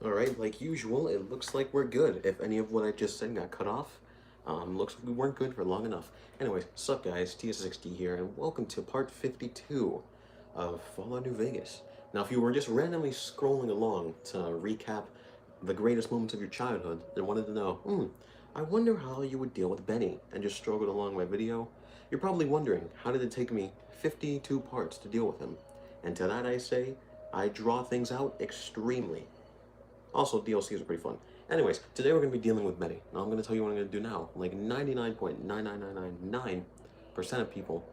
Alright, like usual, it looks like we're good. If any of what I just said got cut off, looks like we weren't good for long enough. Anyways, sup guys, TssXD here, and welcome to part 52 of Fallout New Vegas. Now, if you were just randomly scrolling along to recap the greatest moments of your childhood and wanted to know, I wonder how you would deal with Benny, and just struggled along my video, you're probably wondering, how did it take me 52 parts to deal with him? And to that I say, I draw things out extremely. Also, DLCs are pretty fun. Anyways, today we're going to be dealing with Benny. Now, I'm going to tell you what I'm going to do now. Like 99.99999% of people,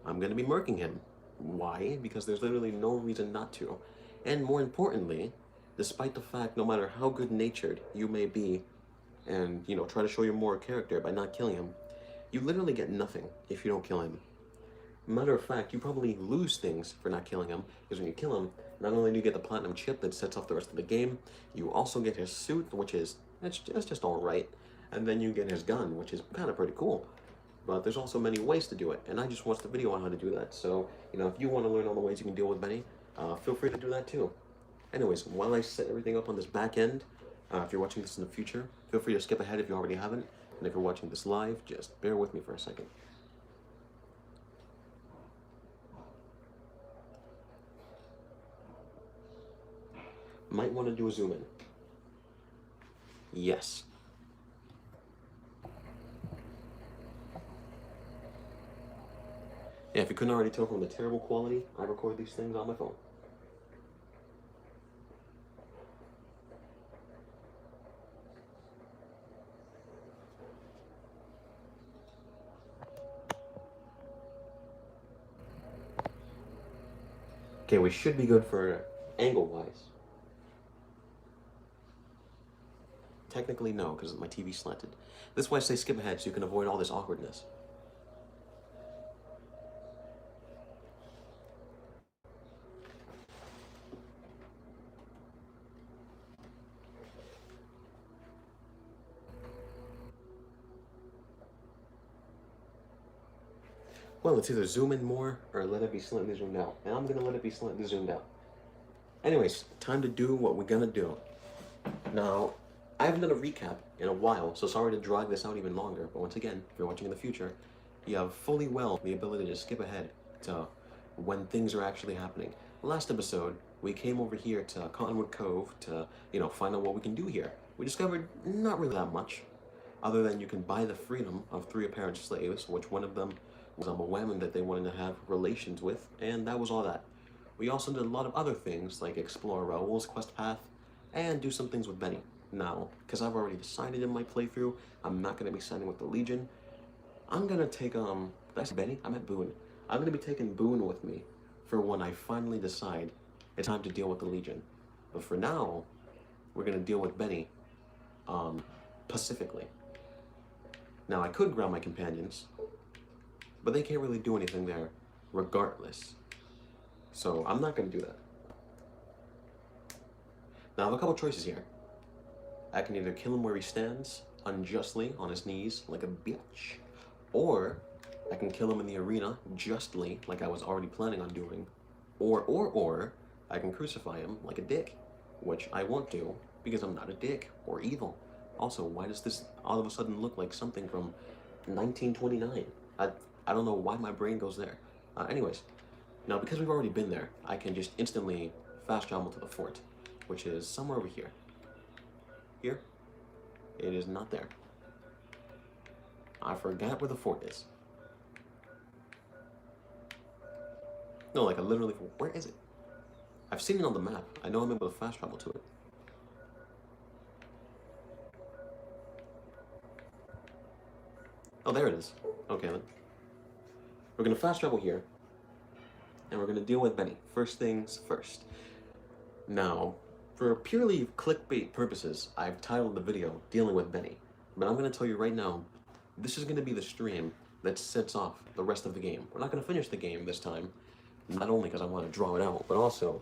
I'm going to be murking him. Why? Because there's literally no reason not to. And more importantly, despite the fact no matter how good-natured you may be and, try to show your moral character by not killing him, you literally get nothing if you don't kill him. Matter of fact, you probably lose things for not killing him, because when you kill him, not only do you get the platinum chip that sets off the rest of the game, you also get his suit, which is, it's just alright, and then you get his gun, which is kind of pretty cool. But there's also many ways to do it, and I just watched the video on how to do that, so, if you want to learn all the ways you can deal with Benny, feel free to do that too. Anyways, while I set everything up on this back end, if you're watching this in the future, feel free to skip ahead if you already haven't, and if you're watching this live, just bear with me for a second. Might want to do a zoom in. Yes. Yeah, if you couldn't already tell from the terrible quality, I record these things on my phone. Okay, we should be good for angle-wise. Technically, no, because my TV's slanted. This is why I say skip ahead, so you can avoid all this awkwardness. Well, it's either zoom in more, or let it be slightly zoomed out. And I'm gonna let it be slightly zoomed out. Anyways, time to do what we're gonna do. Now, I haven't done a recap in a while, so sorry to drag this out even longer, but once again, if you're watching in the future, you have fully well the ability to skip ahead to when things are actually happening. Last episode, we came over here to Cottonwood Cove to, find out what we can do here. We discovered not really that much, other than you can buy the freedom of 3 apparent slaves, which one of them was a woman that they wanted to have relations with, and that was all that. We also did a lot of other things, like explore Raoul's quest path, and do some things with Benny. Now, because I've already decided in my playthrough, I'm not going to be signing with the Legion. I'm going to take, did I say Benny? I meant Boone. I'm going to be taking Boone with me for when I finally decide it's time to deal with the Legion. But for now, we're going to deal with Benny, pacifically. Now, I could grab my companions, but they can't really do anything there regardless. So I'm not going to do that. Now, I have a couple choices here. I can either kill him where he stands, unjustly, on his knees, like a bitch, or I can kill him in the arena, justly, like I was already planning on doing, or I can crucify him like a dick, which I won't do, because I'm not a dick, or evil. Also, why does this all of a sudden look like something from 1929? I don't know why my brain goes there. Anyways, now because we've already been there, I can just instantly fast travel to the fort, which is somewhere over here. Here? It is not there. I forgot where the fort is. No, like I literally, where is it? I've seen it on the map. I know I'm able to fast travel to it. Oh, there it is. Okay then. We're gonna fast travel here, and we're gonna deal with Benny. First things first. Now, for purely clickbait purposes, I've titled the video Dealing with Benny. But I'm gonna tell you right now, this is gonna be the stream that sets off the rest of the game. We're not gonna finish the game this time, not only because I want to draw it out, but also,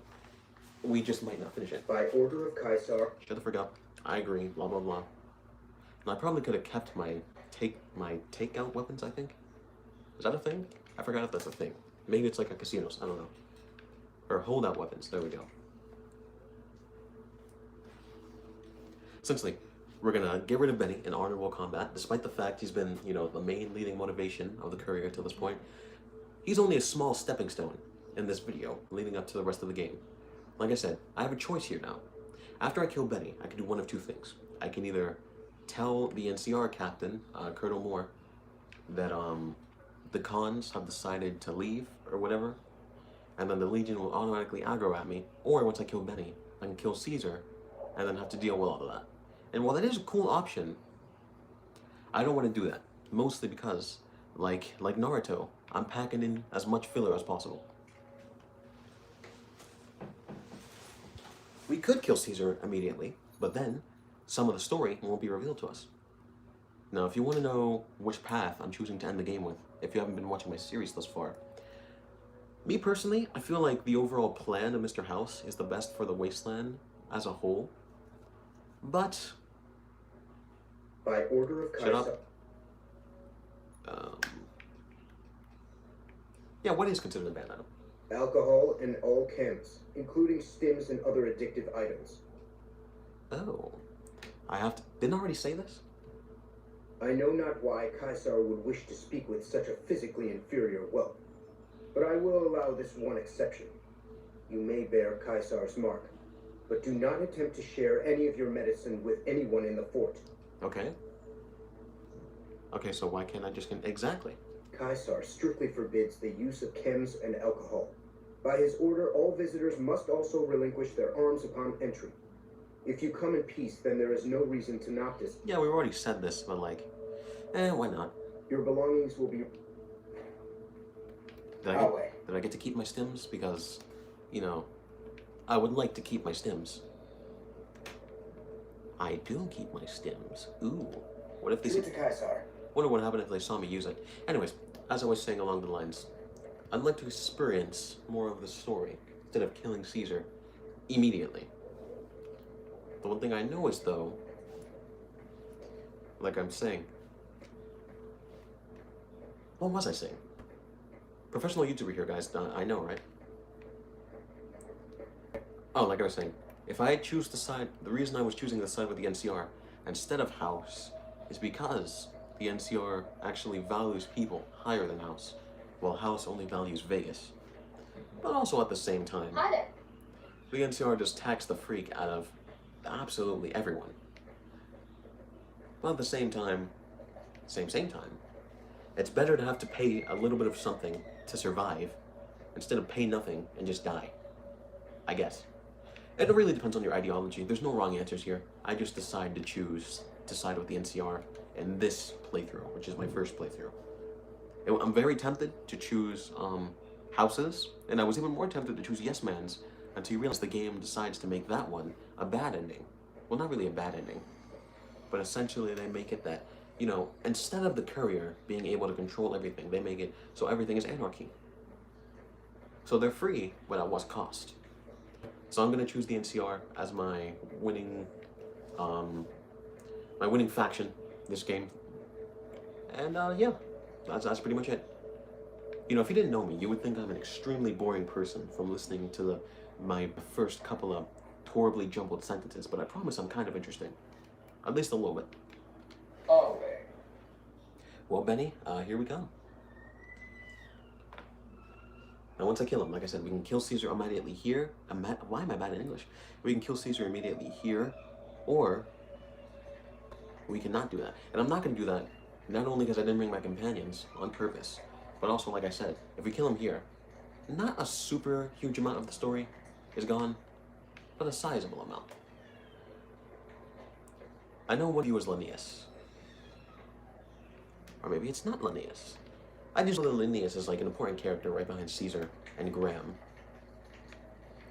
we just might not finish it. By order of Caesar. Shut the frick up. I agree, blah blah blah. And I probably could have kept my takeout weapons, I think. Is that a thing? I forgot if that's a thing. Maybe it's like a casinos, I don't know. Or holdout weapons, there we go. essentially, we're gonna get rid of Benny in honorable combat, despite the fact he's been, you know, the main leading motivation of the courier till this point. He's only a small stepping stone in this video, leading up to the rest of the game. Like I said, I have a choice here now. After I kill Benny, I can do one of two things. I can either tell the NCR captain, Colonel Moore, that the cons have decided to leave or whatever, and then the Legion will automatically aggro at me, or once I kill Benny, I can kill Caesar, and then have to deal with all of that. And while that is a cool option, I don't want to do that. Mostly because, like Naruto, I'm packing in as much filler as possible. We could kill Caesar immediately, but then some of the story won't be revealed to us. Now, if you want to know which path I'm choosing to end the game with, if you haven't been watching my series thus far, me personally, I feel like the overall plan of Mr. House is the best for the Wasteland as a whole. But by order of shut up. Yeah, what is considered a bad item? Alcohol and all chems, including stims and other addictive items. Oh, didn't I already say this? I know not why Caesar would wish to speak with such a physically inferior whelp, but I will allow this one exception. You may bear Caesar's mark, but do not attempt to share any of your medicine with anyone in the fort. Okay. Okay, so why can't I just... Exactly. Caesar strictly forbids the use of chems and alcohol. By his order, all visitors must also relinquish their arms upon entry. If you come in peace, then there is no reason to not dis... Yeah, we've already said this, but like, why not? Your belongings will be... Did I get to keep my stims? Because, you know, I would like to keep my stims. I do keep my stims. Ooh. What if they... Give it to Caesar. Wonder what happened if they saw me use it. Anyways, as I was saying along the lines, I'd like to experience more of the story instead of killing Caesar immediately. The one thing I know is, though, like I'm saying, what was I saying? Professional YouTuber here, guys. I know, right? Oh, like I was saying, if I choose the side, the reason I was choosing the side with the NCR instead of House is because the NCR actually values people higher than House, while House only values Vegas. But also at the same time, the NCR just tax the freak out of absolutely everyone. But at the same time, same time, it's better to have to pay a little bit of something to survive instead of pay nothing and just die, I guess. It really depends on your ideology. There's no wrong answers here. I just decide to side with the NCR in this playthrough, which is my first playthrough. I'm very tempted to choose Houses, and I was even more tempted to choose Yes Man's until you realize the game decides to make that one a bad ending. Well, not really a bad ending, but essentially they make it that, you know, instead of the courier being able to control everything, they make it so everything is anarchy. So they're free, but at what cost? So I'm gonna choose the NCR as my winning faction this game. And yeah, that's pretty much it. You know, if you didn't know me, you would think I'm an extremely boring person from listening to my first couple of horribly jumbled sentences, but I promise I'm kind of interesting. At least a little bit. Oh, man. Well, Benny, here we come. Now, once I kill him, like I said, we can kill Caesar immediately here. Why am I bad in English? We can kill Caesar immediately here, or we cannot do that. And I'm not going to do that, not only because I didn't bring my companions on purpose, but also, like I said, if we kill him here, not a super huge amount of the story is gone, but a sizable amount. I know one of you is Linnaeus. Or maybe it's not Linnaeus. I just know that Linnaeus is like an important character right behind Caesar and Graham.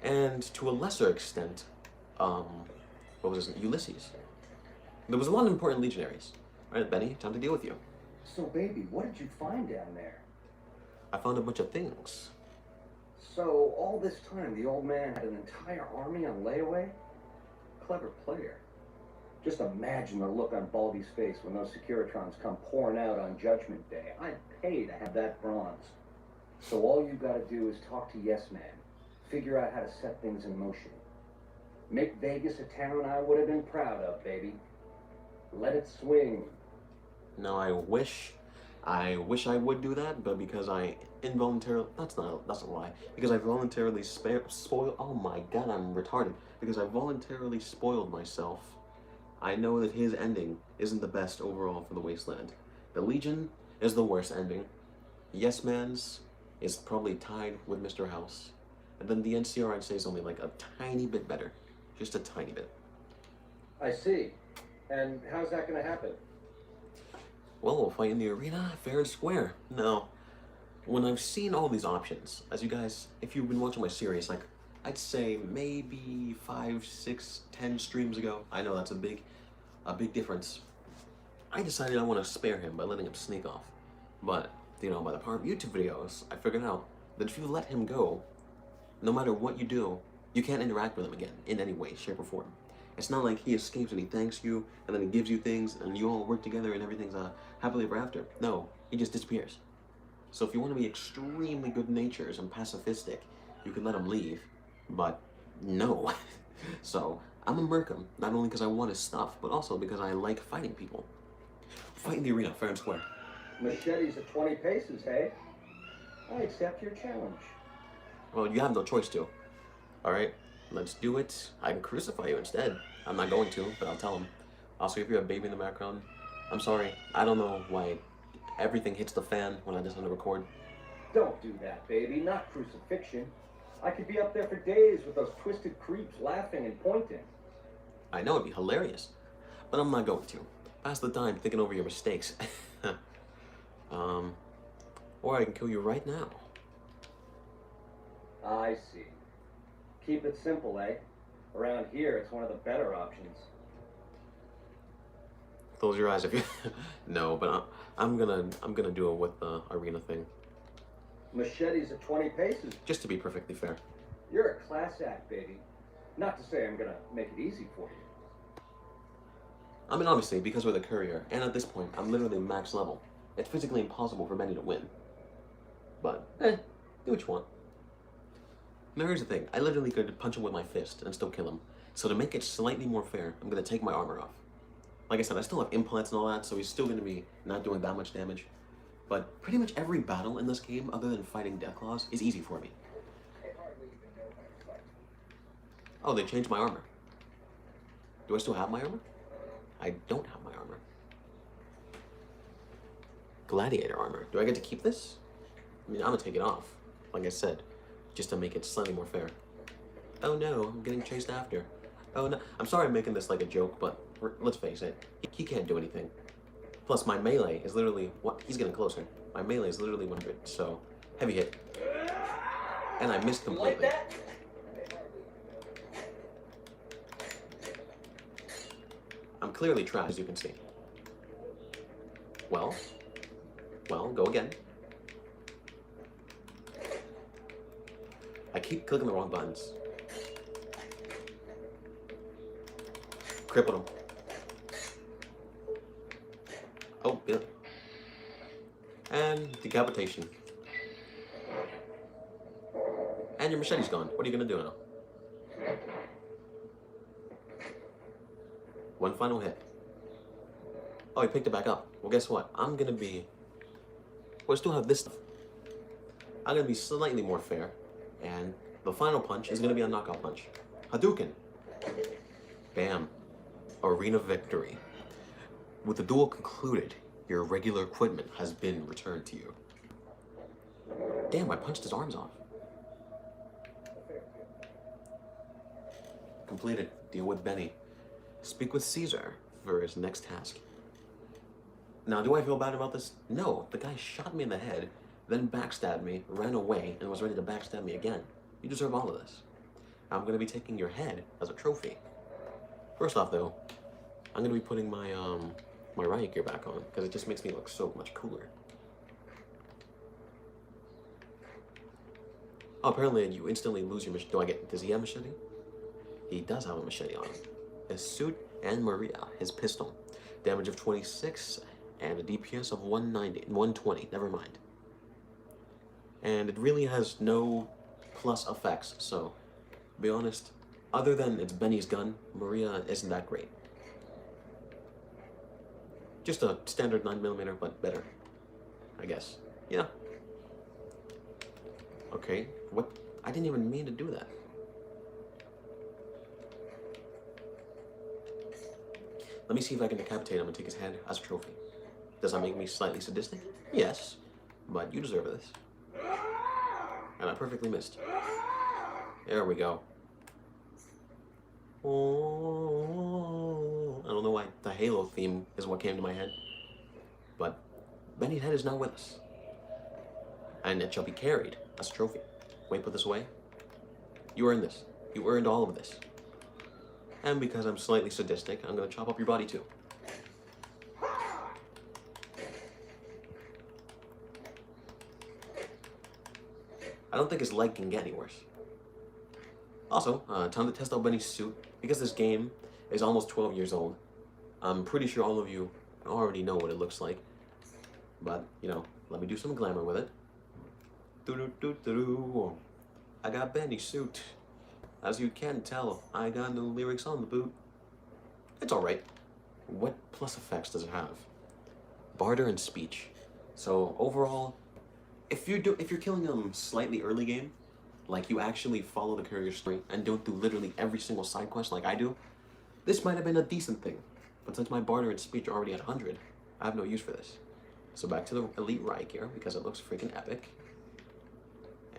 And to a lesser extent, what was his name? Ulysses. There was a lot of important legionaries. Right, Benny, time to deal with you. So, baby, what did you find down there? I found a bunch of things. So, all this time, the old man had an entire army on layaway? Clever player. Just imagine the look on Baldy's face when those Securitrons come pouring out on Judgment Day. I'd pay to have that bronze. So all you gotta do is talk to Yes Man. Figure out how to set things in motion. Make Vegas a town I would have been proud of, baby. Let it swing. No, I wish I would do that, but because I involuntarily, that's a lie, because I voluntarily spoiled, oh my god, I'm retarded, because I voluntarily spoiled myself, I know that his ending isn't the best overall for the Wasteland. The Legion is the worst ending. Yes Man's is probably tied with Mr. House, and then the NCR I'd say is only like a tiny bit better, just a tiny bit. I see. And how's that gonna happen? Well, we'll fight in the arena, fair and square. Now, when I've seen all these options, as you guys, if you've been watching my series, like, I'd say maybe 5, 6, 10 streams ago, I know that's a big difference, I decided I want to spare him by letting him sneak off. But, you know, by the power of YouTube videos, I figured out that if you let him go, no matter what you do, you can't interact with him again in any way, shape, or form. It's not like he escapes and he thanks you, and then he gives you things, and you all work together and everything's happily ever after. No, he just disappears. So if you want to be extremely good-natured and pacifistic, you can let him leave, but no. So I'm gonna murk him, not only because I want his stuff, but also because I like fighting people. Fight in the arena, fair and square. Machetes at 20 paces, hey? I accept your challenge. Well, you have no choice to. Alright, let's do it. I can crucify you instead. I'm not going to, but I'll tell him. Also, if you have a baby in the background, I'm sorry. I don't know why everything hits the fan when I just want to record. Don't do that, baby. Not crucifixion. I could be up there for days with those twisted creeps laughing and pointing. I know it'd be hilarious, but I'm not going to. Pass the time thinking over your mistakes. Or I can kill you right now. I see. Keep it simple, eh? Around here, it's one of the better options. Close your eyes if you... No, but I'm gonna do it with the arena thing. Machetes at 20 paces. Just to be perfectly fair. You're a class act, baby. Not to say I'm gonna make it easy for you. I mean, obviously, because we're the courier, and at this point, I'm literally max level. It's physically impossible for Benny to win. But, do what you want. Now here's the thing, I literally could punch him with my fist and still kill him. So to make it slightly more fair, I'm gonna take my armor off. Like I said, I still have implants and all that, so he's still gonna be not doing that much damage. But pretty much every battle in this game, other than fighting Deathclaws, is easy for me. Oh, they changed my armor. Do I still have my armor? I don't have my armor. Gladiator armor. Do I get to keep this? I mean, I'm gonna take it off, like I said, just to make it slightly more fair. Oh no, I'm getting chased after. Oh no, I'm sorry I'm making this like a joke, but let's face it, he can't do anything. Plus, my melee is literally, he's getting closer. My melee is literally 100, so heavy hit. And I missed completely. Like that? I'm clearly trapped, as you can see. Well, go again. I keep clicking the wrong buttons. Crippled him. Oh, yeah. And decapitation. And your machete's gone. What are you gonna do now? One final hit. Oh, he picked it back up. Well, guess what? I'm gonna be... Well, I still have this stuff. I'm gonna be slightly more fair. And the final punch is gonna be a knockout punch. Hadouken! Bam. Arena victory. With the duel concluded, your regular equipment has been returned to you. Damn, I punched his arms off. Completed. Deal with Benny. Speak with Caesar for his next task. Now, do I feel bad about this? No, the guy shot me in the head, then backstabbed me, ran away, and was ready to backstab me again. You deserve all of this. I'm gonna be taking your head as a trophy. First off, though, I'm gonna be putting my my riot gear back on, because it just makes me look so much cooler. Oh, apparently you instantly lose your machete. Does he have a machete? He does have a machete on him. His suit and Maria, his pistol. Damage of 26 and a DPS of 120, never mind. And it really has no plus effects, so, to be honest, Other than it's Benny's gun, Maria isn't that great. Just a standard 9mm, but better, I guess. Yeah. Okay, what? I didn't even mean to do that. Let me see if I can decapitate him and take his head as a trophy. Does that make me slightly sadistic? Yes, but you deserve this. And I perfectly missed. There we go. Oh, I don't know why the Halo theme is what came to my head. But Benny's head is now with us. And it shall be carried as a trophy. Wait, put this away. You earned this. You earned all of this. And because I'm slightly sadistic, I'm gonna chop up your body too. I don't think his leg can get any worse. Also, time to test out Benny's suit. Because this game is almost 12 years old, I'm pretty sure all of you already know what it looks like. But, you know, let me do some glamour with it. Doo-doo-doo-doo-doo. I got Benny's suit. As you can tell, I got no lyrics on the boot. It's alright. What plus effects does it have? Barter and speech. So overall, if you're killing them slightly early game, like you actually follow the courier story and don't do literally every single side quest like I do, this might have been a decent thing. But since my barter and speech are already at 100, I have no use for this. So back to the elite riot gear because it looks freaking epic.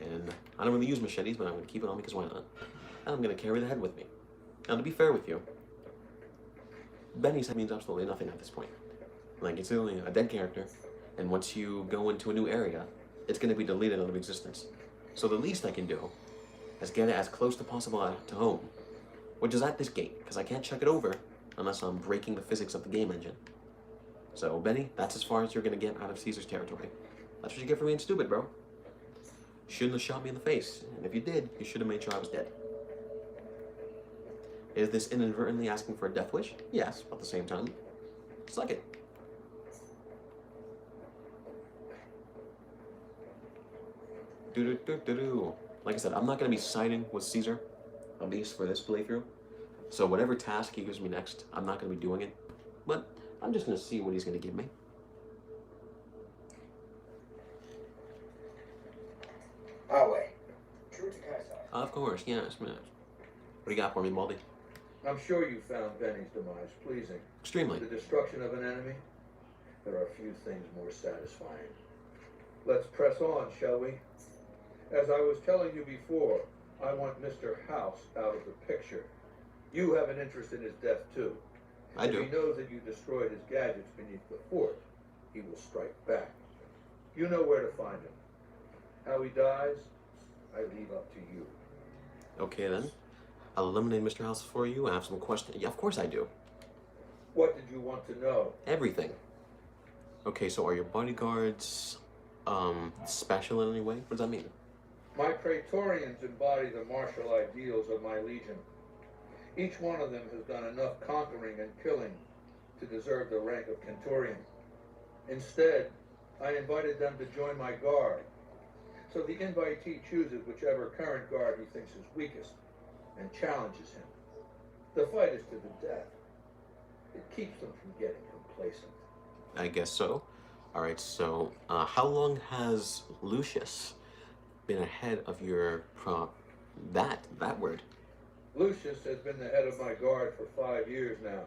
And I don't really use machetes, but I'm gonna keep it on because why not? And I'm gonna carry the head with me. Now to be fair with you, Benny's head means absolutely nothing at this point. Like, it's only a dead character, and once you go into a new area, it's gonna be deleted out of existence. So the least I can do is get it as close to possible to home, which is at this gate, because I can't check it over unless I'm breaking the physics of the game engine. So Benny, that's as far as you're gonna get out of Caesar's territory. That's what you get for being stupid, bro. Shouldn't have shot me in the face, and if you did, you should have made sure I was dead. Is this inadvertently asking for a death wish? Yes, but at the same time, suck it. Do-do-do-do-do. Like I said, I'm not going to be siding with Caesar, at least for this playthrough. So whatever task he gives me next, I'm not going to be doing it. But I'm just going to see what he's going to give me. Our way. True to Caesar. Of course, yes, man. What do you got for me, Baldy? I'm sure you found Benny's demise pleasing. Extremely. The destruction of an enemy? There are few things more satisfying. Let's press on, shall we? As I was telling you before, I want Mr. House out of the picture. You have an interest in his death, too. I do. If he knows that you destroyed his gadgets beneath the fort, he will strike back. You know where to find him. How he dies, I leave up to you. Okay, then. I'll eliminate Mr. House for you. I have some questions. Yeah, of course I do. What did you want to know? Everything. Okay, so are your bodyguards, special in any way? What does that mean? My Praetorians embody the martial ideals of my legion. Each one of them has done enough conquering and killing to deserve the rank of Centurion. Instead, I invited them to join my guard. So the invitee chooses whichever current guard he thinks is weakest and challenges him. The fight is to the death. It keeps them from getting complacent. I guess so. Alright, so how long has Lucius been ahead of your that word? Lucius has been the head of my guard for 5 years now.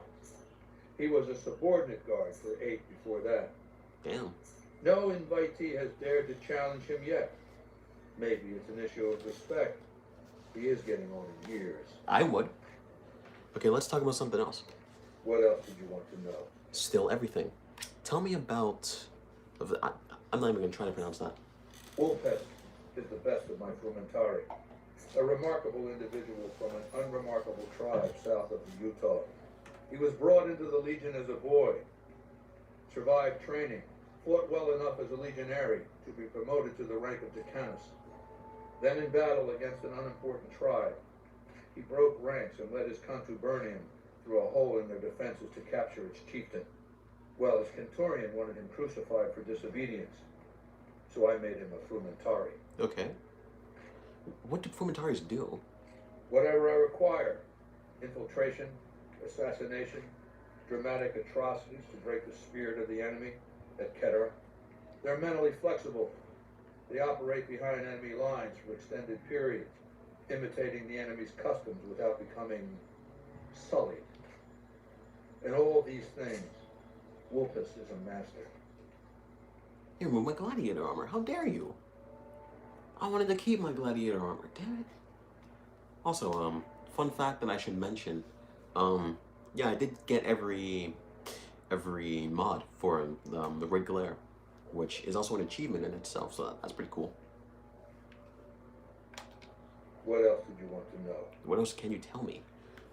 He was a subordinate guard for 8 before that. Damn. No invitee has dared to challenge him yet. Maybe it's an issue of respect. He is getting on in years. I would. Okay, let's talk about something else. What else did you want to know? Still everything. Tell me about... I'm not even going to try to pronounce that. Wolpest is the best of my Frumentari. A remarkable individual from an unremarkable tribe south of the Utah. He was brought into the Legion as a boy. Survived training. Fought well enough as a legionary to be promoted to the rank of Decanus. Then in battle against an unimportant tribe, he broke ranks and led his contubernium through a hole in their defenses to capture its chieftain. Well, his Centurion wanted him crucified for disobedience, so I made him a Frumentari. Okay. What do Frumentaris do? Whatever I require. Infiltration, assassination, dramatic atrocities to break the spirit of the enemy, etc. They're mentally flexible. They operate behind enemy lines for extended periods, imitating the enemy's customs without becoming sullied. In all these things, Wolpus is a master. You removed my gladiator armor. How dare you? I wanted to keep my gladiator armor. Damn it. Also, fun fact that I should mention. Yeah, I did get every mod for the Red Glare, which is also an achievement in itself. So that's pretty cool. What else did you want to know? What else can you tell me?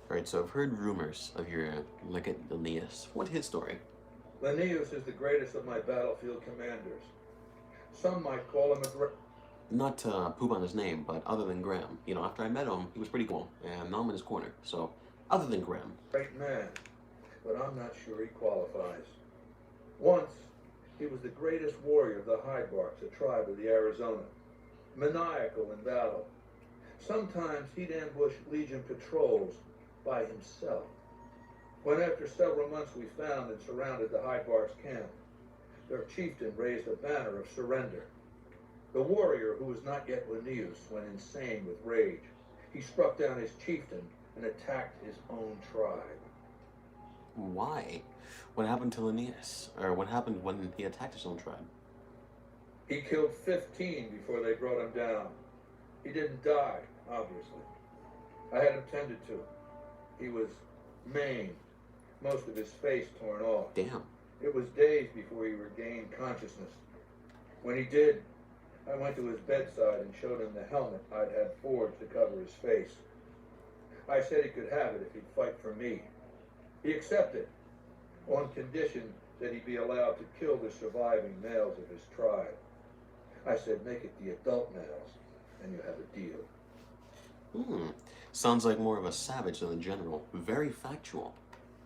Alright, so I've heard rumors of your legate Linnaeus. What's his story? Linnaeus is the greatest of my battlefield commanders. Some might call him a Not to poop on his name, but other than Graham. You know, after I met him, he was pretty cool, and now I'm in his corner. So, other than Graham. great man, but I'm not sure he qualifies. Once, he was the greatest warrior of the Hydebarks, a tribe of the Arizona. Maniacal in battle. Sometimes he'd ambush Legion patrols by himself. When after several months we found and surrounded the Hydebarks camp, their chieftain raised a banner of surrender. The warrior, who was not yet Linnaeus, went insane with rage. He struck down his chieftain and attacked his own tribe. Why? What happened to Linnaeus? Or what happened when he attacked his own tribe? He killed 15 before they brought him down. He didn't die, obviously. I had him tended to. He was maimed, most of his face torn off. Damn. It was days before he regained consciousness. When he did, I went to his bedside and showed him the helmet I'd had forged to cover his face. I said he could have it if he'd fight for me. He accepted, on condition that he be allowed to kill the surviving males of his tribe. I said, make it the adult males, and you have a deal. Sounds like more of a savage than a general. Very factual.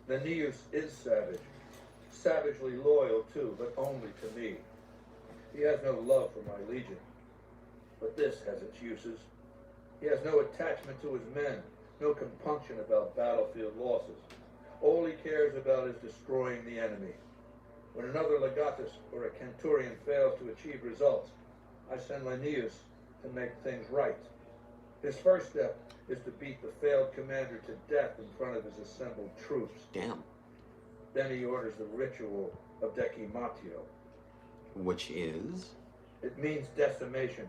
Linnaeus is savage. Savagely loyal, too, but only to me. He has no love for my legion. But this has its uses. He has no attachment to his men, no compunction about battlefield losses. All he cares about is destroying the enemy. When another legatus or a centurion fails to achieve results, I send Linnaeus to make things right. His first step is to beat the failed commander to death in front of his assembled troops. Damn. Then he orders the ritual of decimatio. Which is? It means decimation.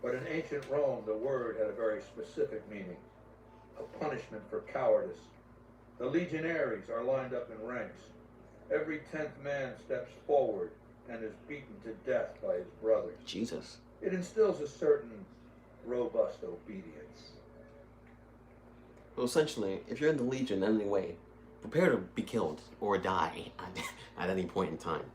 But in ancient Rome, the word had a very specific meaning. A punishment for cowardice. The legionaries are lined up in ranks. Every 10th man steps forward and is beaten to death by his brothers. Jesus. It instills a certain robust obedience. Well, essentially, if you're in the Legion in any way, prepare to be killed or die at any point in time.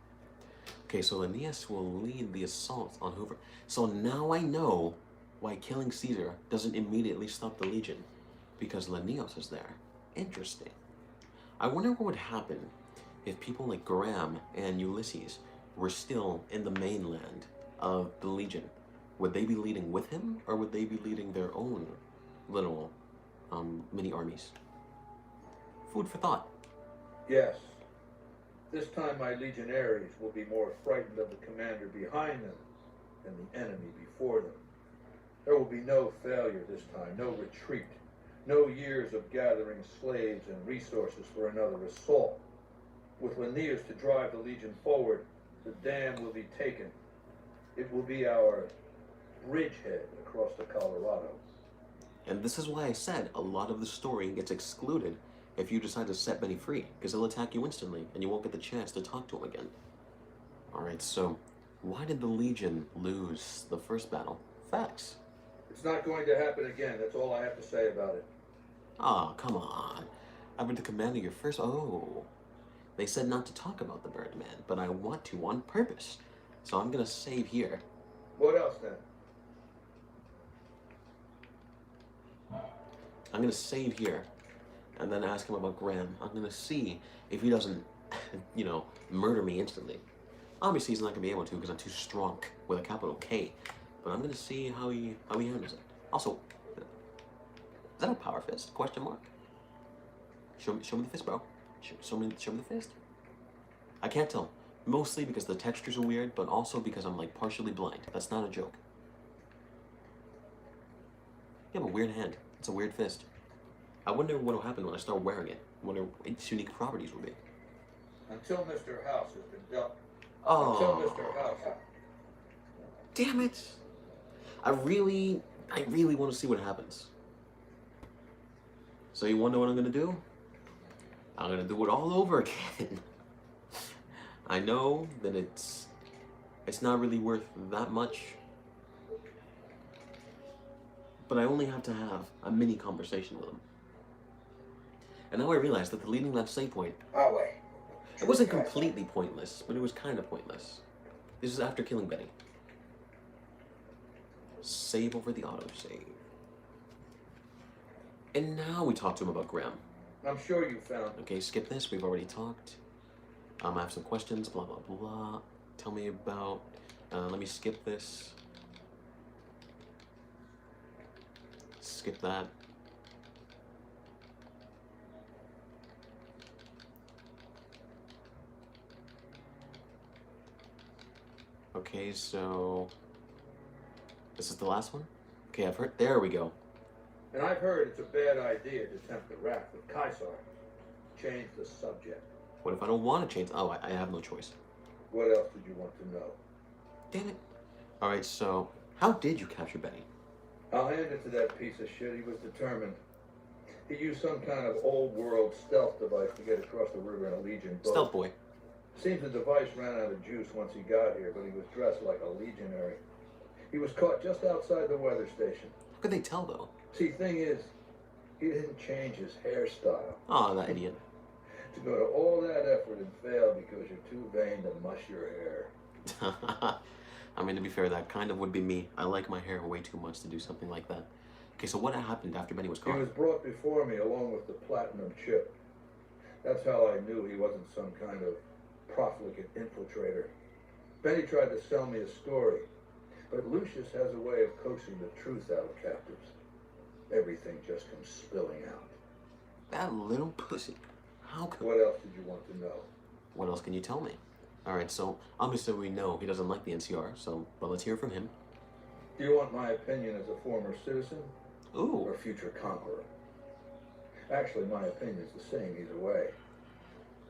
Okay, so Linnaeus will lead the assault on Hoover. So now I know why killing Caesar doesn't immediately stop the Legion, because Linnaeus is there. Interesting. I wonder what would happen if people like Graham and Ulysses were still in the mainland of the Legion. Would they be leading with him, or would they be leading their own little mini armies? Food for thought. Yes. This time my legionaries will be more frightened of the commander behind them than the enemy before them. There will be no failure this time, no retreat, no years of gathering slaves and resources for another assault. With Linnaeus to drive the legion forward, the dam will be taken. It will be our bridgehead across the Colorado. And this is why I said a lot of the story gets excluded if you decide to set Benny free, because he'll attack you instantly, and you won't get the chance to talk to him again. Alright, so why did the Legion lose the first battle? Facts. It's not going to happen again, that's all I have to say about it. Oh, come on. I've been the commander your first... Oh. They said not to talk about the Birdman, but I want to on purpose. So I'm gonna save here. What else then? I'm gonna save here, and then ask him about Graham. I'm gonna see if he doesn't, you know, murder me instantly. Obviously, he's not gonna be able to because I'm too strong with a capital K. But I'm gonna see how he handles it. Also, Is that a power fist? Question mark. Show me the fist, bro. Show me the fist. I can't tell. Mostly because the textures are weird, but also because I'm like partially blind. That's not a joke. You have a weird hand. It's a weird fist. I wonder what will happen when I start wearing it. I wonder what its unique properties will be. Until Mr. House has been dealt. Oh. Until Mr. House. Damn it. I really want to see what happens. So you wonder what I'm gonna do? I'm gonna do it all over again. I know that it's not really worth that much, but I only have to have a mini conversation with him. And now I realize that deleting that save point, Our way. it wasn't completely pointless, but it was kind of pointless. This is after killing Betty. Save over the autosave. And now we talk to him about Graham. I'm sure you found it. Okay, skip this, we've already talked. I have some questions, blah, blah, blah. Tell me about, let me skip this. Skip that. Okay, so this is the last one? Okay, I've heard, there we go. And I've heard it's a bad idea to tempt the wrath of Caesar. Change the subject. What if I don't want to change? Oh, I have no choice. What else did you want to know? Damn it. Alright, so how did you capture Betty? I'll hand it to that piece of shit. He was determined. He used some kind of old world stealth device to get across the river in a Legion boat. Stealth boy. Seems the device ran out of juice once he got here, but he was dressed like a legionary. He was caught just outside the weather station. How could they tell though? See, thing is, he didn't change his hairstyle. Oh, that idiot. To go to all that effort and fail because you're too vain to mush your hair. I mean, to be fair, that kind of would be me. I like my hair way too much to do something like that. Okay, so what happened after Benny was He caught? was brought before me along with the platinum chip. That's how I knew he wasn't some kind of profligate infiltrator. Benny tried to sell me a story, but Lucius has a way of coaxing the truth out of captives. Everything just comes spilling out. That little pussy. How could... What else did you want to know? What else can you tell me? Alright, so obviously we know he doesn't like the NCR, so well, let's hear from him. Do you want my opinion as a former citizen Ooh. or future conqueror? Actually, my opinion is the same either way.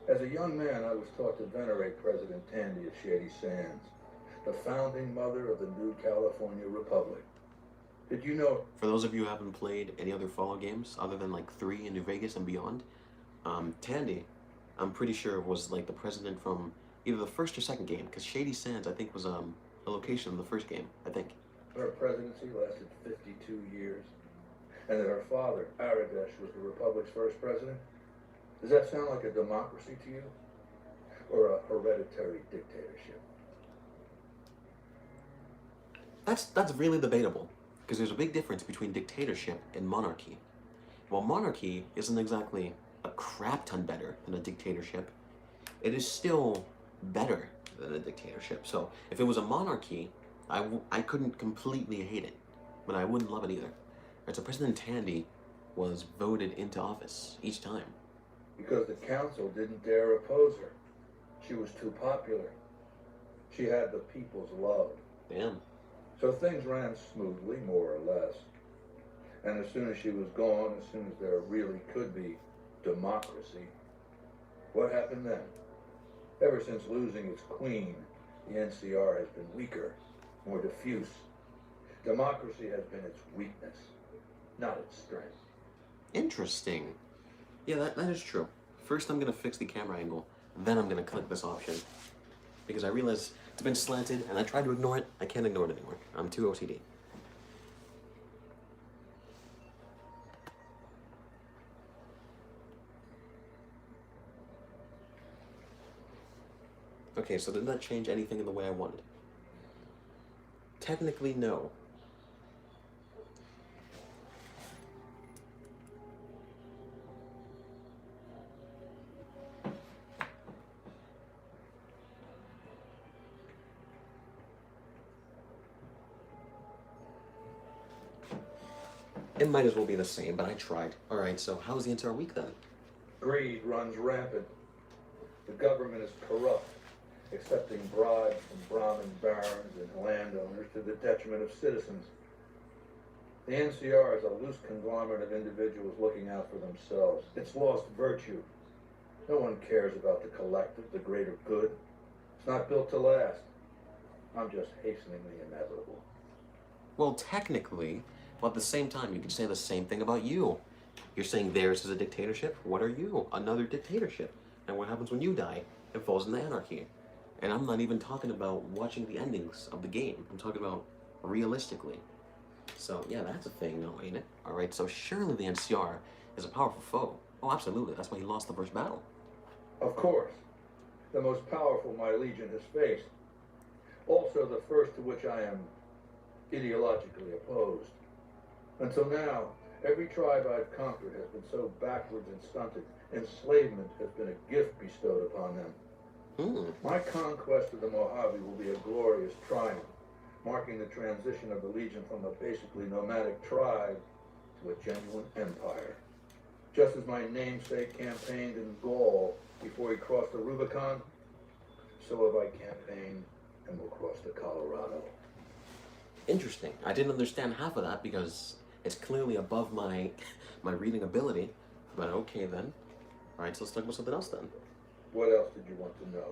As a young man, I was taught to venerate President Tandy of Shady Sands, the founding mother of the new California Republic. Did you know? For those of you who haven't played any other Fallout games, other than like 3 in New Vegas and beyond, Tandy, I'm pretty sure was like the president from either the first or second game, because Shady Sands, I think, was a location in the first game, I think. Her presidency lasted 52 years, and that her father, Aradesh, was the Republic's first president? Does that sound like a democracy to you? Or a hereditary dictatorship? That's really debatable, because there's a big difference between dictatorship and monarchy. While monarchy isn't exactly a crap ton better than a dictatorship, it is still better than a dictatorship. So if it was a monarchy, I couldn't completely hate it, but I wouldn't love it either. Right, so President Tandy was voted into office each time. Because the council didn't dare oppose her. She was too popular. She had the people's love. Damn. So things ran smoothly, more or less. And as soon as she was gone, as soon as there really could be democracy, what happened then? Ever since losing its queen, the NCR has been weaker, more diffuse. Democracy has been its weakness, not its strength. Interesting. Yeah, that is true. First I'm gonna fix the camera angle, then I'm gonna click this option. Because I realize it's been slanted and I tried to ignore it. I can't ignore it anymore. I'm too OCD. Okay, so did that change anything in the way I wanted? Technically, no. It might as well be the same, but I tried. Alright, so how was the entire week then? Greed runs rampant. The government is corrupt, accepting bribes from Brahmin barons and landowners to the detriment of citizens. The NCR is a loose conglomerate of individuals looking out for themselves. It's lost virtue. No one cares about the collective, the greater good. It's not built to last. I'm just hastening the inevitable. Well, technically, but at the same time, you can say the same thing about you. You're saying theirs is a dictatorship. What are you? Another dictatorship. And what happens when you die? It falls into anarchy. And I'm not even talking about watching the endings of the game. I'm talking about realistically. So, yeah, that's a thing now, ain't it? Alright, so surely the NCR is a powerful foe. Oh, absolutely. That's why he lost the first battle. Of course, the most powerful my legion has faced. Also the first to which I am ideologically opposed. Until now, every tribe I've conquered has been so backwards and stunted. Enslavement has been a gift bestowed upon them. My conquest of the Mojave will be a glorious triumph, marking the transition of the Legion from a basically nomadic tribe to a genuine empire. Just as my namesake campaigned in Gaul before he crossed the Rubicon, so have I campaigned and will cross the Colorado. Interesting. I didn't understand half of that because it's clearly above my reading ability. But okay then. Alright, so let's talk about something else then. What else did you want to know?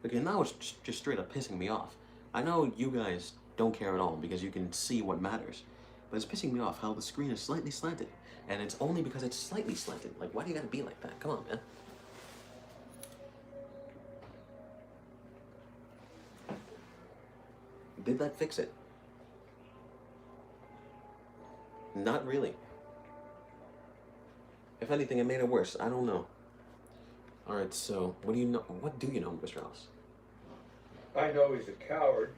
Okay, now it's just straight up pissing me off. I know you guys don't care at all because you can see what matters. But it's pissing me off how the screen is slightly slanted. And it's only because it's slightly slanted. Like, why do you gotta be like that? Come on, man. Did that fix it? Not really. If anything, it made it worse. I don't know. Alright, so, what do you know, Mr. House? I know he's a coward,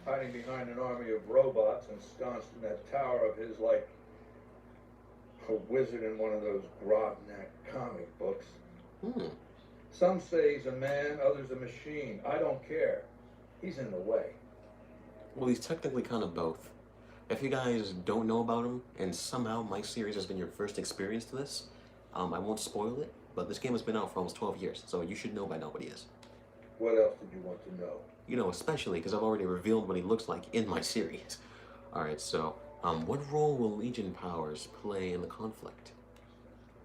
hiding behind an army of robots ensconced in that tower of his like a wizard in one of those Grobnak comic books. Some say he's a man, others a machine. I don't care. He's in the way. Well, he's technically kind of both. If you guys don't know about him, and somehow my series has been your first experience to this, I won't spoil it, but this game has been out for almost 12 years, so you should know by now what he is. What else did you want to know? You know, especially because I've already revealed what he looks like in my series. Alright, so, what role will Legion powers play in the conflict?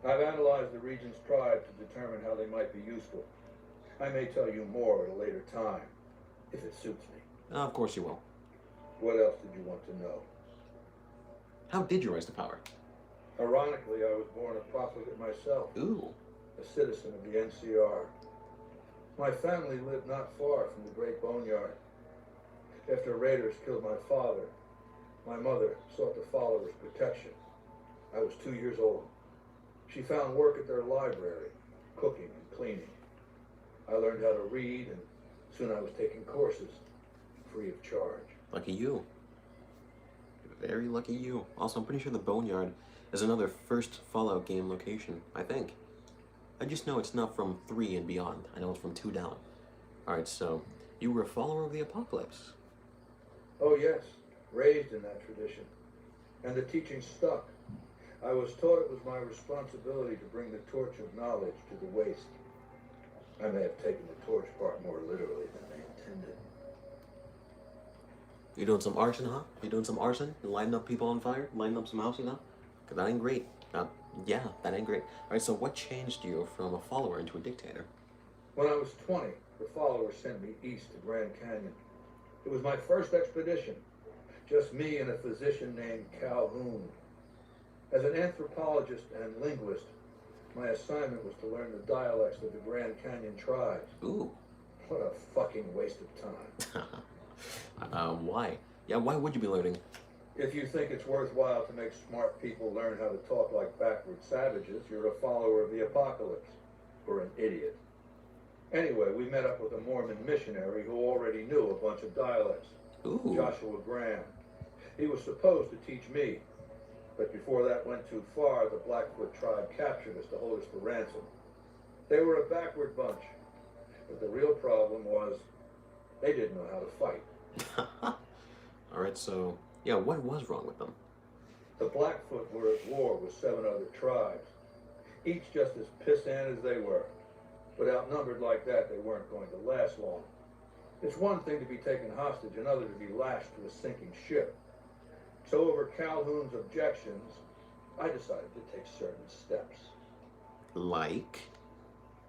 I've analyzed the region's tribe to determine how they might be useful. I may tell you more at a later time, if it suits me. Of course you will. What else did you want to know? How did you rise to power? Ironically, I was born a profligate myself. Ooh. A citizen of the NCR. My family lived not far from the Great Boneyard. After raiders killed my father, my mother sought the followers' protection. I was 2 years old. She found work at their library, cooking and cleaning. I learned how to read, and soon I was taking courses, free of charge. Lucky you. Very lucky you. Also, I'm pretty sure the Boneyard is another first Fallout game location, I think. I just know it's not from 3 and beyond. I know it's from 2 down. Alright, so, you were a follower of the Apocalypse. Oh yes, raised in that tradition. And the teaching stuck. I was taught it was my responsibility to bring the torch of knowledge to the waste. I may have taken the torch part more literally than I intended. You doing some arson, huh? You doing some arson? Lighting up people on fire? Lighting up some houses, huh? Cause that ain't great. Yeah, that ain't great. Alright, so what changed you from a follower into a dictator? When I was 20, the followers sent me east to Grand Canyon. It was my first expedition. Just me and a physician named Calhoun. As an anthropologist and linguist, my assignment was to learn the dialects of the Grand Canyon tribes. Ooh. What a fucking waste of time. Why? Yeah, why would you be learning? If you think it's worthwhile to make smart people learn how to talk like backward savages, you're a follower of the apocalypse, or an idiot. Anyway, we met up with a Mormon missionary who already knew a bunch of dialects. Ooh. Joshua Graham. He was supposed to teach me, but before that went too far, the Blackfoot tribe captured us to hold us for ransom. They were a backward bunch, but the real problem was they didn't know how to fight. Alright, so Yeah, what was wrong with them? The Blackfoot were at war with 7 other tribes, each just as pissant as they were. But outnumbered like that, they weren't going to last long. It's one thing to be taken hostage, another to be lashed to a sinking ship. So over Calhoun's objections, I decided to take certain steps. Like?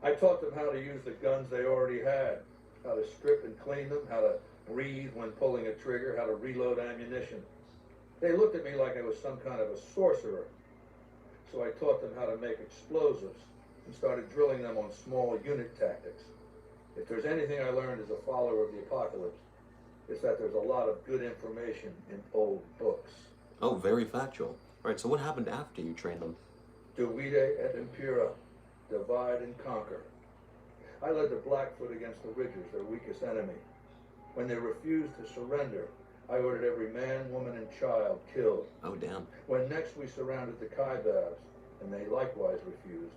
I taught them how to use the guns they already had, how to strip and clean them, how to breathe when pulling a trigger, how to reload ammunition. They looked at me like I was some kind of a sorcerer. So I taught them how to make explosives and started drilling them on small unit tactics. If there's anything I learned as a follower of the apocalypse, it's that there's a lot of good information in old books. Oh, very factual. Alright, so what happened after you trained them? Divide et impera, divide and conquer. I led the Blackfoot against the Ridgers, their weakest enemy. When they refused to surrender, I ordered every man, woman, and child killed. Oh, damn. When next we surrounded the Kaibabs, and they likewise refused,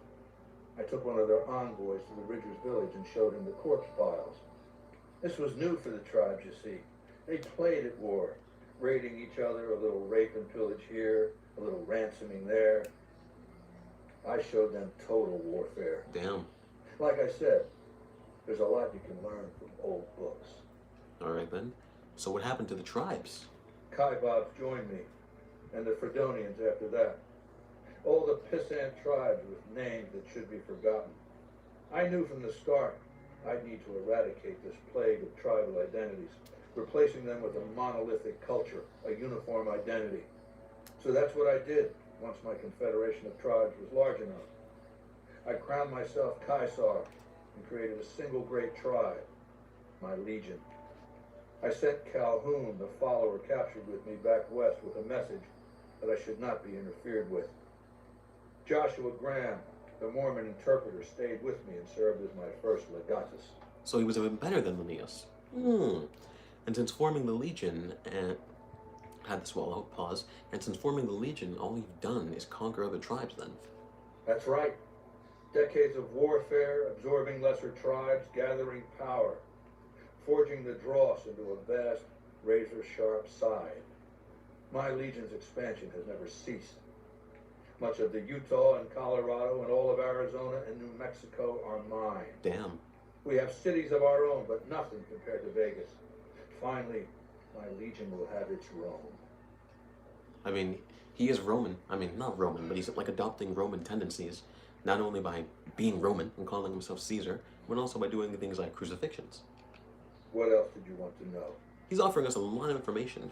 I took one of their envoys to the Ridgers' village and showed him the corpse piles. This was new for the tribes, you see. They played at war, raiding each other, a little rape and pillage here, a little ransoming there. I showed them total warfare. Damn. Like I said, there's a lot you can learn from old books. Alright then. So what happened to the tribes? Kaibabs joined me, and the Fredonians after that. All the pissant tribes with names that should be forgotten. I knew from the start I'd need to eradicate this plague of tribal identities, replacing them with a monolithic culture, a uniform identity. So that's what I did once my confederation of tribes was large enough. I crowned myself Caesar and created a single great tribe, my legion. I sent Calhoun, the follower captured with me, back west with a message that I should not be interfered with. Joshua Graham, the Mormon interpreter, stayed with me and served as my first legatus. So he was even better than Linnaeus. And since forming the Legion, and had to swallow, pause, and since forming the Legion, all you've done is conquer other tribes then. That's right. Decades of warfare, absorbing lesser tribes, gathering power, forging the dross into a vast, razor-sharp scythe. My Legion's expansion has never ceased. Much of the Utah and Colorado and all of Arizona and New Mexico are mine. Damn. We have cities of our own, but nothing compared to Vegas. Finally, my Legion will have its Rome. I mean, he is Roman. I mean, not Roman, but he's like adopting Roman tendencies, not only by being Roman and calling himself Caesar, but also by doing things like crucifixions. What else did you want to know? He's offering us a lot of information.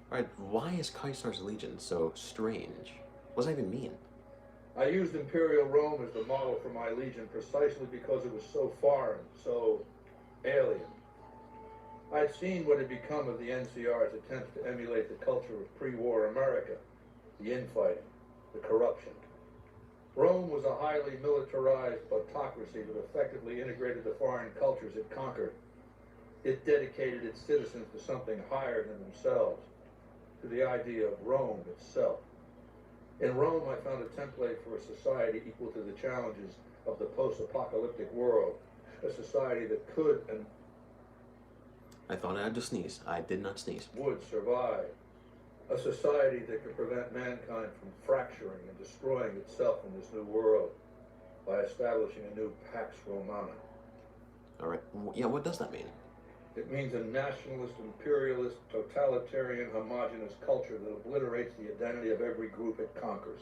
Alright, why is Caesar's Legion so strange? What does that even mean? I used Imperial Rome as the model for my Legion precisely because it was so foreign, so alien. I'd seen what had become of the NCR's attempts to emulate the culture of pre-war America, the infighting, the corruption. Rome was a highly militarized autocracy that effectively integrated the foreign cultures it conquered. It dedicated its citizens to something higher than themselves, to the idea of Rome itself. In Rome, I found a template for a society equal to the challenges of the post-apocalyptic world, a society that could and I thought I had to sneeze. I did not sneeze. would survive, a society that could prevent mankind from fracturing and destroying itself in this new world by establishing a new Pax Romana. Alright, yeah, what does that mean? It means a nationalist, imperialist, totalitarian, homogenous culture that obliterates the identity of every group it conquers.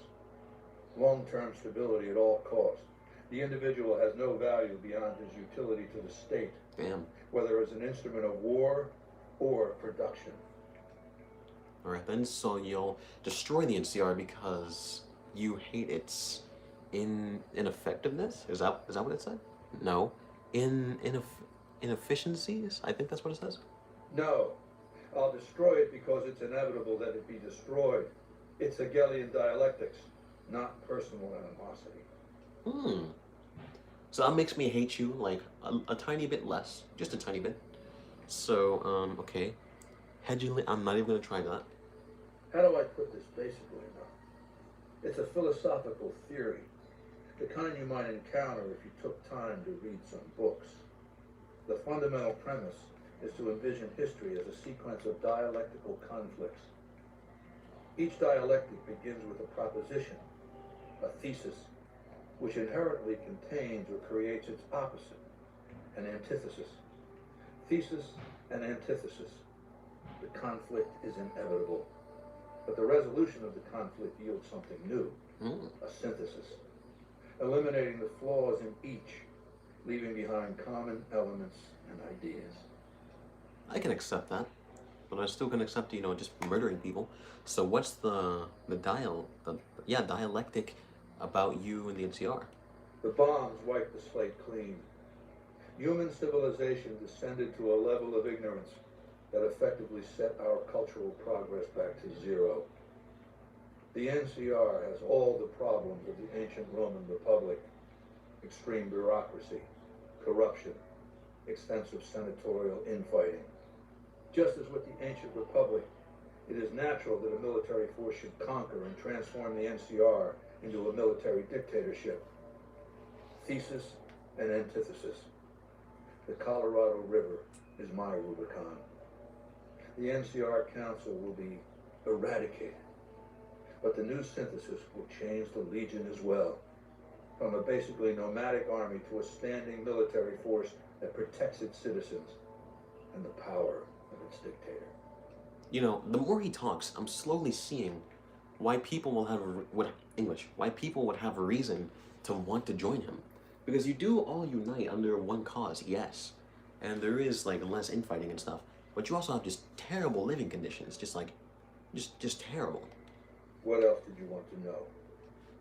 Long-term stability at all costs. The individual has no value beyond his utility to the state, Damn. whether as an instrument of war or production. Alright then, so you'll destroy the NCR because you hate its ineffectiveness? Is that what it said? No. Inefficiencies? I think that's what it says. No, I'll destroy it because it's inevitable that it be destroyed. It's Hegelian dialectics, not personal animosity. So that makes me hate you, like, a tiny bit less. Just a tiny bit. So, okay. Hegelian, I'm not even gonna try that. How do I put this basically enough? It's a philosophical theory, the kind you might encounter if you took time to read some books. The fundamental premise is to envision history as a sequence of dialectical conflicts, Each dialectic begins with a proposition, a thesis, which inherently contains or creates its opposite, an antithesis. Thesis and antithesis. The conflict is inevitable, but the resolution of the conflict yields something new, a synthesis, eliminating the flaws in each, leaving behind common elements and ideas. I can accept that, but I still can accept, you know, just murdering people. So what's the dialectic about you and the NCR? The bombs wiped the slate clean. Human civilization descended to a level of ignorance that effectively set our cultural progress back to zero. The NCR has all the problems of the ancient Roman Republic: extreme bureaucracy, corruption, extensive senatorial infighting. Just as with the ancient Republic, it is natural that a military force should conquer and transform the NCR into a military dictatorship. Thesis and antithesis. The Colorado River is my Rubicon. The NCR Council will be eradicated, but the new synthesis will change the Legion as well, from a basically nomadic army to a standing military force that protects its citizens and the power of its dictator. You know, the more he talks, I'm slowly seeing why people will have why people would have a reason to want to join him. Because you do all unite under one cause, yes, and there is like less infighting and stuff, but you also have just terrible living conditions, just terrible. What else did you want to know?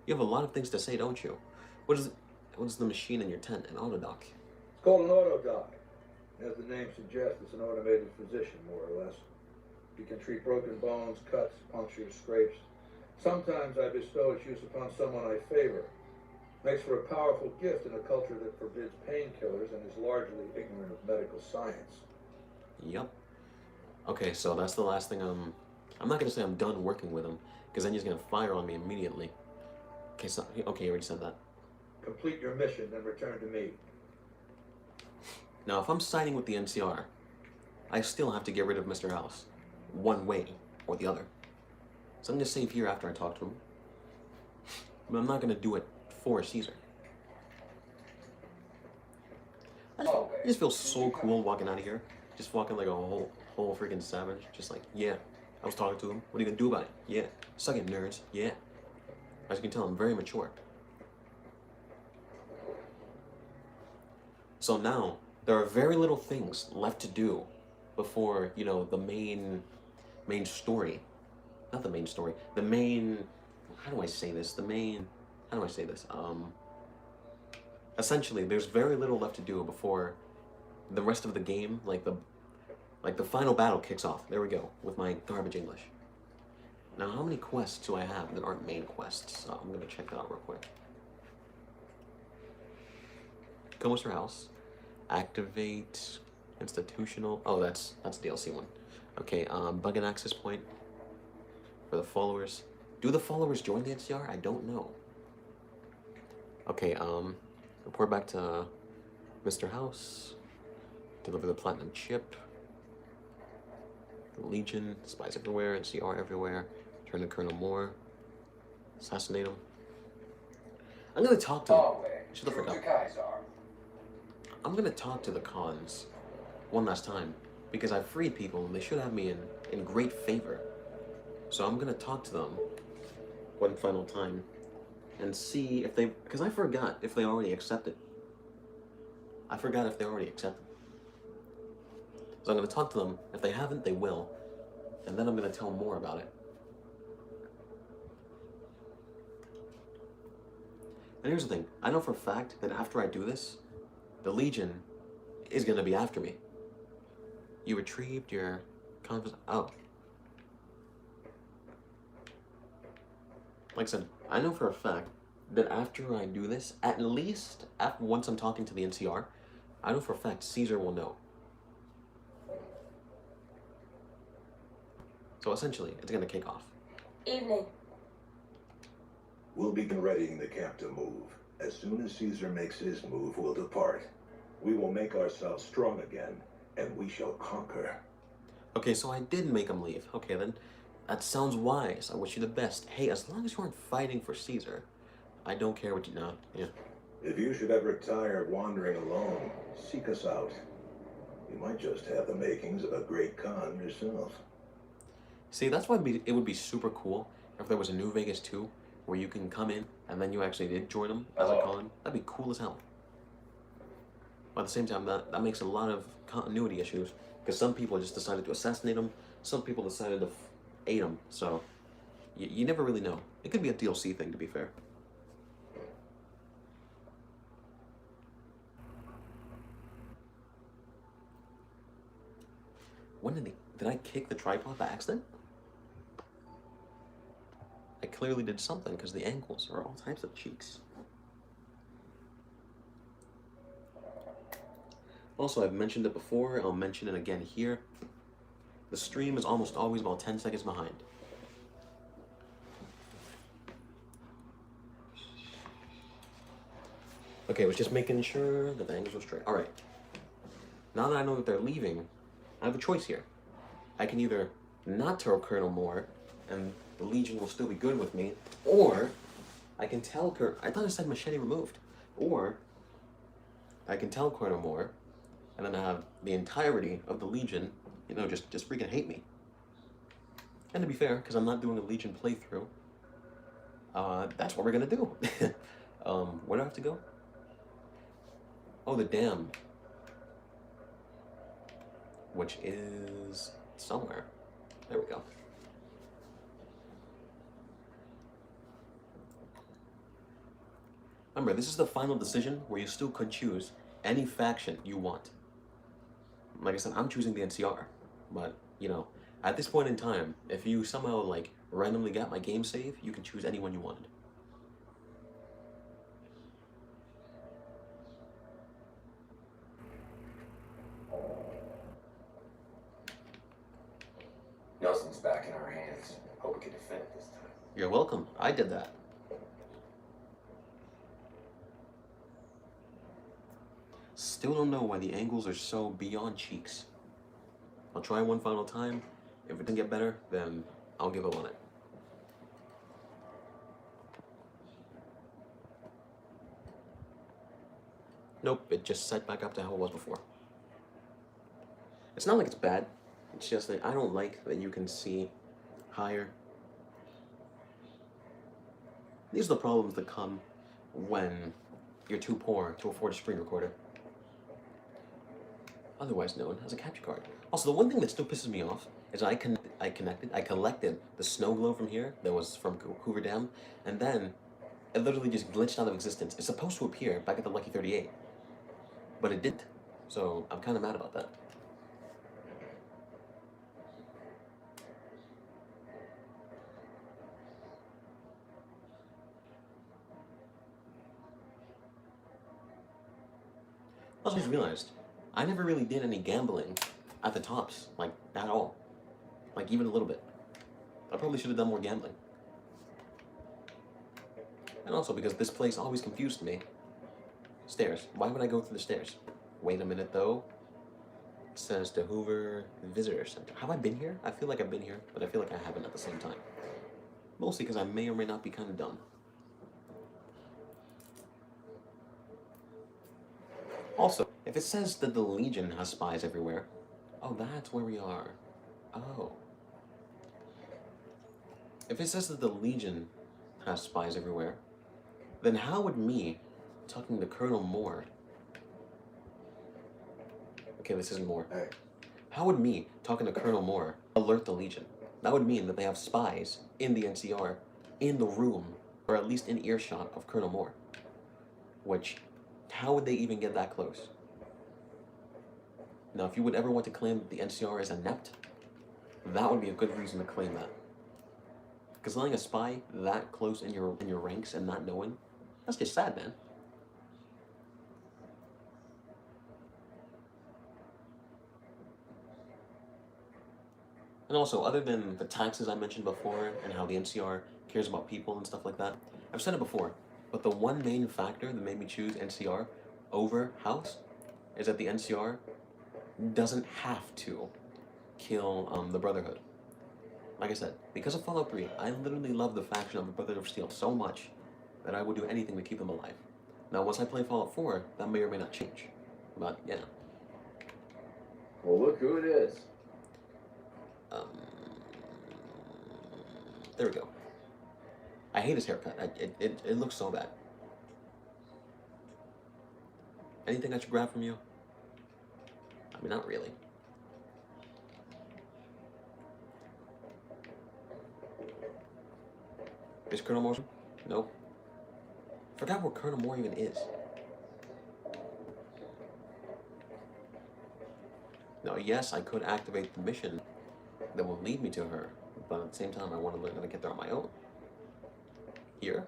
You have a lot of things to say, don't you? What is the machine in your tent? An autodoc? It's called an autodoc. As the name suggests, it's an automated physician, more or less. He can treat broken bones, cuts, punctures, scrapes. Sometimes I bestow its use upon someone I favor. Makes for a powerful gift in a culture that forbids painkillers and is largely ignorant of medical science. Yep. Okay, so that's the last thing I'm not gonna say I'm done working with him, because then he's gonna fire on me immediately. Okay, you already said that. Complete your mission and return to me. Now, if I'm siding with the NCR, I still have to get rid of Mr. House, one way or the other. So I'm gonna save here after I talk to him, but I'm not gonna do it for Caesar. I just feel so cool walking out of here, just walking like a whole freaking savage, just like, yeah, I was talking to him. What are you gonna do about it? Yeah, suck it, nerds. Yeah. As you can tell, I'm very mature. So now, there are very little things left to do before, you know, the main story. Not the main story. The main, how do I say this? Essentially, there's very little left to do before the rest of the game, like the final battle kicks off. There we go, with my garbage English. Now, how many quests do I have that aren't main quests? So I'm gonna check that out real quick. Kill Mr. House. Activate institutional. Oh, that's DLC one. Okay, bug and access point for the followers. Do the followers join the NCR? I don't know. Okay, report back to Mr. House. Deliver the platinum chip. The Legion, spies everywhere, NCR everywhere. Turn to Colonel Moore. Assassinate him. I'm gonna talk to them. Shut the frick up. I'm gonna talk to the cons one last time, because I've freed people and they should have me in great favor. So I'm gonna talk to them one final time and see if they, because I forgot if they already accepted. So I'm gonna talk to them. If they haven't, they will. And then I'm gonna tell more about it. And here's the thing. I know for a fact that after I do this, the Legion is gonna be after me. You retrieved your oh. Like I said, I know for a fact that after I do this, at least once I'm talking to the NCR, I know for a fact Caesar will know. So essentially, it's gonna kick off. Evening. We'll begin readying the camp to move. As soon as Caesar makes his move, we'll depart. We will make ourselves strong again, and we shall conquer. Okay, so I did make him leave. Okay, then. That sounds wise. I wish you the best. Hey, as long as you aren't fighting for Caesar, I don't care what you know. Yeah. If you should ever tire of wandering alone, seek us out. You might just have the makings of a great Khan yourself. See, that's why it would be super cool if there was a New Vegas 2 where you can come in and then you actually did join them as a Khan. That'd be cool as hell. But at the same time, that makes a lot of continuity issues because some people just decided to assassinate him, some people decided to ate him, so you never really know. It could be a DLC thing, to be fair. When did I kick the tripod by accident? I clearly did something because the ankles are all types of cheeks. Also, I've mentioned it before, I'll mention it again here. The stream is almost always about 10 seconds behind. Okay, I was just making sure that the angles were straight. Alright. Now that I know that they're leaving, I have a choice here. I can either not tell Colonel Moore, and the Legion will still be good with me, or I can tell I thought it said machete removed. Or I can tell Colonel Moore, and then I have the entirety of the Legion, you know, just freaking hate me. And to be fair, because I'm not doing a Legion playthrough, that's what we're gonna do. Where do I have to go? Oh, the dam. Which is somewhere. There we go. Remember, this is the final decision where you still could choose any faction you want. Like I said, I'm choosing the NCR, but, you know, at this point in time, if you somehow, like, randomly got my game save, you can choose anyone you wanted. Nelson's back in our hands. Hope we can defend it this time. You're welcome. I did that. Still don't know why the angles are so beyond cheeks. I'll try one final time. If it didn't get better, then I'll give up on it. Nope, it just set back up to how it was before. It's not like it's bad. It's just that I don't like that you can see higher. These are the problems that come when you're too poor to afford a screen recorder. Otherwise known as a capture card. Also, the one thing that still pisses me off is I collected the snow globe from here that was from Hoover Dam, and then it literally just glitched out of existence. It's supposed to appear back at the Lucky 38, but it didn't. So I'm kind of mad about that. I also just realized I never really did any gambling at the tops, like, at all. Like, even a little bit. I probably should have done more gambling. And also because this place always confused me. Stairs. Why would I go through the stairs? Wait a minute, though. It says the Hoover Visitor Center. Have I been here? I feel like I've been here, but I feel like I haven't at the same time. Mostly because I may or may not be kind of dumb. Also, if it says that the Legion has spies everywhere, oh, that's where we are. Oh. If it says that the Legion has spies everywhere, then how would me talking to Colonel Moore... Okay, this isn't Moore. Hey. How would me talking to Colonel Moore alert the Legion? That would mean that they have spies in the NCR, in the room, or at least in earshot of Colonel Moore. Which... how would they even get that close? Now, if you would ever want to claim that the NCR is inept, that would be a good reason to claim that. Because letting a spy that close in your ranks and not knowing, that's just sad, man. And also, other than the taxes I mentioned before and how the NCR cares about people and stuff like that, I've said it before, but the one main factor that made me choose NCR over House is that the NCR doesn't have to kill the Brotherhood. Like I said, because of Fallout 3, I literally love the faction of Brotherhood of Steel so much that I would do anything to keep them alive. Now, once I play Fallout 4, that may or may not change. But, yeah. Well, look who it is. Um, there we go. I hate his haircut. It looks so bad. Anything I should grab from you? I mean, not really. Is Colonel Moore? Nope. Forgot where Colonel Moore even is. Now, yes, I could activate the mission that will lead me to her, but at the same time, I want to learn how to get there on my own. Here?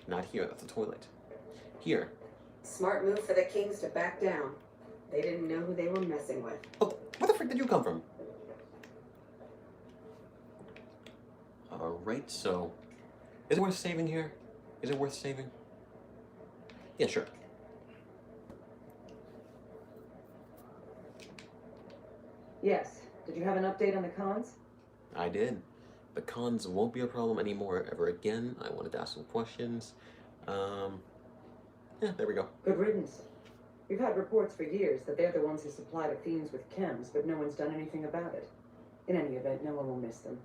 Not here, that's a toilet. Here. Smart move for the Kings to back down. They didn't know who they were messing with. Oh, where the frick did you come from? Alright, so... Is it worth saving here? Is it worth saving? Yeah, sure. Yes. Did you have an update on the cons? I did. The cons won't be a problem anymore ever again. I wanted to ask some questions. Yeah, there we go. Good riddance. We've had reports for years that they're the ones who supply the fiends with chems, but no one's done anything about it. In any event, no one will miss them.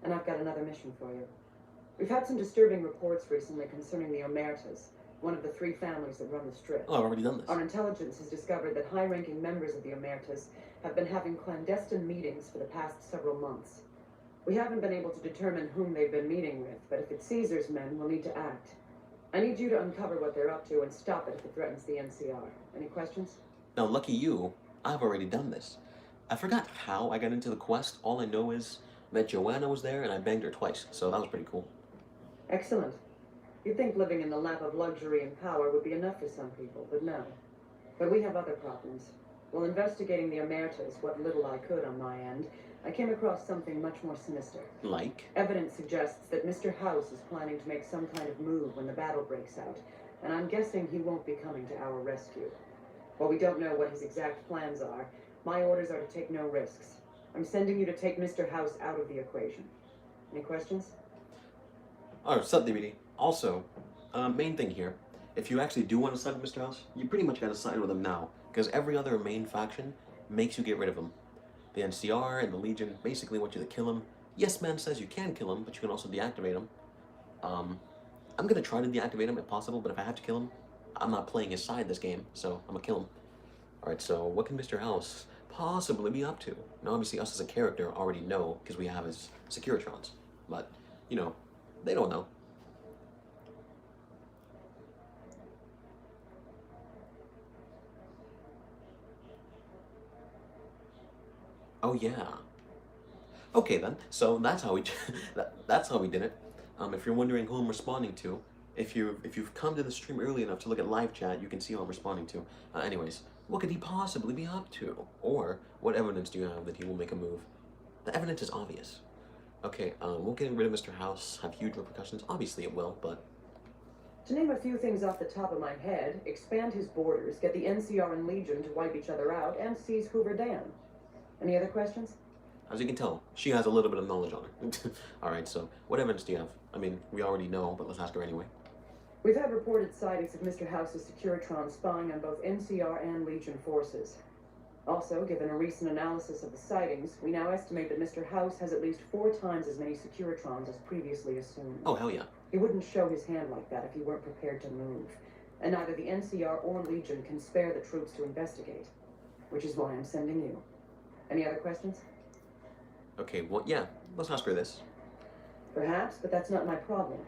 And I've got another mission for you. We've had some disturbing reports recently concerning the Omertas, one of the 3 families that run the Strip. Oh, I've already done this. Our intelligence has discovered that high-ranking members of the Omertas have been having clandestine meetings for the past several months. We haven't been able to determine whom they've been meeting with, but if it's Caesar's men, we'll need to act. I need you to uncover what they're up to and stop it if it threatens the NCR. Any questions? Now, lucky you, I've already done this. I forgot how I got into the quest. All I know is that Joanna was there and I banged her twice, so that was pretty cool. Excellent. You'd think living in the lap of luxury and power would be enough for some people, but no. But we have other problems. While investigating the Omertas, what little I could on my end, I came across something much more sinister. Like? Evidence suggests that Mr. House is planning to make some kind of move when the battle breaks out, and I'm guessing he won't be coming to our rescue. While we don't know what his exact plans are, my orders are to take no risks. I'm sending you to take Mr. House out of the equation. Any questions? Oh, sub DVD. Also, main thing here, if you actually do want to side with Mr. House, you pretty much got to side with him now, because every other main faction makes you get rid of him. The NCR and the Legion basically want you to kill him. Yes Man says you can kill him, but you can also deactivate him. I'm gonna try to deactivate him if possible, but if I have to kill him, I'm not playing his side this game, so I'm gonna kill him. Alright, so what can Mr. House possibly be up to? Now, obviously, us as a character already know, because we have his Securitrons. But, you know, they don't know. Oh yeah. Okay then. So that's how we that's how we did it. If you're wondering who I'm responding to, if you've come to the stream early enough to look at live chat, you can see who I'm responding to. Anyways, what could he possibly be up to? Or what evidence do you have that he will make a move? The evidence is obvious. Okay, will getting rid of Mr. House have huge repercussions? Obviously it will, but... To name a few things off the top of my head, expand his borders, get the NCR and Legion to wipe each other out, and seize Hoover Dam. Any other questions? As you can tell, she has a little bit of knowledge on her. Alright, so what evidence do you have? I mean, we already know, but let's ask her anyway. We've had reported sightings of Mr. House's Securitron spying on both NCR and Legion forces. Also, given a recent analysis of the sightings, we now estimate that Mr. House has at least 4 times as many Securitrons as previously assumed. Oh, hell yeah. He wouldn't show his hand like that if he weren't prepared to move. And neither the NCR or Legion can spare the troops to investigate. Which is why I'm sending you. Any other questions? Okay, well, yeah, let's ask her this. Perhaps, but that's not my problem.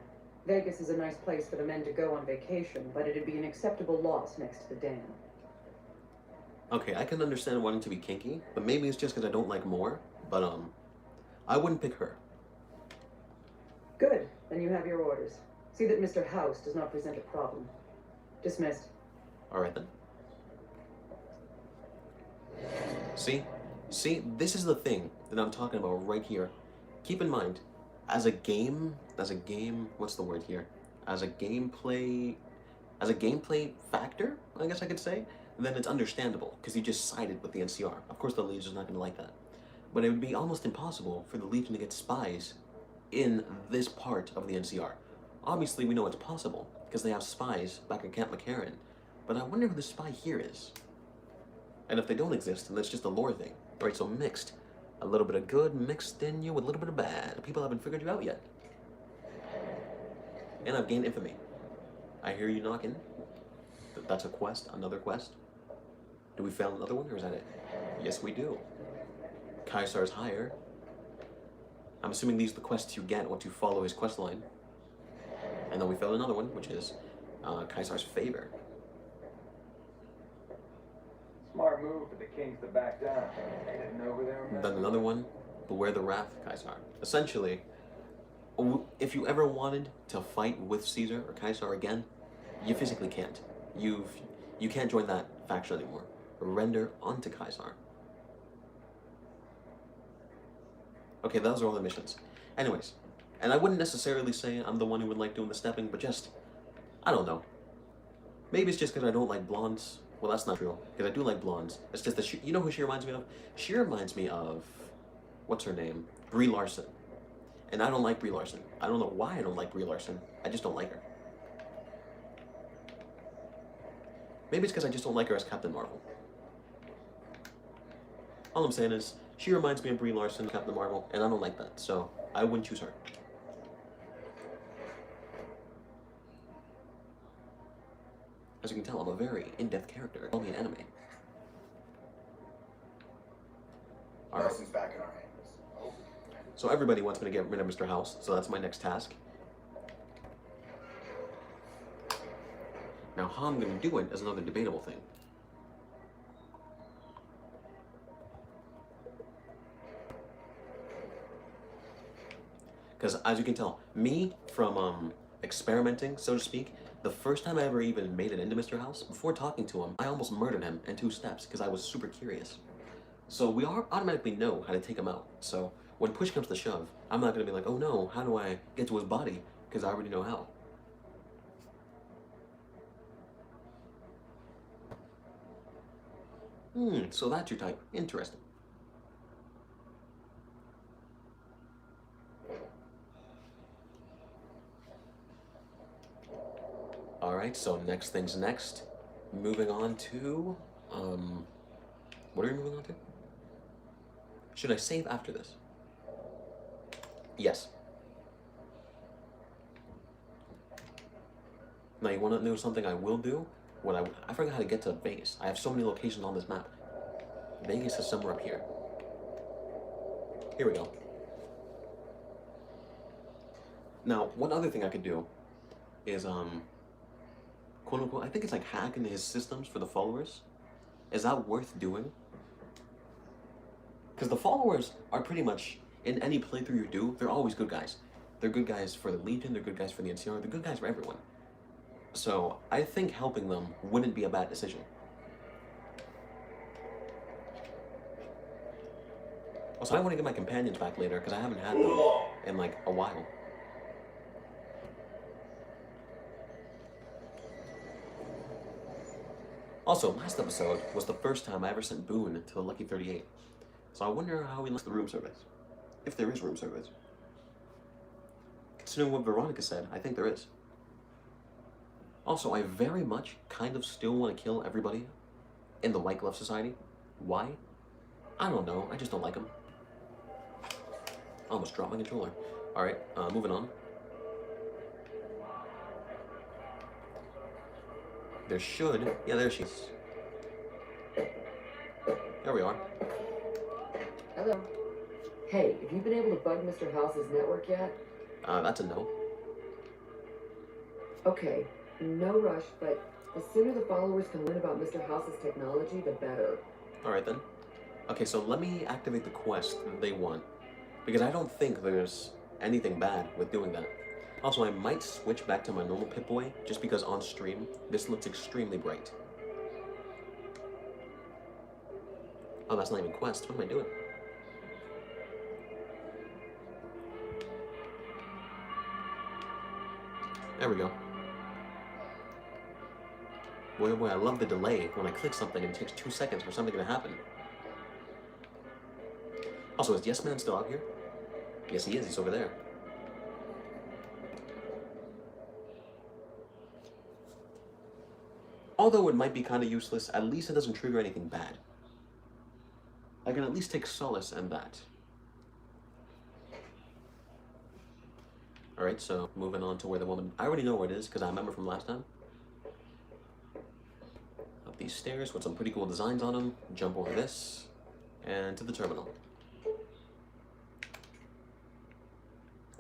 Vegas is a nice place for the men to go on vacation, but it'd be an acceptable loss next to the dam. Okay, I can understand wanting to be kinky, but maybe it's just because I don't like more, but, I wouldn't pick her. Good, then you have your orders. See that Mr. House does not present a problem. Dismissed. Alright then. See, this is the thing that I'm talking about right here. Keep in mind, as a game, what's the word here? As a gameplay factor, I guess I could say, then it's understandable, because you just sided with the NCR. Of course the Legion's not going to like that. but it would be almost impossible for the Legion to get spies in this part of the NCR. Obviously, we know it's possible, because they have spies back in Camp McCarran, but I wonder who the spy here is. And if they don't exist, then it's just a lore thing. Right, so mixed. A little bit of good mixed in you with a little bit of bad. People haven't figured you out yet. And I've gained infamy. I hear you knocking. That's a quest, another quest. Do we fail another one, or is that it? Yes, we do. Caesar's higher. I'm assuming these are the quests you get once you follow his quest line. And then we failed another one, which is Caesar's favor. Smart move for the kings to back down. They didn't know who they were messing Then another one, beware the wrath of Caesar. Essentially, if you ever wanted to fight with Caesar or Caesar again, you physically can't. You can't join that faction anymore. Render unto Caesar. Okay, those are all the missions. Anyways, and I wouldn't necessarily say I'm the one who would like doing the stepping, but just, I don't know. Maybe it's just because I don't like blondes. Well, that's not true, because I do like blondes. It's just that you know who she reminds me of? She reminds me of, what's her name? Brie Larson. And I don't like Brie Larson. I don't know why I don't like Brie Larson. I just don't like her. Maybe it's because I just don't like her as Captain Marvel. All I'm saying is, she reminds me of Brie Larson, Captain Marvel, and I don't like that, so I wouldn't choose her. As you can tell, I'm a very in-depth character. Call me an anime. Alright. Nelson's back in our hands. So everybody wants me to get rid of Mr. House, so that's my next task. Now, how I'm going to do it is another debatable thing. Because, as you can tell, me, from experimenting, so to speak, the first time I ever even made it into Mr. House, before talking to him, I almost murdered him in 2 steps, because I was super curious. So we automatically know how to take him out. So when push comes to shove, I'm not going to be like, oh no, how do I get to his body? Because I already know how. So that's your type. Interesting. Alright, so next thing's next. Moving on to, what are we moving on to? Should I save after this? Yes. Now, you want to know something I will do? I forgot how to get to Vegas. I have so many locations on this map. Vegas is somewhere up here. Here we go. Now, one other thing I could do is, quote unquote, I think it's like hack into his systems for the followers. Is that worth doing? Because the followers are pretty much, in any playthrough you do, they're always good guys. They're good guys for the Legion, they're good guys for the NCR, they're good guys for everyone. So, I think helping them wouldn't be a bad decision. Also, I want to get my companions back later, because I haven't had them in, like, a while. Also, last episode was the first time I ever sent Boone to the Lucky 38. So I wonder how he likes the room service. If there is room service. Considering what Veronica said, I think there is. Also, I very much kind of still want to kill everybody in the White Glove Society. Why? I don't know, I just don't like them. I almost dropped my controller. Alright, moving on. There should, yeah, there she is. There we are. Hello. Hey, have you been able to bug Mr. House's network yet? That's a no. Okay, no rush, but the sooner the followers can learn about Mr. House's technology, the better. Alright then. Okay, so let me activate the quest that they want. Because I don't think there's anything bad with doing that. Also, I might switch back to my normal Pip-Boy, just because on stream, this looks extremely bright. Oh, that's not even quest. What am I doing? There we go. Boy, oh boy, I love the delay when I click something and it takes 2 seconds for something to happen. Also, is Yes Man still out here? Yes, he is. He's over there. Although it might be kind of useless, at least it doesn't trigger anything bad. I can at least take solace in that. Alright, so moving on to where the woman... I already know where it is, because I remember from last time. Up these stairs with some pretty cool designs on them. Jump over this. And to the terminal.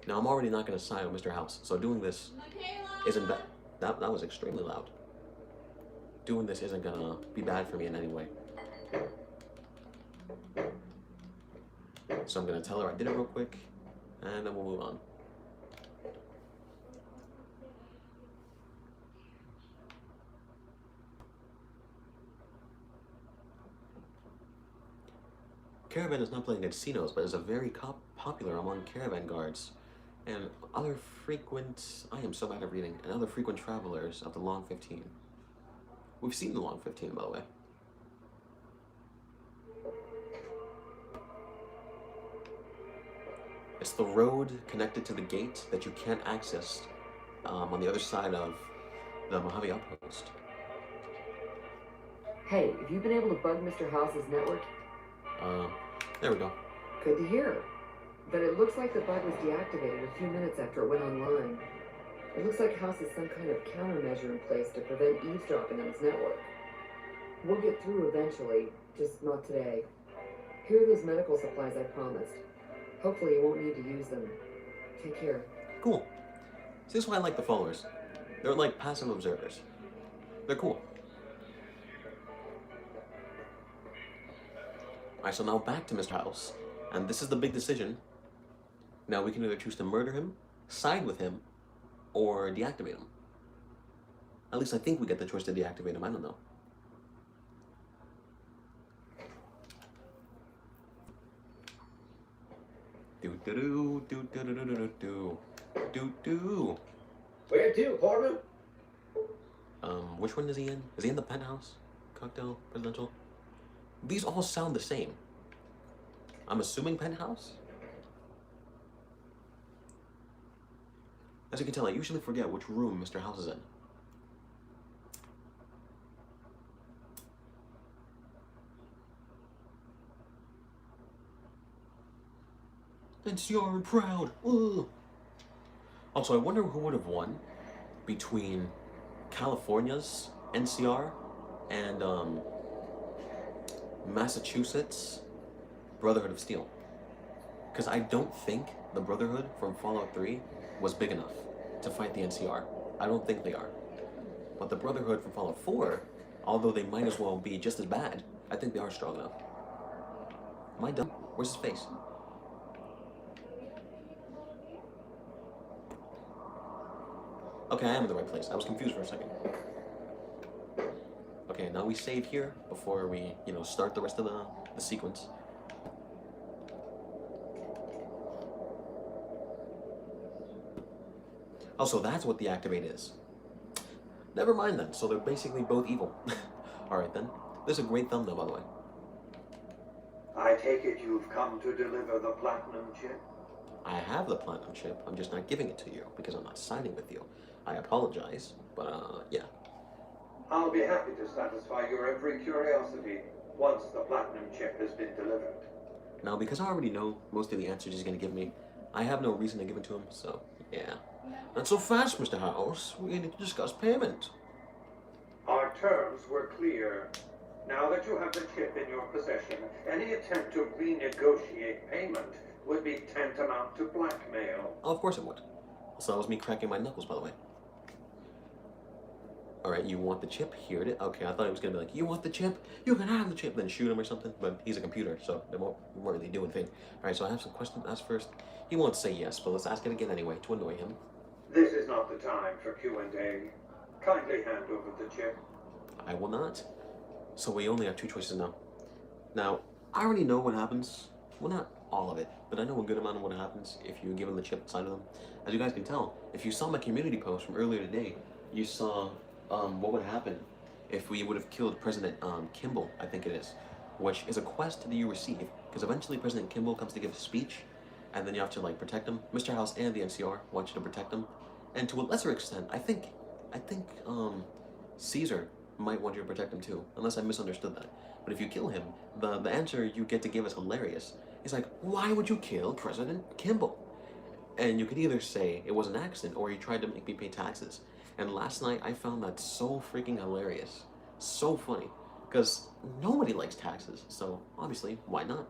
Now, I'm already not going to side with Mr. House, so doing this isn't bad. That was extremely loud. Doing this isn't going to be bad for me in any way. So I'm going to tell her I did it real quick, and then we'll move on. Caravan is not playing casinos, but is a very popular among caravan guards and other frequent... I am so bad at reading. And other frequent travelers of the Long 15. We've seen the Long 15, by the way. It's the road connected to the gate that you can't access on the other side of the Mojave Outpost. Hey, have you been able to bug Mr. House's network? There we go. Good to hear. But it looks like the bug was deactivated a few minutes after it went online. It looks like House has some kind of countermeasure in place to prevent eavesdropping on his network. We'll get through eventually, just not today. Here are those medical supplies I promised. Hopefully you won't need to use them. Take care. Cool. See, this is why I like the followers. They're like passive observers. They're cool. Alright, so now back to Mr. House. And this is the big decision. Now we can either choose to murder him, side with him, or deactivate him. At least I think we get the choice to deactivate him, I don't know. Do. Where to, Portman? Which one is he in? Is he in the penthouse? Cocktail? Presidential? These all sound the same. I'm assuming penthouse? As you can tell, I usually forget which room Mr. House is in. NCR and proud. Ugh. Also, I wonder who would have won between California's NCR and Massachusetts Brotherhood of Steel. Because I don't think the Brotherhood from Fallout 3 was big enough to fight the NCR. I don't think they are. But the Brotherhood from Fallout 4, although they might as well be just as bad, I think they are strong enough. Am I dumb? Where's his face? Okay, I am in the right place. I was confused for a second. Okay, now we save here before we, start the rest of the sequence. Oh, so that's what the Activate is. Never mind then, so they're basically both evil. Alright then. This is a great thumbnail, by the way. I take it you've come to deliver the platinum chip? I have the platinum chip, I'm just not giving it to you, because I'm not signing with you. I apologize, but yeah. I'll be happy to satisfy your every curiosity once the platinum chip has been delivered. Now, because I already know most of the answers he's going to give me, I have no reason to give it to him, so yeah. Not so fast, Mr. House. We need to discuss payment. Our terms were clear. Now that you have the chip in your possession, any attempt to renegotiate payment would be tantamount to blackmail. Oh, of course it would. Also, that was me cracking my knuckles, by the way. Alright, you want the chip? Here it is. Okay, I thought he was going to be like, you want the chip? You can have the chip. Then shoot him or something. But he's a computer, so they won't really do anything. Alright, so I have some questions to ask first. He won't say yes, but let's ask it again anyway to annoy him. This is not the time for Q&A. Kindly hand over the chip. I will not. So we only have two choices now. Now, I already know what happens. Well, not all of it, but I know a good amount of what happens if you give him the chip inside of them. As you guys can tell, if you saw my community post from earlier today, you saw what would happen if we would have killed President Kimball, I think it is, which is a quest that you receive because eventually President Kimball comes to give a speech, and then you have to like protect him. Mr. House and the NCR want you to protect him, and to a lesser extent, I think Caesar might want you to protect him too, unless I misunderstood that. But if you kill him, the answer you get to give is hilarious. He's like, why would you kill President Kimball? And you could either say it was an accident or he tried to make me pay taxes. And last night I found that so freaking hilarious. So funny. Because nobody likes taxes, so obviously, why not?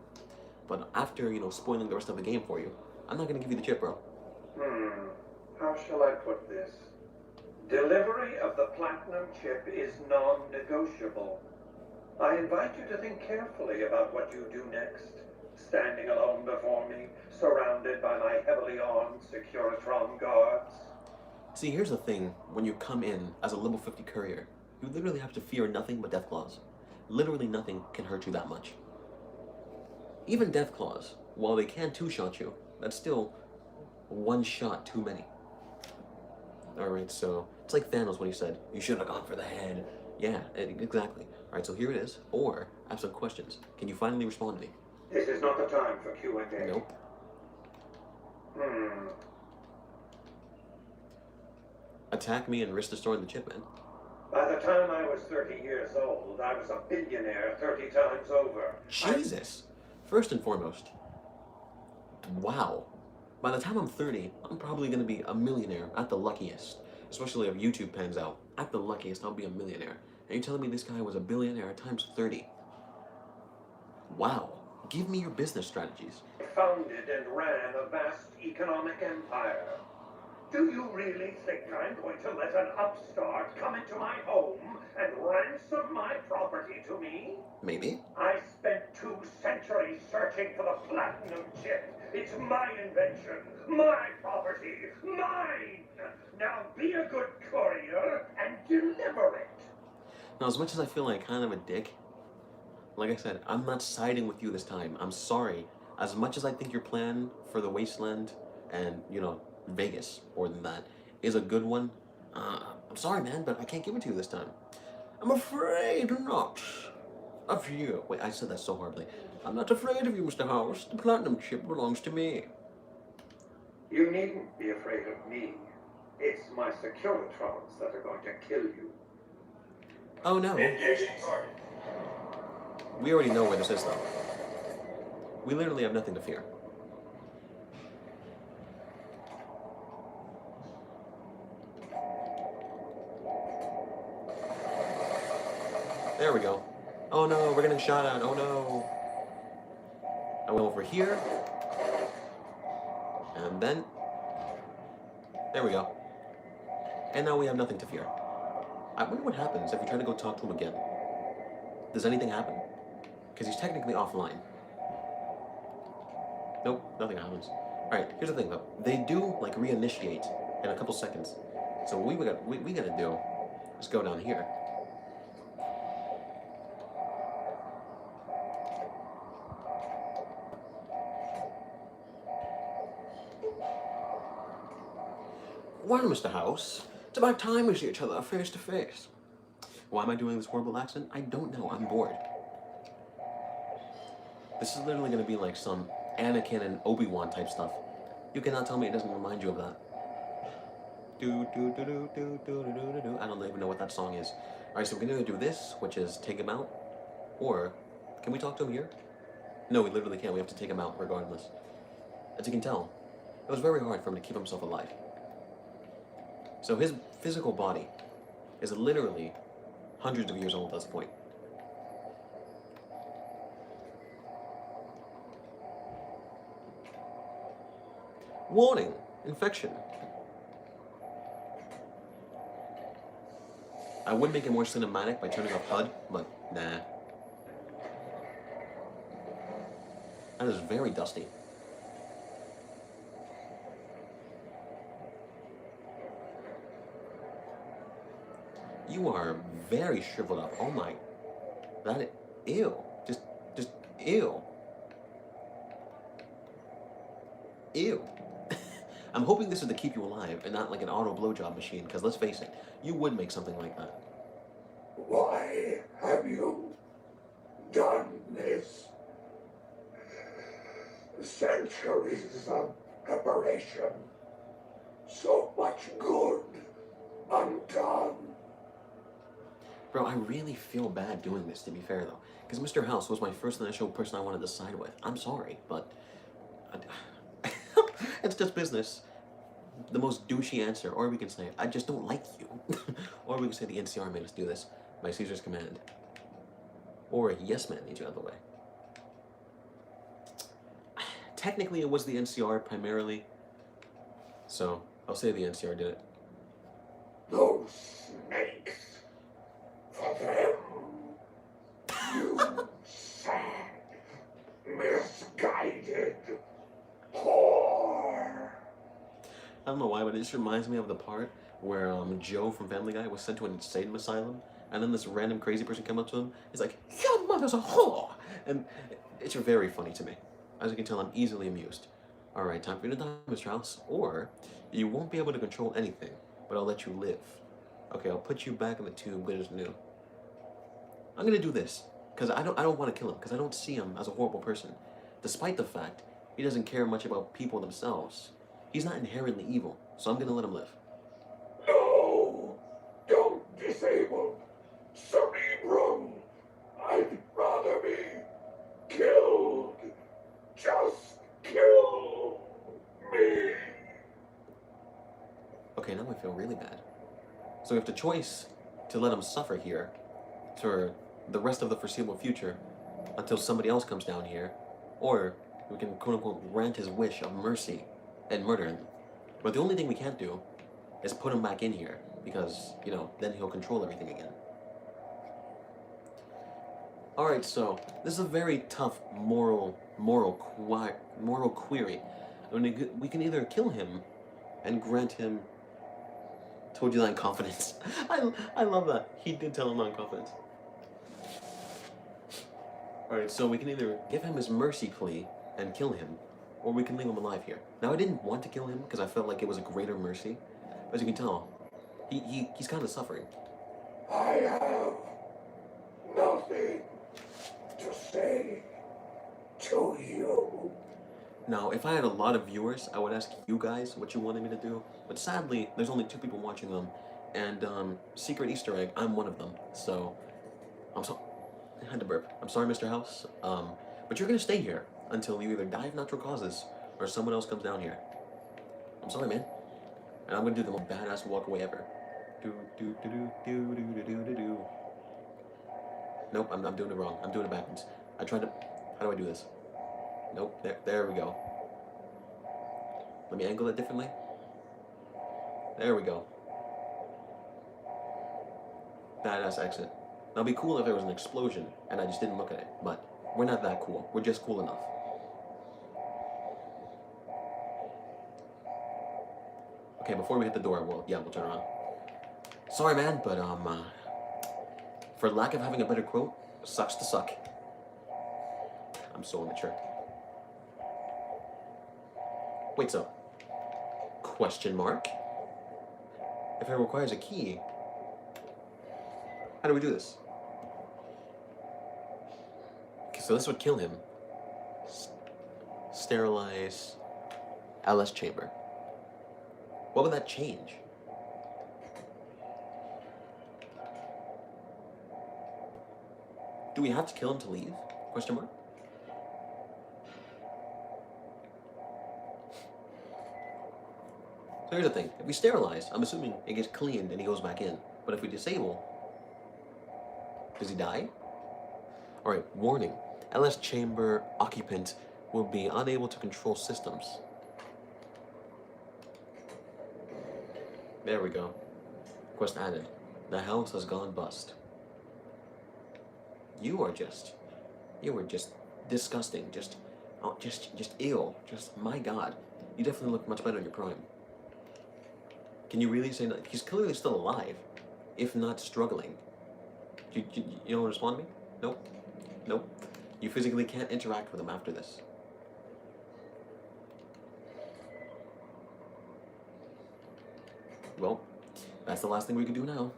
But after, you know, spoiling the rest of the game for you, I'm not gonna give you the chip, bro. How shall I put this? Delivery of the platinum chip is non-negotiable. I invite you to think carefully about what you do next. Standing alone before me, surrounded by my heavily armed Securitron guards. See, here's the thing. When you come in as a level 50 courier, you literally have to fear nothing but Deathclaws. Literally nothing can hurt you that much. Even Deathclaws, while they can two-shot you, that's still one shot too many. Alright, so it's like Thanos when he said, you should have gone for the head. Yeah, exactly. Alright, so here it is. Or, I have some questions. Can you finally respond to me? This is not the time for Q&A. Nope. Attack me and risk destroying the chip, man. By the time I was 30 years old, I was a billionaire 30 times over. Jesus! First and foremost, wow. By the time I'm 30, I'm probably gonna be a millionaire at the luckiest. Especially if YouTube pans out. At the luckiest, I'll be a millionaire. And you're telling me this guy was a billionaire times 30? Wow. Give me your business strategies. Founded and ran a vast economic empire. Do you really think I'm going to let an upstart come into my home and ransom my property to me? Maybe. I spent 2 centuries searching for the platinum chip. It's my invention, my property, mine! Now be a good courier and deliver it! Now, as much as I feel like kind of a dick, like I said, I'm not siding with you this time. I'm sorry. As much as I think your plan for the Wasteland and, you know, Vegas, more than that, is a good one, I'm sorry, man, but I can't give it to you this time. I'm afraid not of you. Wait, I said that so horribly. I'm not afraid of you, Mr. House. The platinum chip belongs to me. You needn't be afraid of me. It's my Securitrons that are going to kill you. Oh, no. We already know where this is, though. We literally have nothing to fear. There we go. Oh no, we're getting shot at. Oh no. I went over here. And then... There we go. And now we have nothing to fear. I wonder what happens if we try to go talk to him again. Does anything happen? Because he's technically offline. Nope, nothing happens. Alright, here's the thing though. They do, like, reinitiate in a couple seconds. So what we gotta do is go down here. Well, Mr. House, it's about time we see each other face to face. Why am I doing this horrible accent? I don't know. I'm bored. This is literally going to be like some Anakin and Obi-Wan type stuff. You cannot tell me it doesn't remind you of that. I don't even know what that song is. Alright, so we're going to do this, which is take him out. Or, can we talk to him here? No, we literally can't. We have to take him out regardless. As you can tell, it was very hard for him to keep himself alive. So his physical body is literally hundreds of years old at this point. Warning! Infection. I would make it more cinematic by turning off HUD, but nah. That is very dusty. You are very shriveled up. Oh my. That, ew. Just, ew. Ew. I'm hoping this is to keep you alive and not like an auto blowjob machine, because let's face it, you would make something like that. Why have you done this? Centuries of preparation. So much good undone. Bro, I really feel bad doing this, to be fair, though. Because Mr. House was my first initial person I wanted to side with. I'm sorry, but... it's just business. The most douchey answer, or we can say, I just don't like you. Or we can say the NCR made us do this, by Caesar's command. Or yes man each other way. Technically, it was the NCR primarily, so I'll say the NCR did it. Those snakes. For them. You sad, misguided whore. I don't know why, but it just reminds me of the part where Joe from Family Guy was sent to an insane asylum, and then this random crazy person came up to him. He's like, "Your mother's a whore," and it's very funny to me. As you can tell, I'm easily amused. All right, time for you to die, Mr. House, or you won't be able to control anything, but I'll let you live. Okay, I'll put you back in the tomb, good as new. I'm gonna do this because I don't want to kill him because I don't see him as a horrible person, despite the fact he doesn't care much about people themselves. He's not inherently evil, so I'm gonna let him live. No, don't disable Cerebrum. I'd rather be killed. Just kill me. Okay, now I feel really bad. So we have the choice to let him suffer here for the rest of the foreseeable future until somebody else comes down here, or we can quote-unquote grant his wish of mercy and murder him. But the only thing we can't do is put him back in here because, you know, then he'll control everything again. Alright, so this is a very tough moral query. I mean, we can either kill him and grant him... Told you that in confidence. I love that. He did tell him that in confidence. Alright, so we can either give him his mercy plea and kill him, or we can leave him alive here. Now, I didn't want to kill him because I felt like it was a greater mercy. As you can tell, he's kind of suffering. I have nothing to say to you. Now, if I had a lot of viewers, I would ask you guys what you wanted me to do. But sadly, there's only 2 people watching them, and secret Easter egg, I'm one of them. So, I'm so... I had to burp. I'm sorry, Mr. House. But you're gonna stay here until you either die of natural causes or someone else comes down here. I'm sorry, man. And I'm gonna do the most badass walk away ever. Do. Nope, I'm doing it wrong. I'm doing it backwards. I tried to... How do I do this? Nope, there we go. Let me angle it differently. There we go. Badass exit. Now, it'd be cool if there was an explosion and I just didn't look at it, but we're not that cool. We're just cool enough. Okay, before we hit the door, we'll turn around. Sorry, man, but for lack of having a better quote, sucks to suck. I'm so immature. Wait, so question mark? If it requires a key, how do we do this? Okay, so this would kill him. Sterilize LS chamber. What would that change? Do we have to kill him to leave? Question mark? So here's the thing. If we sterilize, I'm assuming it gets cleaned and he goes back in. But if we disable, does he die? Alright, warning. LS chamber occupant will be unable to control systems. There we go. Quest added. The house has gone bust. You were just disgusting. Just ill. Just, my God. You definitely look much better in your prime. Can you really say that? He's clearly still alive, if not struggling. You don't respond to me? Nope. Nope. You physically can't interact with him after this. Well, that's the last thing we can do now.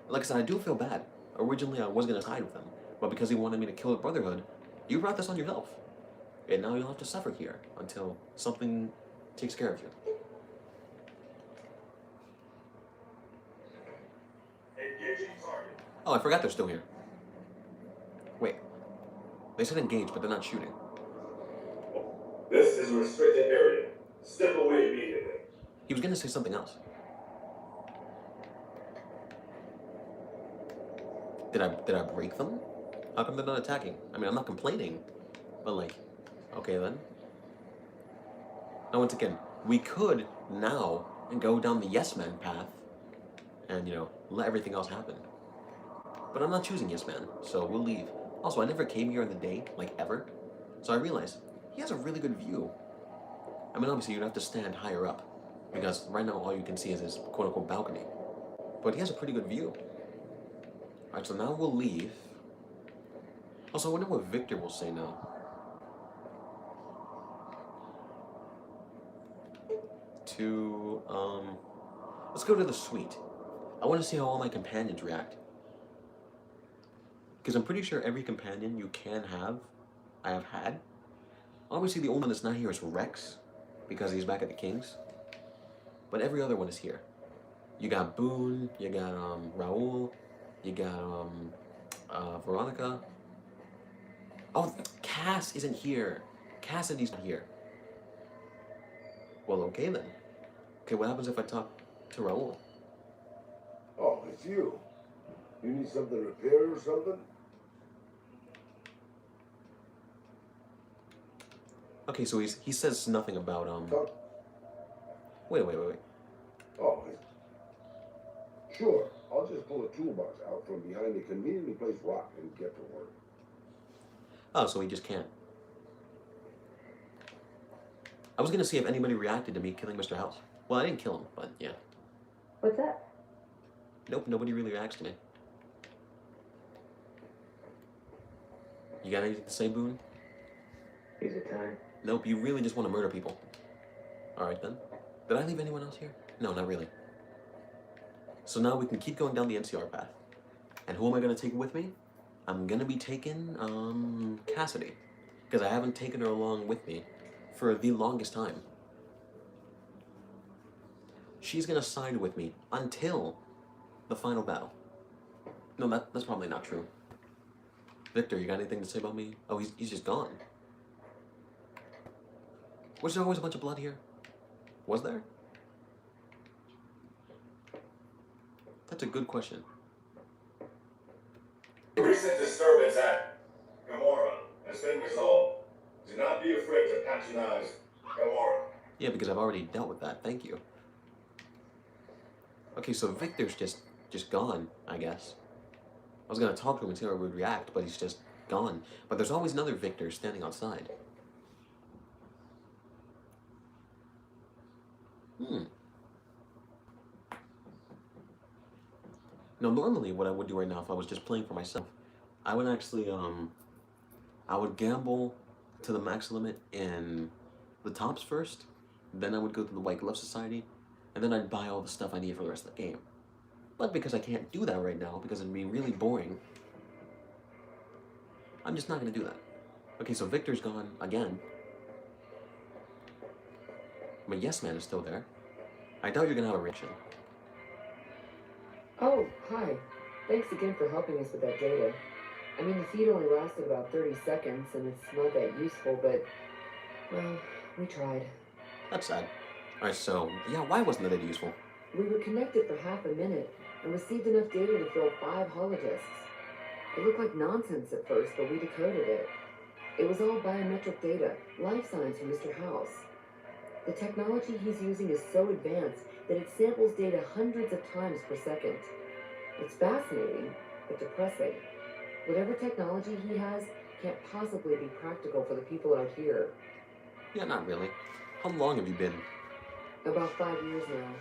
Like I said, I do feel bad. Originally, I was going to side with him, but because he wanted me to kill the Brotherhood, you brought this on yourself. And now you'll have to suffer here until something takes care of you. Oh, I forgot they're still here. Wait. They said engage, but they're not shooting. This is a restricted area. Step away immediately. He was gonna say something else. Did I break them? How come they're not attacking? I mean, I'm not complaining, but like, okay then. Now once again, we could now go down the yes man path and, you know, let everything else happen. But I'm not choosing yes man, so we'll leave. Also, I never came here in the day, like ever, so I realized he has a really good view. I mean, obviously you'd have to stand higher up, because right now all you can see is his quote-unquote balcony. But he has a pretty good view. Alright, so now we'll leave. Also, I wonder what Victor will say now. Let's go to the suite. I want to see how all my companions react. Because I'm pretty sure every companion you can have, I have had. Obviously, the only one that's not here is Rex, because he's back at the King's. But every other one is here. You got Boone, you got Raul, you got Veronica. Oh, Cass isn't here. Cassidy's not here. Well, okay then. Okay, what happens if I talk to Raul? Oh, it's you. You need something repaired or something? Okay, so he says nothing about Talk. Wait. Oh, sure. I'll just pull a toolbox out from behind the conveniently placed rock and get to work. Oh, so he just can't. I was gonna see if anybody reacted to me killing Mr. House. Well, I didn't kill him, but yeah. What's that? Nope, nobody really reacts to me. You got anything to say, Boone? Is it time? Nope, you really just want to murder people. Alright then. Did I leave anyone else here? No, not really. So now we can keep going down the NCR path. And who am I going to take with me? I'm going to be taking, Cassidy. Because I haven't taken her along with me for the longest time. She's going to side with me until the final battle. No, that's probably not true. Victor, you got anything to say about me? Oh, he's just gone. Was there always a bunch of blood here? Was there? That's a good question. Recent disturbance at Gamora has been resolved. Do not be afraid to patronize Gamora. Yeah, because I've already dealt with that. Thank you. Okay, so Victor's just gone, I guess. I was gonna talk to him and see how he would react, but he's just gone. But there's always another Victor standing outside. Now, normally what I would do right now if I was just playing for myself, I would actually, I would gamble to the max limit in the tops first, then I would go to the White Glove Society, and then I'd buy all the stuff I need for the rest of the game. But because I can't do that right now, because it'd be really boring, I'm just not gonna do that. Okay, so Victor's gone again. My yes man is still there. I doubt you're gonna have a reaction. Oh, hi. Thanks again for helping us with that data. I mean, the feed only lasted about 30 seconds, and it's not that useful, but, well, we tried. That's sad. Alright, so, yeah, why wasn't the data useful? We were connected for half a minute, and received enough data to fill 5 holodisks. It looked like nonsense at first, but we decoded it. It was all biometric data, life signs from Mr. House. The technology he's using is so advanced that it samples data hundreds of times per second. It's fascinating, but depressing. Whatever technology he has can't possibly be practical for the people out here. Yeah, not really. How long have you been? About 5 years now.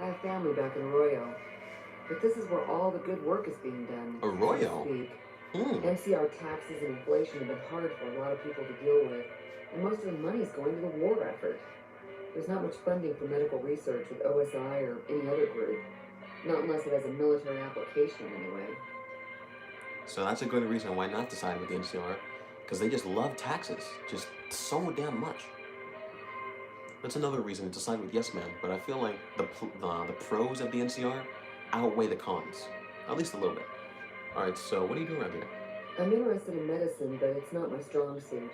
I have family back in Arroyo. But this is where all the good work is being done. Arroyo? So to speak. MCR taxes and inflation have been hard for a lot of people to deal with, and most of the money is going to the war effort. There's not much funding for medical research with OSI or any other group. Not unless it has a military application, anyway. So that's a good reason why not to side with the NCR. Because they just love taxes, just so damn much. That's another reason to side with Yes Man, but I feel like the pros of the NCR outweigh the cons. At least a little bit. Alright, so what are you doing around here? I'm interested in medicine, but it's not my strong suit.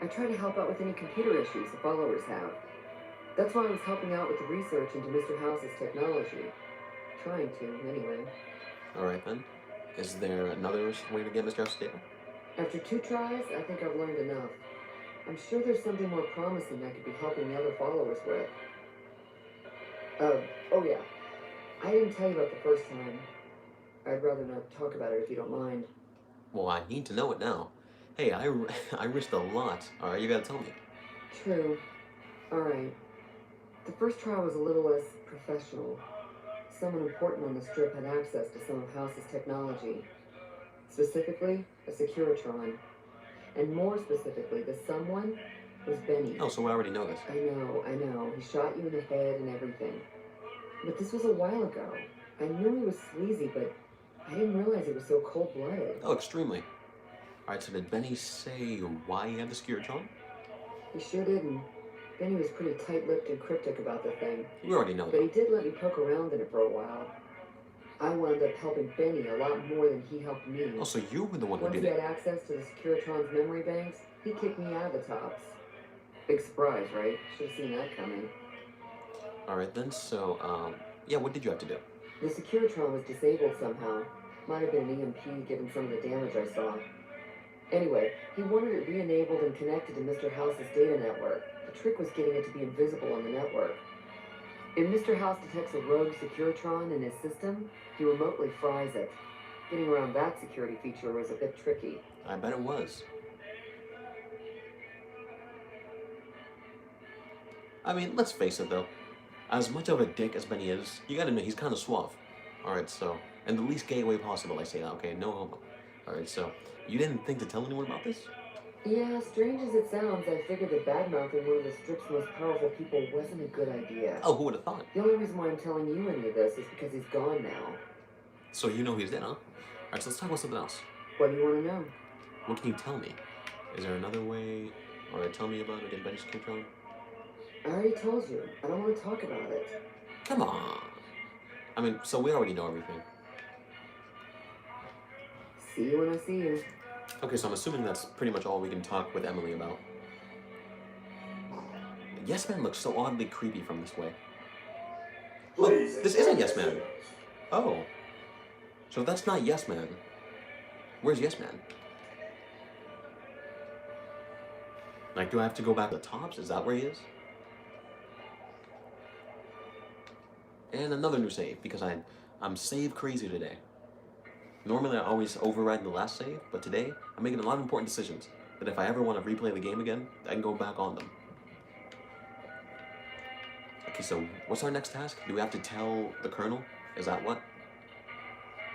I try to help out with any computer issues the followers have. That's why I was helping out with the research into Mr. House's technology. Trying to, anyway. Alright then. Is there another way to get Mr. House's data? After 2 tries, I think I've learned enough. I'm sure there's something more promising I could be helping the other followers with. Oh yeah. I didn't tell you about the first time. I'd rather not talk about it if you don't mind. Well, I need to know it now. Hey, I risked a lot. Alright, you gotta tell me. True. Alright. The first trial was a little less professional. Someone important on the strip had access to some of House's technology. Specifically, a Securitron. And more specifically, the someone was Benny. Oh, so we already know this. I know. He shot you in the head and everything. But this was a while ago. I knew he was sleazy, but I didn't realize he was so cold-blooded. Oh, extremely. Alright, so did Benny say why he had the Securitron? He sure didn't. Benny was pretty tight-lipped and cryptic about the thing. We already know But that. he did let me poke around in it for a while. I wound up helping Benny a lot more than he helped me. Oh, so you were the one who Once did he it. had access to the Securitron's memory banks, he kicked me out of the tops. Big surprise, right? Should have seen that coming. Alright then, so, yeah, what did you have to do? The Securitron was disabled somehow. Might have been an EMP given some of the damage I saw. Anyway, he wanted it re-enabled and connected to Mr. House's data network. The trick was getting it to be invisible on the network. If Mr. House detects a rogue Securitron in his system, he remotely fries it. Getting around that security feature was a bit tricky. I bet it was. I mean, let's face it though. As much of a dick as Benny is, you gotta admit he's kind of suave. Alright, so, in the least gay way possible, I say that, okay? No homo. Alright, so, you didn't think to tell anyone about this? Yeah, strange as it sounds, I figured that badmouthing one of the strip's most powerful people wasn't a good idea. Oh, who would have thought? The only reason why I'm telling you any of this is because he's gone now. So you know he's dead, huh? Alright, so let's talk about something else. What do you want to know? What can you tell me? Is there another way? Alright, tell me about it again, Benny's Securitron. I already told you. I don't want to talk about it. Come on. I mean, so we already know everything. See you when I see you. Okay, so I'm assuming that's pretty much all we can talk with Emily about. Yes Man looks so oddly creepy from this way. Look, this isn't Yes Man. Oh. So if that's not Yes Man, where's Yes Man? Like, do I have to go back to the tops? Is that where he is? And another new save, because I'm save crazy today. Normally I always override the last save, but today I'm making a lot of important decisions that if I ever want to replay the game again, I can go back on them. Okay, so what's our next task? Do we have to tell the Colonel? Is that what?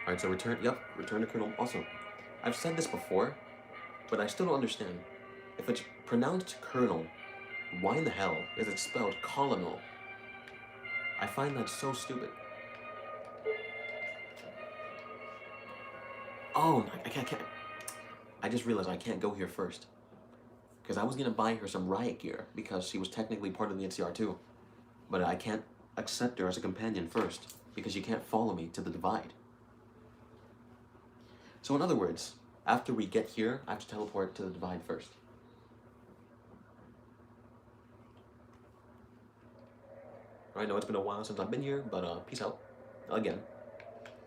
Alright, so return to Colonel. Also, I've said this before, but I still don't understand. If it's pronounced Colonel, why in the hell is it spelled Colonel? I find that so stupid. Oh, I can't. I just realized I can't go here first. Because I was going to buy her some riot gear, because she was technically part of the NCR too. But I can't accept her as a companion first, because she can't follow me to the divide. So in other words, after we get here, I have to teleport to the divide first. I know it's been a while since I've been here, but peace out. Again.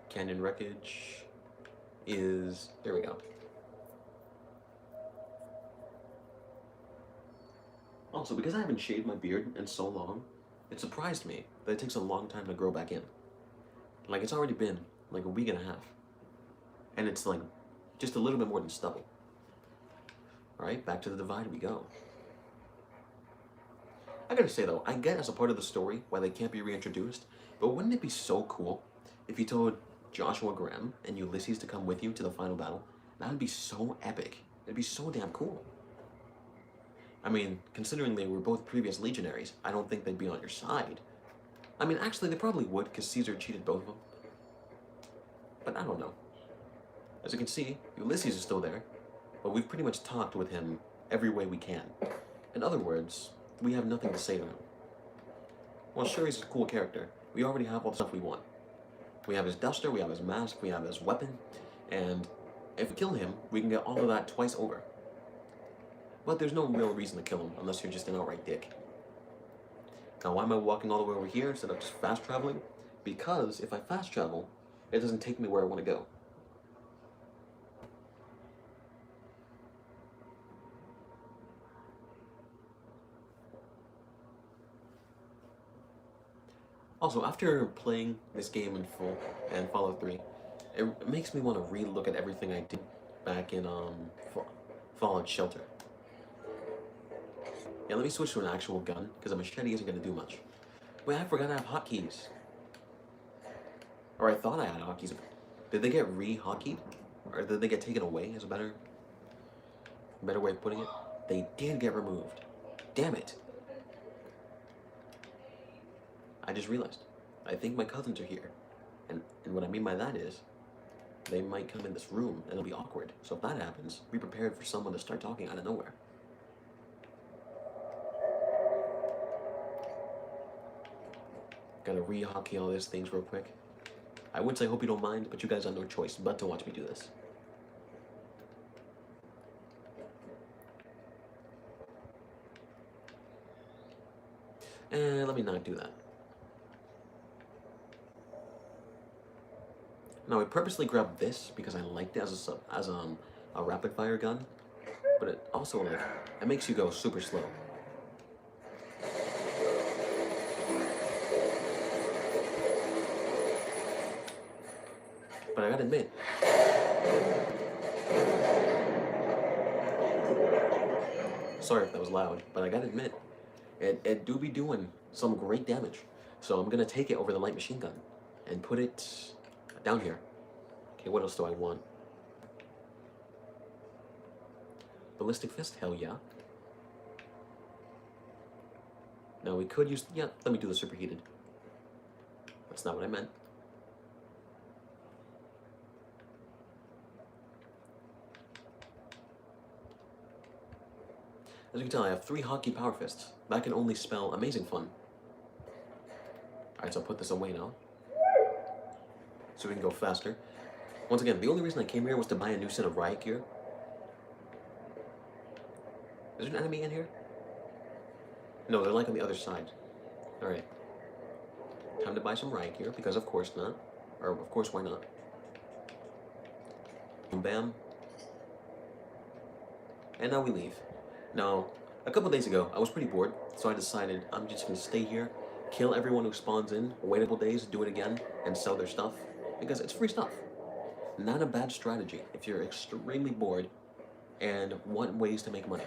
Canyon wreckage is... There we go. Also, because I haven't shaved my beard in so long, it surprised me that it takes a long time to grow back in. Like, it's already been, like, a week and a half. And it's, like, just a little bit more than stubble. Alright, back to the divide we go. I gotta say though, I get as a part of the story why they can't be reintroduced, but wouldn't it be so cool if you told Joshua Graham and Ulysses to come with you to the final battle? That would be so epic. It'd be so damn cool. I mean, considering they were both previous legionaries, I don't think they'd be on your side. I mean, actually, they probably would, because Caesar cheated both of them. But I don't know. As you can see, Ulysses is still there. but we've pretty much talked with him every way we can. In other words, we have nothing to say to him. Well, sure, he's a cool character. We already have all the stuff we want. We have his duster, we have his mask, we have his weapon, and if we kill him, we can get all of that twice over. But there's no real reason to kill him unless you're just an outright dick. Now, why am I walking all the way over here instead of just fast traveling? Because if I fast travel, it doesn't take me where I want to go. Also, after playing this game in full and Fallout 3, it makes me want to re-look at everything I did back in Fallout Shelter. Yeah, let me switch to an actual gun, because a machete isn't going to do much. Wait, I forgot I have hotkeys. Or I thought I had hotkeys. Did they get re-hotkeyed? Or did they get taken away, is a better way of putting it? They did get removed. Damn it. I just realized. I think my cousins are here. And what I mean by that is, they might come in this room and it'll be awkward. So if that happens, be prepared for someone to start talking out of nowhere. Gotta re-hotkey all these things real quick. I would say hope you don't mind, but you guys have no choice but to watch me do this. And let me not do that. Now I purposely grabbed this because I liked it as a rapid fire gun, but it also it makes you go super slow. But I gotta admit, sorry if that was loud, but I gotta admit, it do be doing some great damage. So I'm gonna take it over the light machine gun and put it down here. Okay, what else do I want? Ballistic fist? Hell yeah. Now we could use, yeah, let me do the superheated. That's not what I meant. As you can tell, I have 3 hotkey power fists. That can only spell amazing fun. Alright, so I'll put this away now, so we can go faster. Once again, the only reason I came here was to buy a new set of riot gear. Is there an enemy in here? No, they're like on the other side. Alright. Time to buy some riot gear, because of course not. Or of course, why not? Bam. And now we leave. Now, a couple days ago, I was pretty bored, so I decided I'm just gonna stay here, kill everyone who spawns in, wait a couple days, do it again, and sell their stuff, because it's free stuff. Not a bad strategy if you're extremely bored and want ways to make money.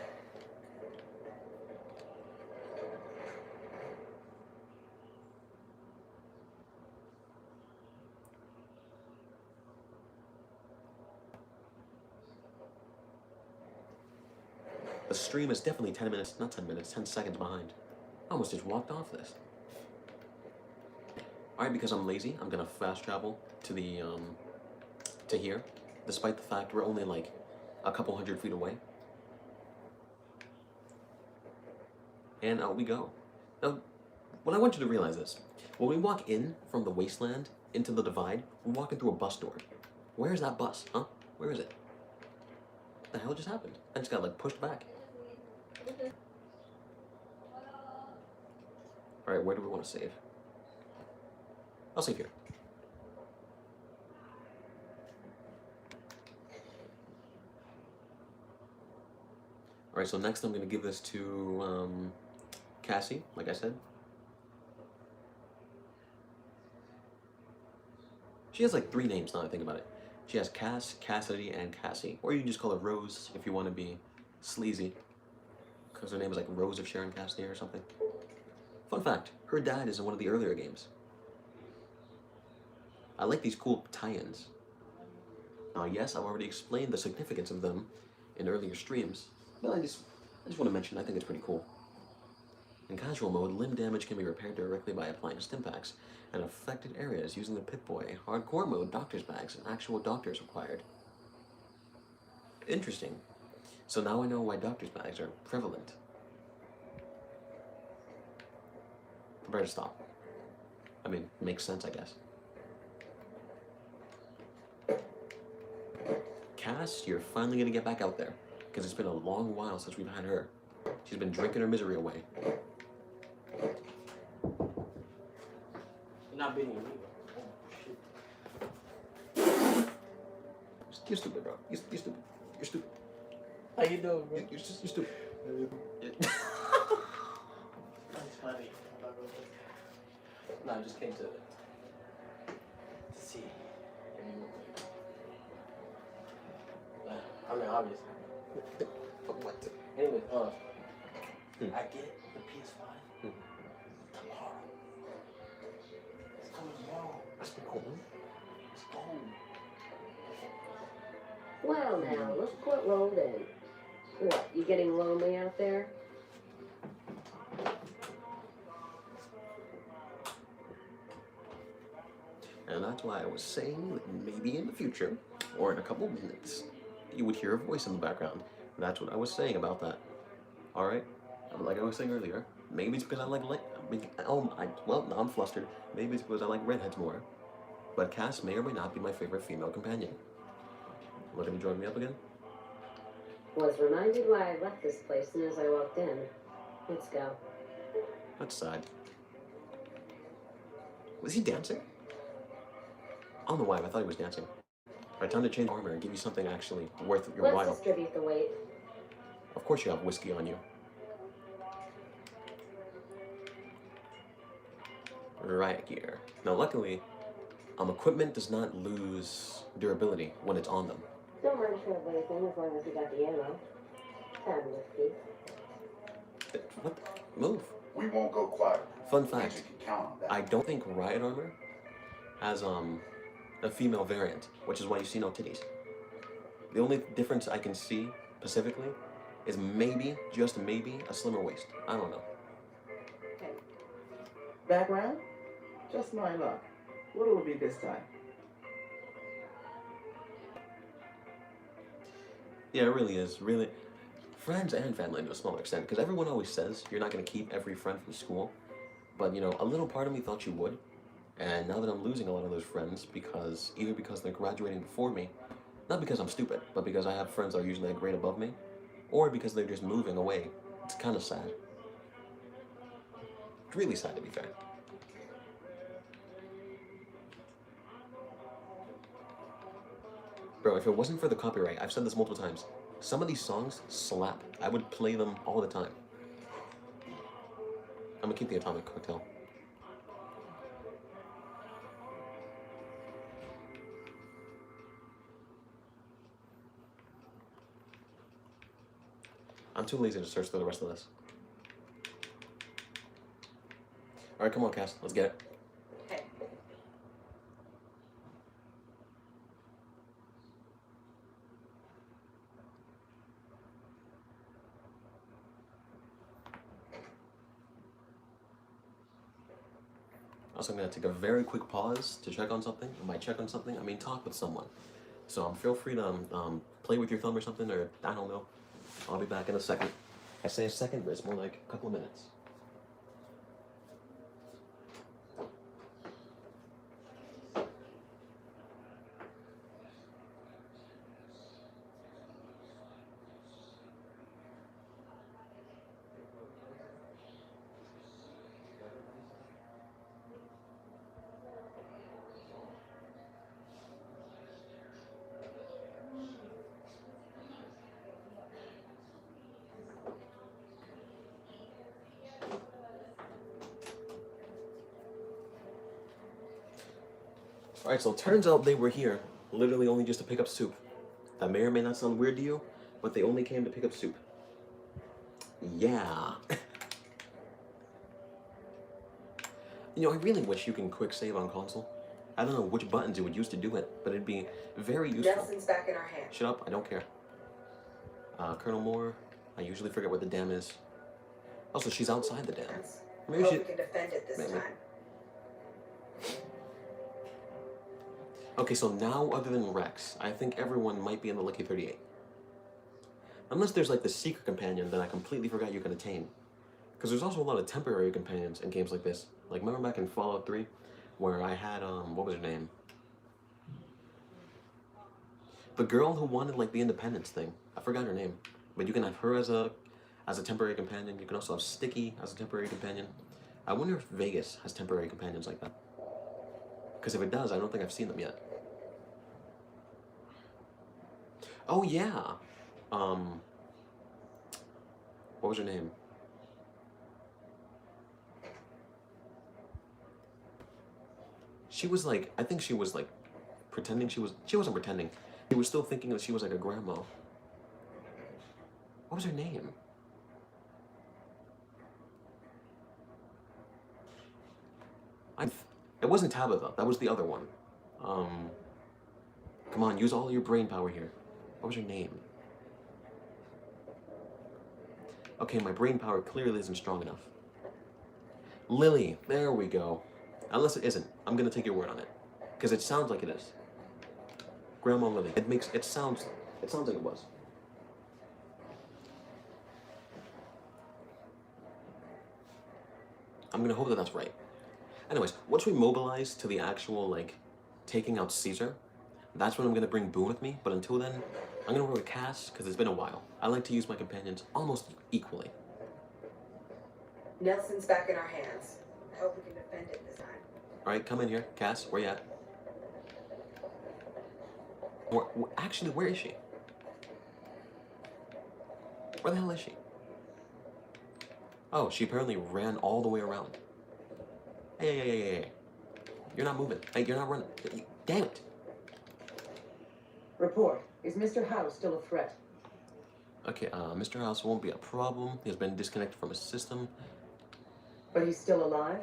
The stream is definitely 10 minutes, not 10 minutes, 10 seconds behind. I almost just walked off this. Alright, because I'm lazy, I'm gonna fast travel to the, to here, despite the fact we're only like a couple 100 feet away. And out we go. Now, what I want you to realize is, when we walk in from the wasteland into the divide, we're walking through a bus door. Where's that bus, huh? Where is it? What the hell just happened? I just got like pushed back. Alright, where do we want to save? I'll save here. Alright, so next I'm going to give this to Cassie, like I said. She has like 3 names now that I think about it. She has Cass, Cassidy, and Cassie. Or you can just call her Rose if you want to be sleazy. Because her name is like Rose of Sharon Cassidy or something. Fun fact, her dad is in one of the earlier games. I like these cool tie-ins. Now yes, I've already explained the significance of them in earlier streams, but I just want to mention I think it's pretty cool. In casual mode, limb damage can be repaired directly by applying stimpaks in affected areas using the Pip-Boy. Hardcore mode, doctor's bags, and actual doctors required. Interesting. So now I know why doctor's bags are prevalent. Prepare to stop. I mean, makes sense, I guess. Cass, you're finally gonna get back out there. Because it's been a long while since we've had her. She's been drinking her misery away. You're not beating me. Oh, shit. You're stupid, bro. You're stupid. You're stupid. How you doing, bro? You're stupid. That's funny. No, I just came to see if you I mean, obviously. What? Anyway, I get the PS5 tomorrow. It's coming tomorrow. That's cool. It's cold. Well now, look what rolled in. What, you getting lonely out there? And that's why I was saying that maybe in the future, or in a couple minutes, you would hear a voice in the background. That's what I was saying about that. Alright? Like I was saying earlier, maybe it's because I like well, now I'm flustered. Maybe it's because I like redheads more. But Cass may or may not be my favorite female companion. Looking to join me up again? Was reminded why I left this place as soon as I walked in. Let's go. That's sad. Was he dancing? I don't know why, but I thought he was dancing. Alright, time to change armor and give you something actually worth your Let's while. distribute the weight. Of course you have whiskey on you. Right here. Now luckily, equipment does not lose durability when it's on them. Don't mind trouble anything as long as you got the ammo. And whiskey. What? Move. We won't go quiet. Fun You fact, can count on that. I don't think Riot Armor has a female variant, which is why you see no titties. The only difference I can see specifically is maybe, just maybe, a slimmer waist. I don't know. Background? Just my luck. What'll it be this time? Yeah, it really is. Really, friends and family to a smaller extent, because everyone always says you're not going to keep every friend from school. But, you know, a little part of me thought you would. And now that I'm losing a lot of those friends, either because they're graduating before me, not because I'm stupid, but because I have friends that are usually a grade above me, or because they're just moving away. It's kind of sad. It's really sad, to be fair. Bro, if it wasn't for the copyright, I've said this multiple times, some of these songs slap. I would play them all the time. I'm gonna keep the atomic cocktail. I'm too lazy to search through the rest of this. Alright, come on, Cass. Let's get it. Okay. Also, I'm going to take a very quick pause to check on something. And by check on something, I mean talk with someone. So feel free to play with your thumb or something, or I don't know. I'll be back in a second. I say a second, but it's more like a couple of minutes. Alright, so it turns out they were here, literally only just to pick up soup. That may or may not sound weird to you, but they only came to pick up soup. Yeah. You know, I really wish you can quick save on console. I don't know which buttons you would use to do it, but it'd be very useful. Nelson's back in our hands. Shut up, I don't care. Colonel Moore, I usually forget where the dam is. Also, she's outside the dam. Maybe Hope she... we can defend it this maybe. time. Okay, so now other than Rex, I think everyone might be in the Lucky 38. Unless there's like the secret companion that I completely forgot you can attain. Because there's also a lot of temporary companions in games like this. Like, remember back in Fallout 3, where I had, what was her name? The girl who wanted, like, the independence thing. I forgot her name. But you can have her as a temporary companion. You can also have Sticky as a temporary companion. I wonder if Vegas has temporary companions like that. Because if it does, I don't think I've seen them yet. Oh, yeah. What was her name? She was like, I think she was like pretending she wasn't pretending. She was still thinking that she was like a grandma. What was her name? It wasn't Tabitha, that was the other one. Come on, use all your brain power here. What was her name? Okay, my brain power clearly isn't strong enough. Lily, there we go. Unless it isn't, I'm gonna take your word on it. Because it sounds like it is. Grandma Lily. It sounds like it was. I'm gonna hope that that's right. Anyways, once we mobilize to the actual, like, taking out Caesar, that's when I'm gonna bring Boone with me, but until then, I'm gonna work with Cass, because it's been a while. I like to use my companions almost equally. Nelson's back in our hands. I hope we can defend it this time. Alright, come in here. Cass, where you at? Actually, where is she? Where the hell is she? Oh, she apparently ran all the way around. Hey. You're not moving. Hey, you're not running. Damn it. Report. Is Mr. House still a threat? Okay, Mr. House won't be a problem. He has been disconnected from his system. But he's still alive?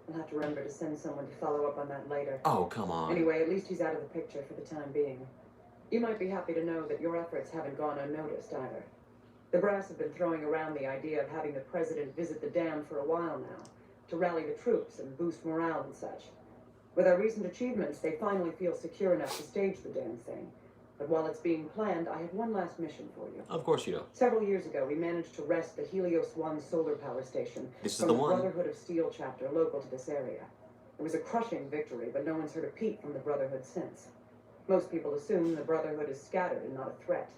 I'll have to remember to send someone to follow up on that later. Oh, come on. Anyway, at least he's out of the picture for the time being. You might be happy to know that your efforts haven't gone unnoticed either. The brass have been throwing around the idea of having the president visit the dam for a while now, to rally the troops and boost morale and such. With our recent achievements, they finally feel secure enough to stage the damn thing. But while it's being planned, I have one last mission for you. Of course you do. Several years ago, we managed to wrest the Helios 1 solar power station from the Brotherhood of Steel chapter local to this area. It was a crushing victory, but no one's heard a peep from the Brotherhood since. Most people assume the Brotherhood is scattered and not a threat.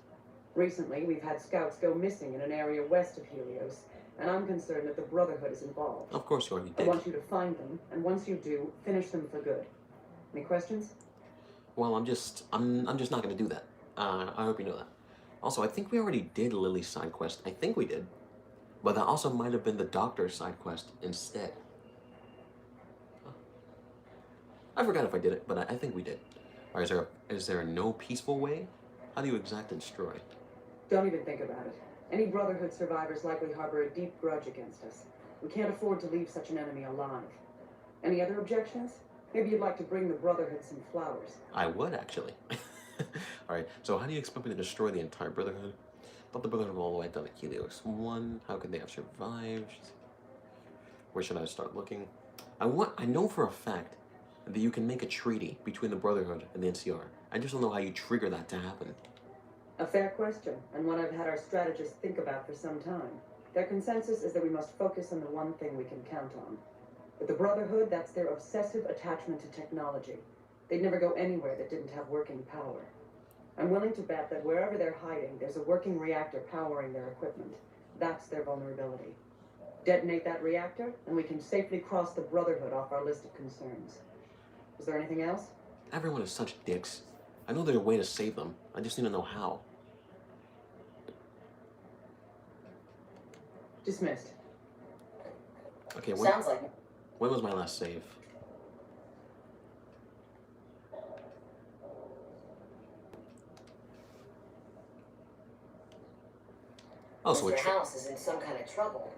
Recently, we've had scouts go missing in an area west of Helios, and I'm concerned that the Brotherhood is involved. Of course you are. I want you to find them, and once you do, finish them for good. Any questions? Well, I'm just not gonna do that. I hope you know that. Also, I think we already did Lily's side quest. I think we did. But that also might have been the doctor's side quest instead. I forgot if I did it, but I think we did. Or is there no peaceful way? How do you exact and destroy? Don't even think about it. Any Brotherhood survivors likely harbor a deep grudge against us. We can't afford to leave such an enemy alive. Any other objections? Maybe you'd like to bring the Brotherhood some flowers. I would, actually. Alright, so how do you expect me to destroy the entire Brotherhood? Thought the Brotherhood all the way down to Helios 1. How could they have survived? Where should I start looking? I know for a fact that you can make a treaty between the Brotherhood and the NCR. I just don't know how you trigger that to happen. A fair question, and one I've had our strategists think about for some time. Their consensus is that we must focus on the one thing we can count on. With the Brotherhood, that's their obsessive attachment to technology. They'd never go anywhere that didn't have working power. I'm willing to bet that wherever they're hiding, there's a working reactor powering their equipment. That's their vulnerability. Detonate that reactor, and we can safely cross the Brotherhood off our list of concerns. Is there anything else? Everyone is such dicks. I know there's a way to save them. I just need to know how. Dismissed. Okay, Sounds like it. When was my last save? Oh, so Mr. House is in some kind of trouble.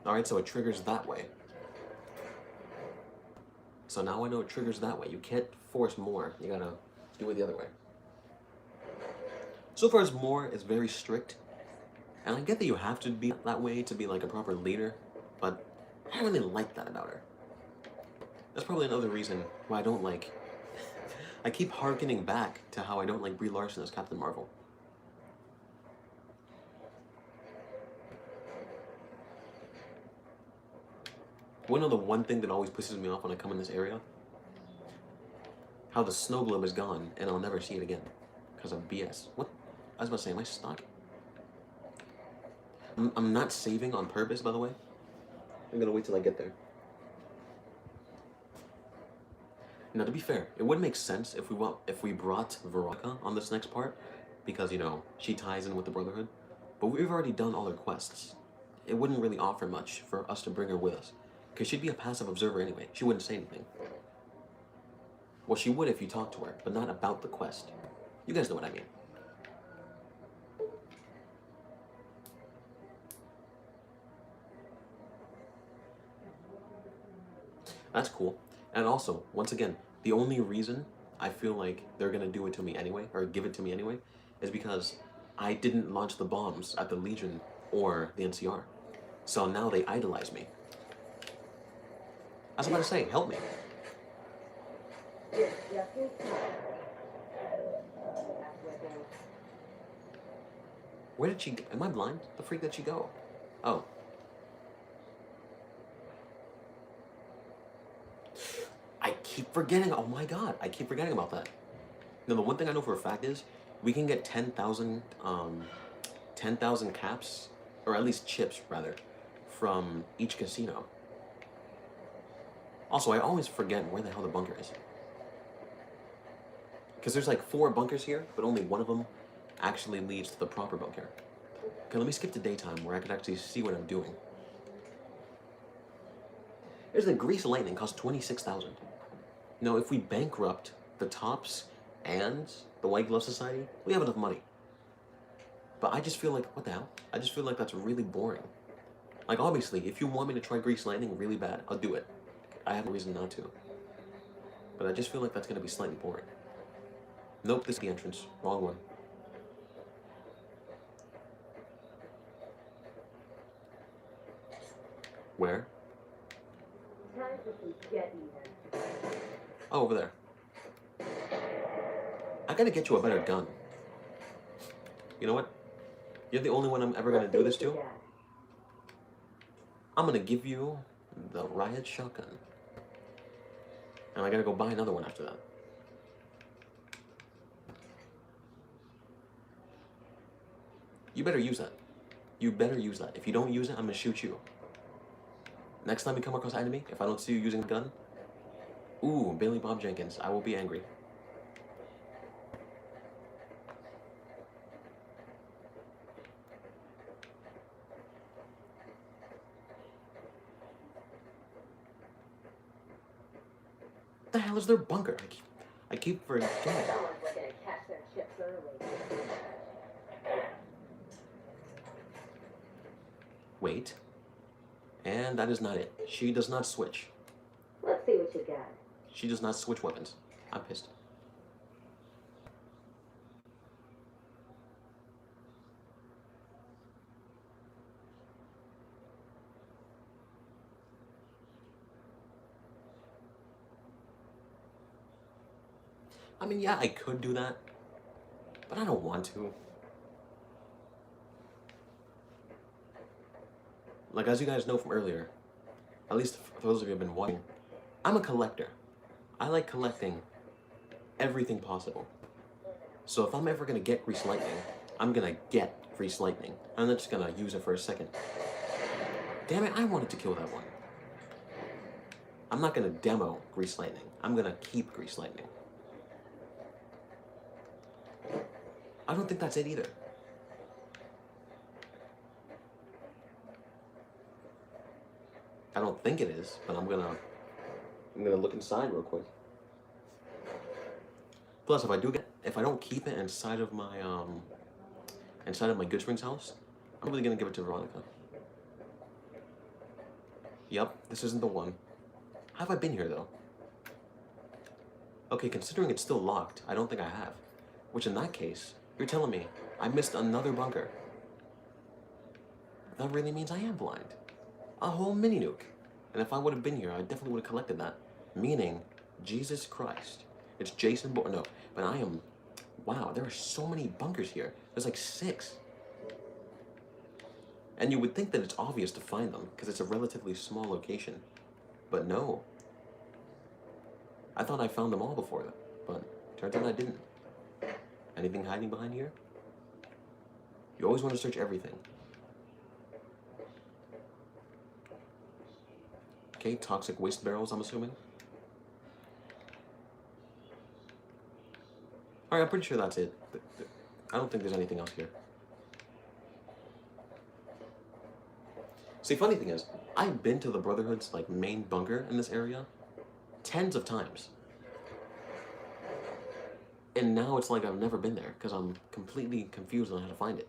Alright, so it triggers that way. So now I know it triggers that way. You can't force more. You gotta do it the other way. So far as more is very strict. And I get that you have to be that way to be like a proper leader, but I don't really like that about her. That's probably another reason why I don't like... I keep harkening back to how I don't like Brie Larson as Captain Marvel. One of the one thing that always pisses me off when I come in this area? How the snow globe is gone and I'll never see it again. Because of BS. What? I was about to say, am I stuck? I'm not saving on purpose, by the way. I'm gonna wait till I get there. Now, to be fair, it would make sense if we brought Veronica on this next part, because, you know, she ties in with the Brotherhood. But we've already done all her quests. It wouldn't really offer much for us to bring her with us, because she'd be a passive observer anyway. She wouldn't say anything. Well, she would if you talked to her, but not about the quest. You guys know what I mean. That's cool. And also, once again, the only reason I feel like they're gonna do it to me anyway, or give it to me anyway, is because I didn't launch the bombs at the Legion or the NCR. So now they idolize me. I was about to say, help me. Where did she, am I blind? The freak did she go? Oh. I keep forgetting, oh my god, I keep forgetting about that. Now, the one thing I know for a fact is, we can get 10,000 caps, or at least chips, rather, from each casino. Also, I always forget where the hell the bunker is. Because there's like 4 bunkers here, but only one of them actually leads to the proper bunker. Okay, let me skip to daytime where I can actually see what I'm doing. There's the Grease Lightning, costs 26,000. Now, if we bankrupt the Tops and the White Glove Society, we have enough money. But I just feel like, what the hell? I just feel like that's really boring. Like, obviously, if you want me to try Grease Lightning really bad, I'll do it. I have no reason not to. But I just feel like that's going to be slightly boring. Nope, this is the entrance. Wrong one. Where? Time for some get even. Oh, over there. I gotta get you a better gun. You know what? You're the only one I'm ever gonna do this to. I'm gonna give you the riot shotgun. And I gotta go buy another one after that. You better use that. You better use that. If you don't use it, I'm gonna shoot you. Next time we come across an enemy, if I don't see you using a gun, ooh, Billy Bob Jenkins, I will be angry. What the hell is their bunker? I keep forgetting. Someone's looking to catch their chips early. Wait. And that is not it. She does not switch. Let's see what you got. She does not switch weapons. I'm pissed. I mean, yeah, I could do that, but I don't want to. Like, as you guys know from earlier, at least for those of you who have been watching, I'm a collector. I like collecting everything possible. So if I'm ever gonna get Grease Lightning, I'm gonna get Grease Lightning. I'm not just gonna use it for a second. Damn it, I wanted to kill that one. I'm not gonna demo Grease Lightning. I'm gonna keep Grease Lightning. I don't think that's it either. I don't think it is, but I'm gonna look inside real quick. Plus, if I don't keep it inside of my Goodsprings house, I'm really gonna give it to Veronica. Yep, this isn't the one. How have I been here though? Okay, considering it's still locked, I don't think I have. Which in that case, you're telling me I missed another bunker. That really means I am blind. A whole mini nuke. And if I would have been here, I definitely would have collected that. Meaning, Jesus Christ. It's Jason Bourne. No, but I am... Wow, there are so many bunkers here. There's like 6. And you would think that it's obvious to find them, because it's a relatively small location. But no. I thought I found them all before, but turns out I didn't. Anything hiding behind here? You always want to search everything. Okay, toxic waste barrels, I'm assuming. Alright, I'm pretty sure that's it. I don't think there's anything else here. See, funny thing is, I've been to the Brotherhood's like main bunker in this area tens of times. And now it's like I've never been there because I'm completely confused on how to find it.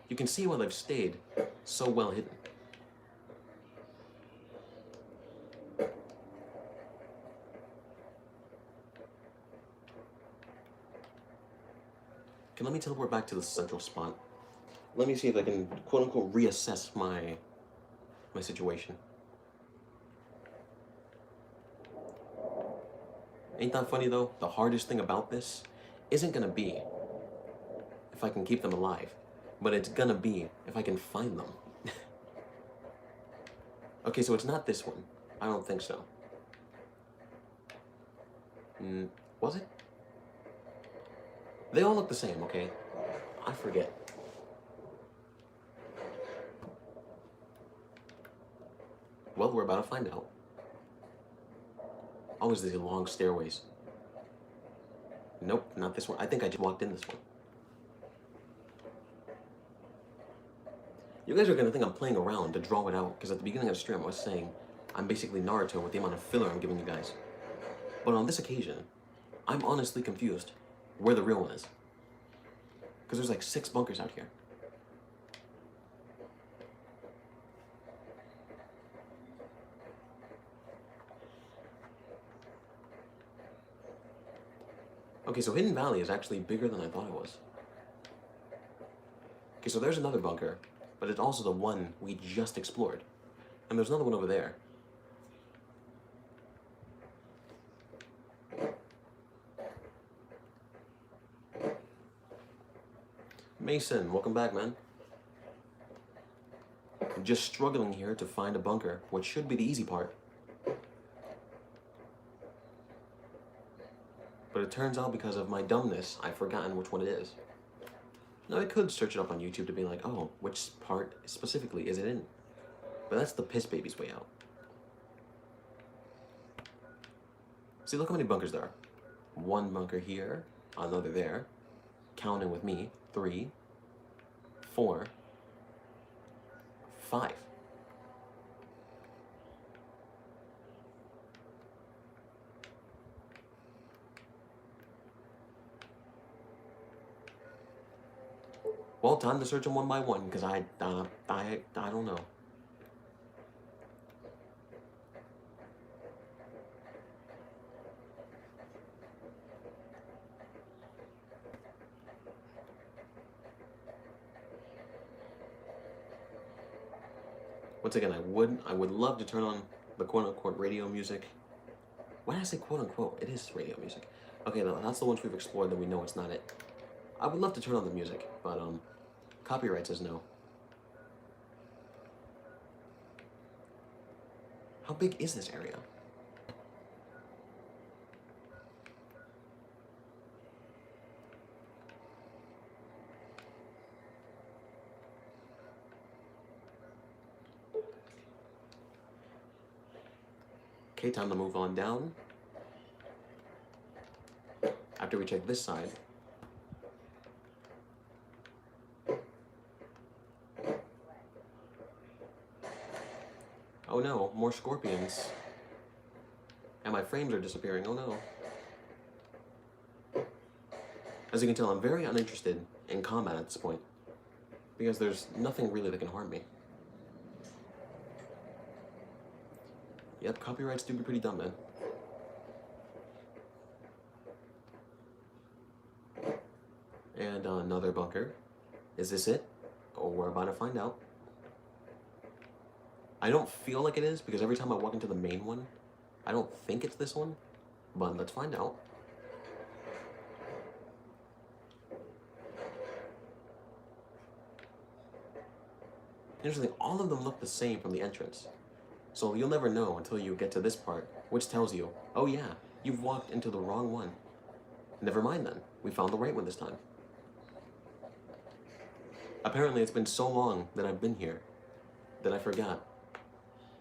You can see why they've stayed so well hidden. Okay, let me teleport back to the central spot. Let me see if I can quote-unquote reassess my situation. Ain't that funny though? The hardest thing about this isn't gonna be if I can keep them alive, but it's gonna be if I can find them. Okay, so it's not this one. I don't think so. Was it? They all look the same, okay? I forget. Well, we're about to find out. Always these long stairways. Nope, not this one. I think I just walked in this one. You guys are gonna think I'm playing around to draw it out, because at the beginning of the stream I was saying I'm basically Naruto with the amount of filler I'm giving you guys. But on this occasion, I'm honestly confused where the real one is. Because there's like 6 bunkers out here. Okay, so Hidden Valley is actually bigger than I thought it was. Okay, so there's another bunker, but it's also the one we just explored. And there's another one over there. Mason, welcome back, man. I'm just struggling here to find a bunker, which should be the easy part. But it turns out because of my dumbness, I've forgotten which one it is. Now I could search it up on YouTube to be like, oh, which part specifically is it in? But that's the piss baby's way out. See, look how many bunkers there are. 1 bunker here, another there, counting with me, 3, 4, 5. Well, time to search them one by one, because I don't know. Once again, I would love to turn on the quote-unquote radio music. Why did I say quote-unquote? It is radio music. Okay, that's the ones we've explored, then we know it's not it. I would love to turn on the music, but copyright says no. How big is this area? Okay, time to move on down. After we check this side. Oh no, more scorpions. And my frames are disappearing, oh no. As you can tell, I'm very uninterested in combat at this point. Because there's nothing really that can harm me. Yep, copyrights do be pretty dumb, man. And another bunker. Is this it? Oh, we're about to find out. I don't feel like it is, because every time I walk into the main one, I don't think it's this one. But let's find out. Usually all of them look the same from the entrance. So you'll never know until you get to this part, which tells you, oh yeah, you've walked into the wrong one. Never mind then, we found the right one this time. Apparently it's been so long that I've been here that I forgot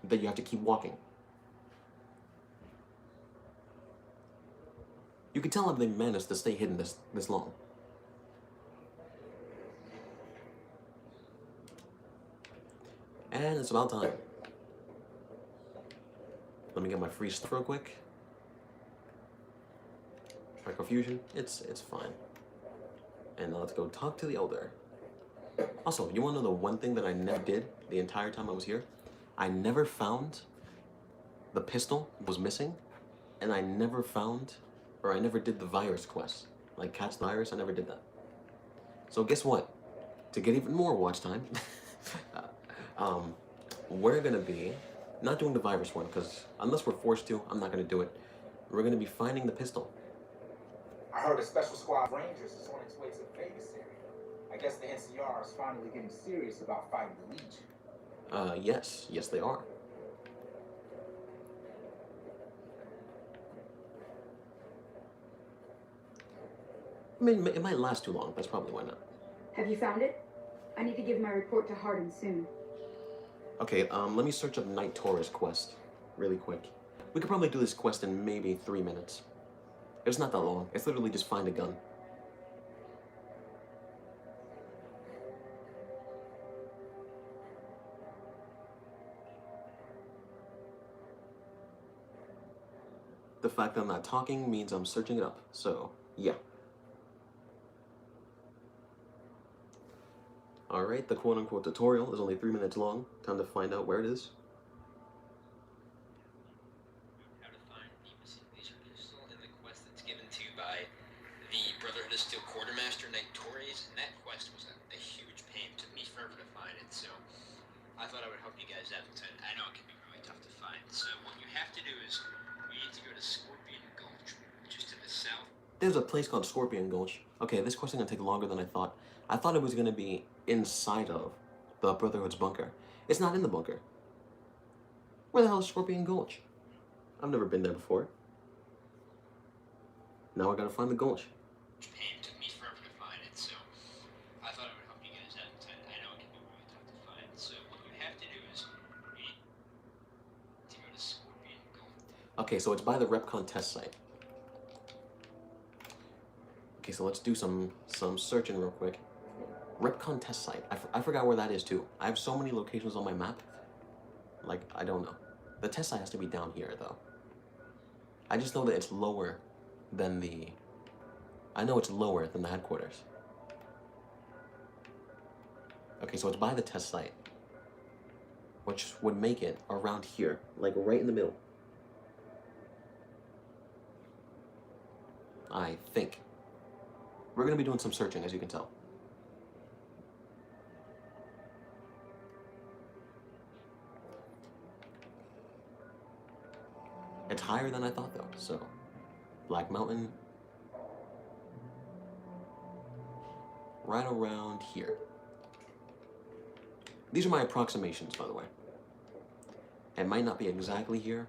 that you have to keep walking. You can tell how they managed to stay hidden this long. And it's about time. Let me get my free stuff real quick. Microfusion, it's fine. And now let's go talk to the elder. Also, you wanna know the one thing that I never did the entire time I was here? I never found the pistol was missing, and I never found, or I never did the virus quest. Like catch the virus, I never did that. So guess what? To get even more watch time, we're gonna be not doing the virus one, because unless we're forced to, I'm not gonna do it. We're gonna be finding the pistol. I heard a special squad of Rangers is on its way to the Vegas area. I guess the NCR is finally getting serious about fighting the Legion. Yes they are. I mean, it might last too long, that's probably why not. Have you found it? I need to give my report to Hardin soon. Okay, let me search up Night Tourist quest really quick. We could probably do this quest in maybe 3 minutes. It's not that long. It's literally just find a gun. The fact that I'm not talking means I'm searching it up, so yeah. Alright, the quote-unquote tutorial is only 3 minutes long. Time to find out where it is. How to find the missing laser pistol in the quest that's given to you by the Brotherhood of Steel Quartermaster Knight Torres, and that quest was a huge pain. It took me forever to find it, so I thought I would help you guys out, because I know it can be really tough to find. So what you have to do is you need to go to Scorpion Gulch, which is to the south. There's a place called Scorpion Gulch. Okay, this quest is gonna take longer than I thought. I thought it was gonna be inside of the Brotherhood's bunker. It's not in the bunker. Where the hell is Scorpion Gulch? I've never been there before. Now I gotta find the gulch. Pain took me forever to find it, so I thought I would help you guys out. I know it can be really tough to find. So what you have to do is you need to go to Scorpion Gulch. Okay, so it's by the Repcon test site. Okay, so let's do some searching real quick. Repcon test site. I forgot where that is too. I have so many locations on my map. Like, I don't know. The test site has to be down here though. I just know that it's lower than the... I know it's lower than the headquarters. Okay, so it's by the test site, which would make it around here, like right in the middle. I think. We're gonna be doing some searching, as you can tell. It's higher than I thought though, so Black Mountain, right around here. These are my approximations, by the way. It might not be exactly here.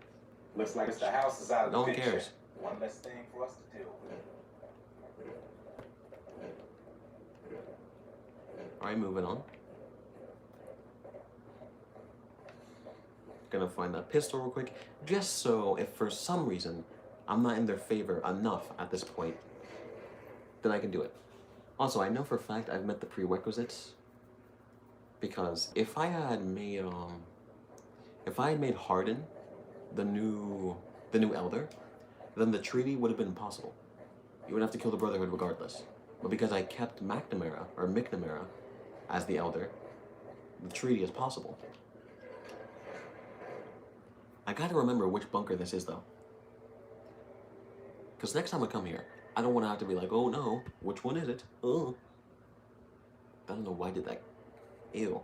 Looks like the house is out of No the one picture. cares. One less thing for us to deal with. Alright, moving on. Gonna find that pistol real quick, just so if for some reason I'm not in their favor enough at this point, then I can do it. Also, I know for a fact I've met the prerequisites, because if I had made Hardin the new elder, then the treaty would have been impossible. You would have to kill the Brotherhood regardless. But because I kept McNamara as the elder, the treaty is possible. I gotta remember which bunker this is though. Because next time I come here, I don't want to have to be like, oh no, which one is it? Oh. I don't know why I did that. Ew.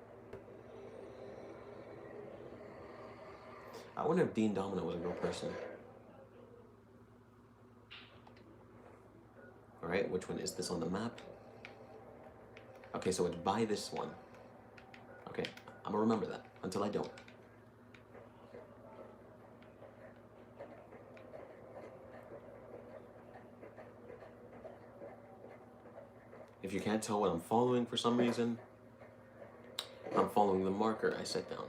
I wonder if Dean Domino was a real person. Alright, which one is this on the map? Okay, so it's by this one. Okay, I'm gonna remember that until I don't. If you can't tell what I'm following for some reason, I'm following the marker I set down.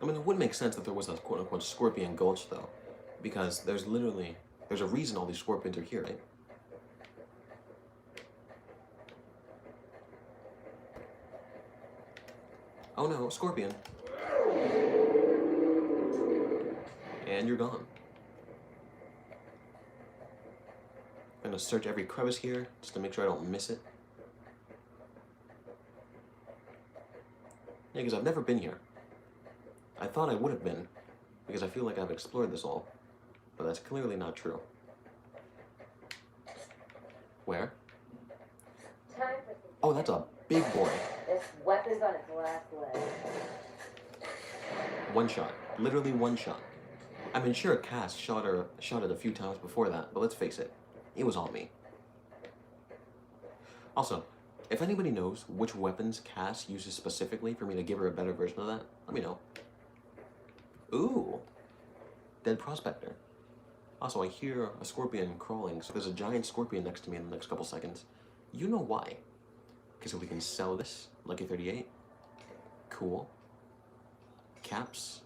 I mean, it would make sense that there was a quote-unquote Scorpion Gulch, though, because there's a reason all these scorpions are here, right? Oh no, scorpion. And you're gone. I'm gonna search every crevice here, just to make sure I don't miss it. Yeah, because I've never been here. I thought I would have been, because I feel like I've explored this all, but that's clearly not true. Where? Oh, that's a big boy. This weapon's on its last leg. One shot. Literally one shot. I mean, sure, Cass shot it a few times before that, but let's face it, it was all me. Also, if anybody knows which weapons Cass uses specifically for me to give her a better version of that, let me know. Ooh, dead prospector. Also, I hear a scorpion crawling, so there's a giant scorpion next to me in the next couple seconds. You know why? Because we can sell this, Lucky 38. Cool. Caps.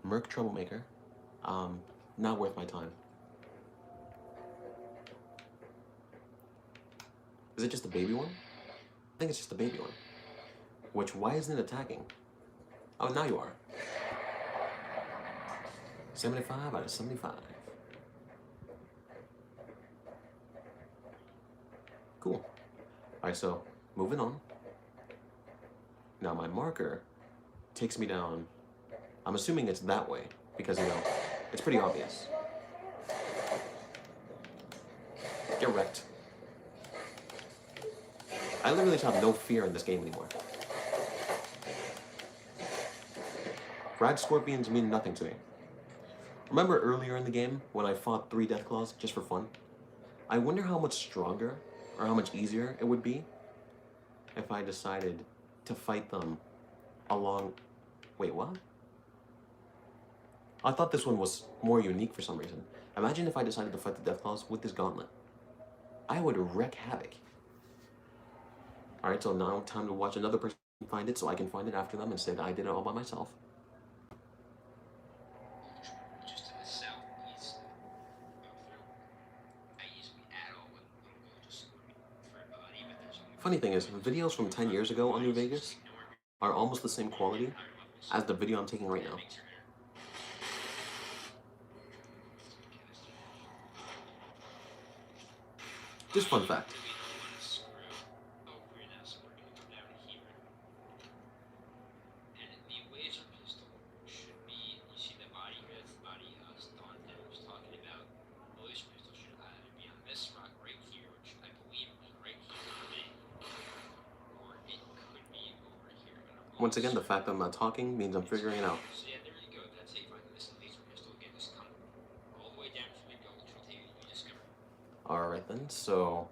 Merc Troublemaker. Not worth my time. Is it just the baby one? I think it's just the baby one. Which, why isn't it attacking? Oh, now you are. 75 out of 75. Cool. Alright, so, moving on. Now my marker takes me down. I'm assuming it's that way, because, you know, it's pretty obvious. Get wrecked. I literally have no fear in this game anymore. Rad scorpions mean nothing to me. Remember earlier in the game when I fought 3 Deathclaws just for fun? I wonder how much stronger or how much easier it would be if I decided to fight them along... Wait, what? I thought this one was more unique for some reason. Imagine if I decided to fight the Deathclaws with this gauntlet. I would wreak havoc. Alright, so now time to watch another person find it so I can find it after them and say that I did it all by myself. Funny thing is, videos from 10 years ago on New Vegas are almost the same quality as the video I'm taking right now. Just fun fact. Once again, the fact that I'm not talking means I'm figuring it out. Alright then, so...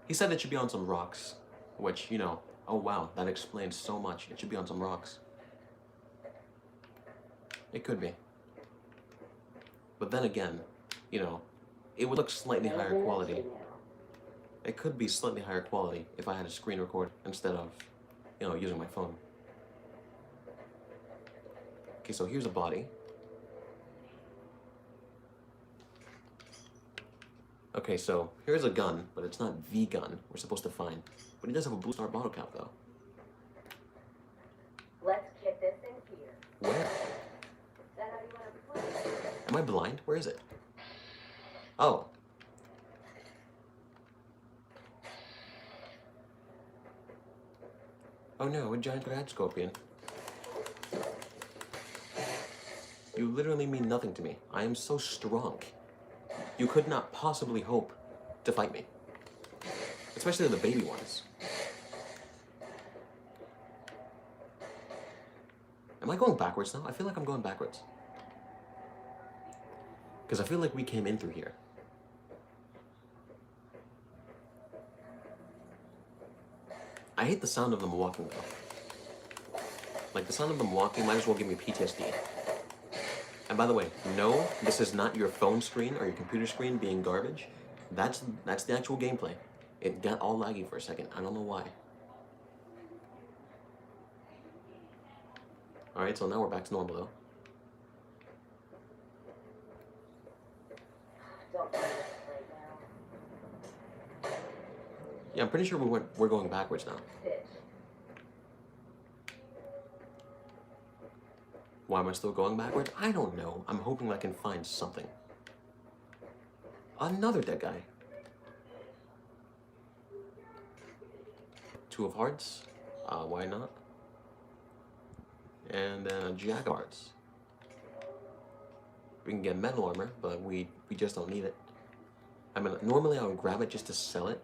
He said it should be on some rocks, which, you know, oh wow, that explains so much. It should be on some rocks. It could be. But then again, you know, it would look slightly higher quality. It could be slightly higher quality if I had a screen record instead of, you know, using my phone. Okay, so here's a body. Okay, so here's a gun, but it's not the gun we're supposed to find. But it does have a blue star bottle cap, though. Let's get this thing here. Where? Is that how you want to play? Am I blind? Where is it? Oh. Oh no, a giant rad scorpion. You literally mean nothing to me. I am so strong. You could not possibly hope to fight me. Especially the baby ones. Am I going backwards now? I feel like I'm going backwards. Because I feel like we came in through here. I hate the sound of them walking though. Like the sound of them walking might as well give me PTSD. And by the way, no, this is not your phone screen or your computer screen being garbage. That's the actual gameplay. It got all laggy for a second. I don't know why. Alright, so now we're back to normal though. Yeah, I'm pretty sure we're going backwards now. Why am I still going backwards? I don't know. I'm hoping I can find something. Another dead guy. Two of hearts. Why not? And Jack of hearts. We can get metal armor, but we just don't need it. I mean, normally I would grab it just to sell it.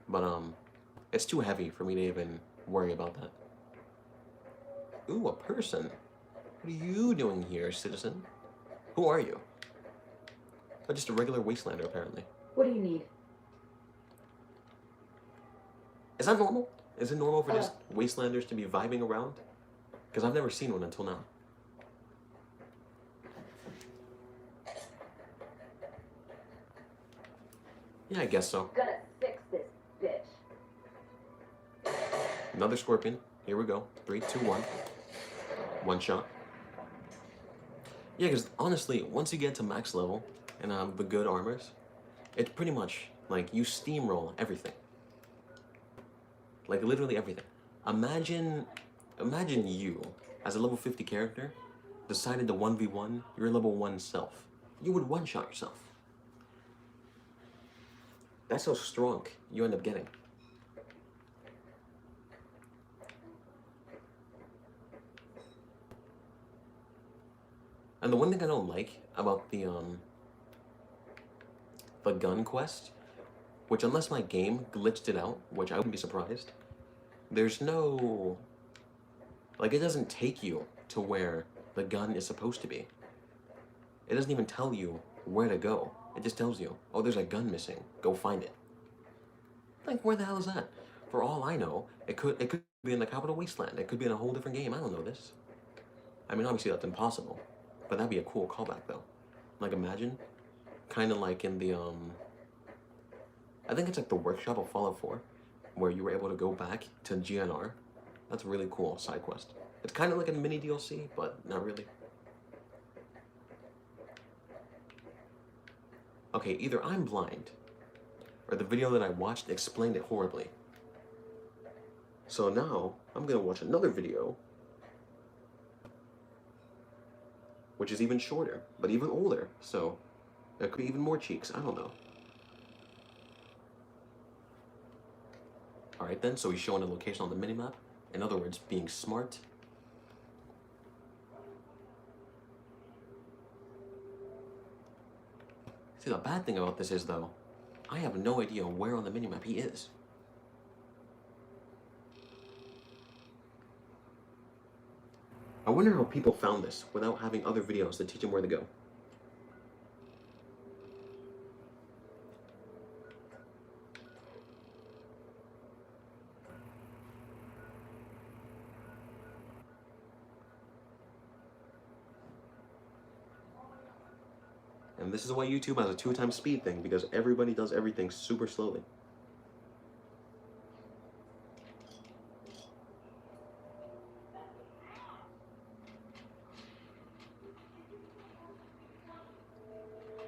But, it's too heavy for me to even worry about that. Ooh, a person. What are you doing here, citizen? Who are you? Oh, just a regular wastelander, apparently. What do you need? Is that normal? Is it normal for just wastelanders to be vibing around? Because I've never seen one until now. Yeah, I guess so. Gonna fix this bitch. Another scorpion. Here we go. 3, 2, 1. One shot. Yeah, because honestly, once you get to max level and the good armors, it's pretty much like you steamroll everything. Like literally everything. Imagine you, as a level 50 character, decided to 1v1 your level 1 self. You would one-shot yourself. That's how strong you end up getting. And the one thing I don't like about the gun quest, which unless my game glitched it out, which I wouldn't be surprised, there's no, like it doesn't take you to where the gun is supposed to be. It doesn't even tell you where to go. It just tells you, oh, there's a gun missing. Go find it. Like, where the hell is that? For all I know, it could be in the Capital Wasteland. It could be in a whole different game. I don't know this. I mean, obviously that's impossible. But that'd be a cool callback, though. Like, imagine, kind of like in the, I think it's like the workshop of Fallout 4, where you were able to go back to GNR. That's a really cool side quest. It's kind of like a mini DLC, but not really. Okay, either I'm blind, or the video that I watched explained it horribly. So now, I'm gonna watch another video, which is even shorter, but even older, so there could be even more cheeks, I don't know. Alright then, so he's showing a location on the minimap. In other words, being smart. See, the bad thing about this is, though, I have no idea where on the minimap he is. I wonder how people found this without having other videos to teach them where to go. And this is why YouTube has a 2x speed thing, because everybody does everything super slowly.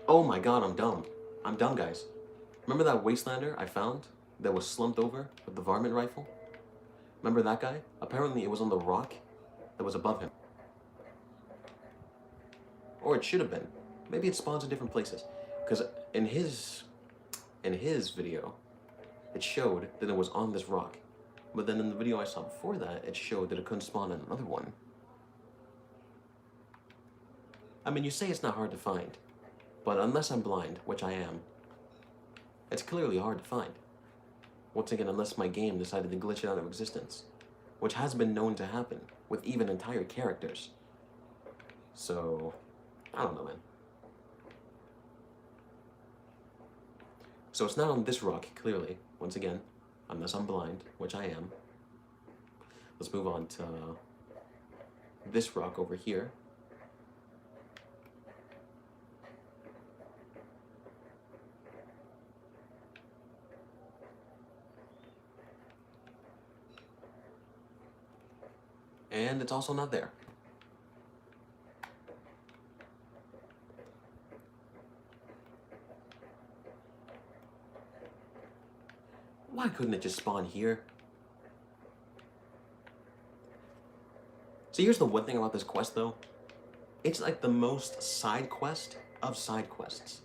Oh my god, I'm dumb. I'm dumb, guys. Remember that Wastelander I found that was slumped over with the varmint rifle? Remember that guy? Apparently it was on the rock that was above him. Or it should have been. Maybe it spawns in different places. Because in his video, it showed that it was on this rock. But then in the video I saw before that, it showed that it couldn't spawn in another one. I mean, you say it's not hard to find. But unless I'm blind, which I am, it's clearly hard to find. Once again, unless my game decided to glitch it out of existence. Which has been known to happen with even entire characters. So, I don't know, man. So it's not on this rock, clearly. Once again, unless I'm blind, which I am. Let's move on to this rock over here. And it's also not there. Why couldn't it just spawn here? So here's the one thing about this quest though. It's like the most side quest of side quests.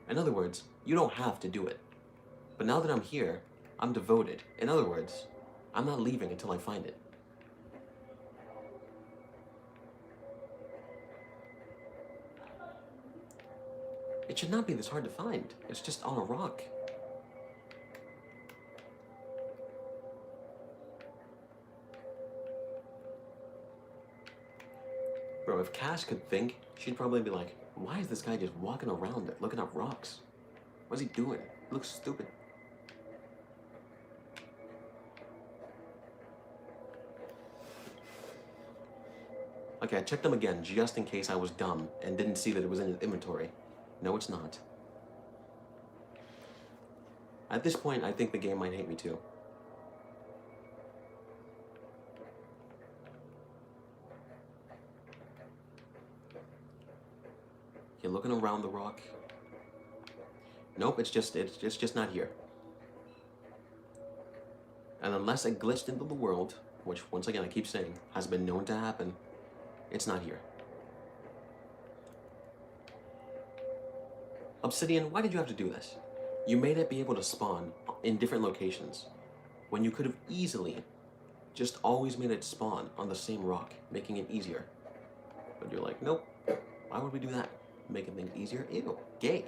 In other words, you don't have to do it. But now that I'm here, I'm devoted. In other words, I'm not leaving until I find it. It should not be this hard to find. It's just on a rock. Bro, if Cass could think, she'd probably be like, why is this guy just walking around it, looking at rocks? What's he doing? He looks stupid. Okay, I checked them again just in case I was dumb and didn't see that it was in his inventory. No, it's not. At this point, I think the game might hate me too. You're looking around the rock. Nope, it's just not here. And unless it glitched into the world, which once again I keep saying has been known to happen, it's not here. Obsidian, why did you have to do this? You made it be able to spawn in different locations when you could have easily just always made it spawn on the same rock, making it easier. But you're like, nope, why would we do that? Making things easier? Ew, gay.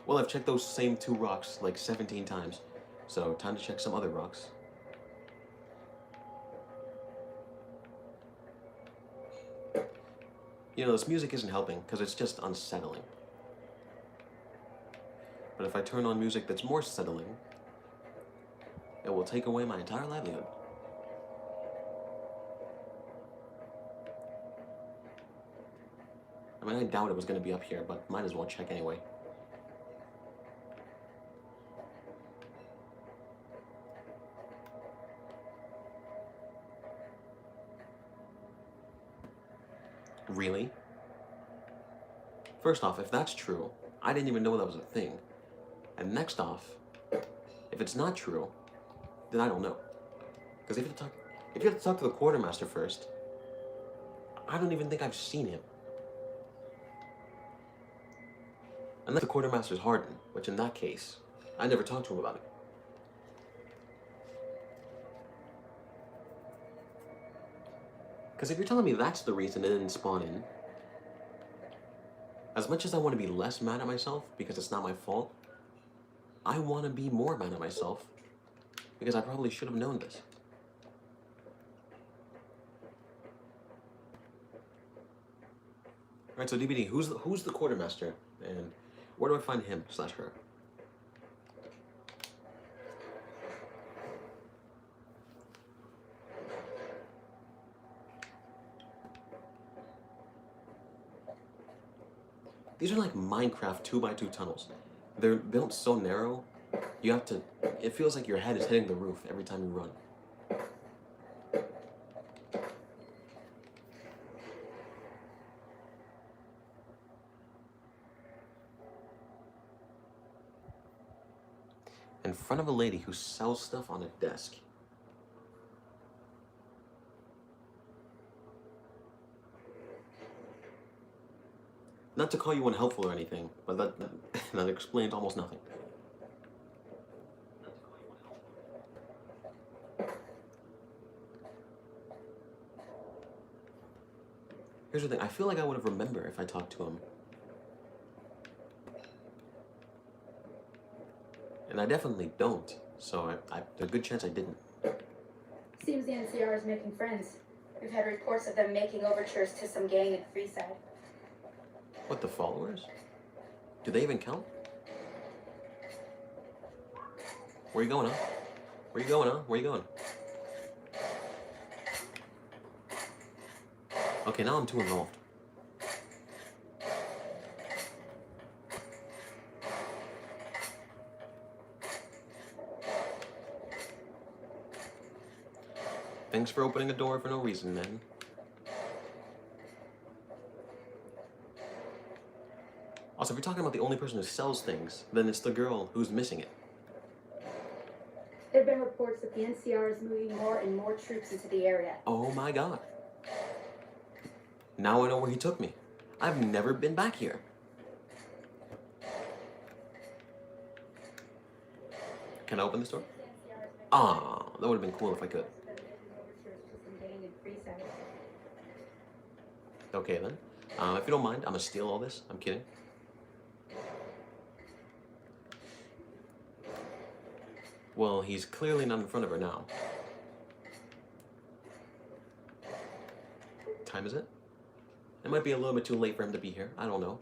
Well, I've checked those same 2 rocks like 17 times, so time to check some other rocks. You know, this music isn't helping because it's just unsettling. But if I turn on music that's more settling, it will take away my entire livelihood. I mean, I doubt it was going to be up here, but might as well check anyway. Really? First off, if that's true, I didn't even know that was a thing. And next off, if it's not true, then I don't know. Because if you have to talk to the quartermaster first, I don't even think I've seen him. Unless the quartermaster's hardened, which in that case, I never talked to him about it. Because if you're telling me that's the reason it didn't spawn in, as much as I want to be less mad at myself because it's not my fault, I want to be more mad at myself because I probably should have known this. Alright, so DBD, who's the quartermaster? And where do I find him / her? These are like Minecraft 2x2 tunnels. They're built so narrow, you have to, it feels like your head is hitting the roof every time you run. In front of a lady who sells stuff on a desk. Not to call you unhelpful or anything, but that explains almost nothing. Here's the thing, I feel like I would have remembered if I talked to him. And I definitely don't, so there's a good chance I didn't. Seems the NCR is making friends. We've had reports of them making overtures to some gang in Freeside. What, the followers? Do they even count? Where you going, huh? Where you going, huh? Where you going? Okay, now I'm too involved. Thanks for opening a door for no reason, man. Also, if you're talking about the only person who sells things, then it's the girl who's missing it. There have been reports that the NCR is moving more and more troops into the area. Oh my god. Now I know where he took me. I've never been back here. Can I open this door? Ah, that would have been cool if I could. Okay then. If you don't mind, I'm gonna steal all this. I'm kidding. Well, he's clearly not in front of her now. What time is it? It might be a little bit too late for him to be here. I don't know.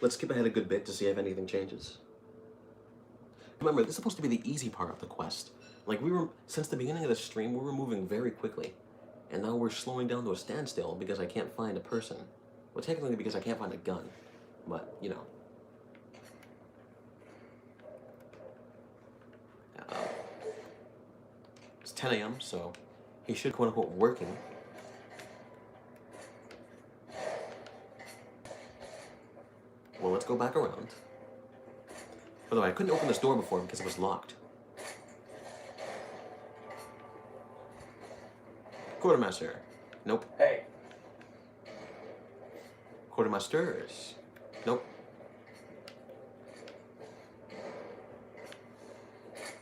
Let's skip ahead a good bit to see if anything changes. Remember, this is supposed to be the easy part of the quest. Like, since the beginning of the stream, we were moving very quickly. And now we're slowing down to a standstill because I can't find a person. Well, technically because I can't find a gun. But, you know. It's 10 a.m., so he should, quote-unquote, working. Well, let's go back around. By the way, I couldn't open this door before because it was locked. Quartermaster. Nope. Hey. Quartermasters. Nope.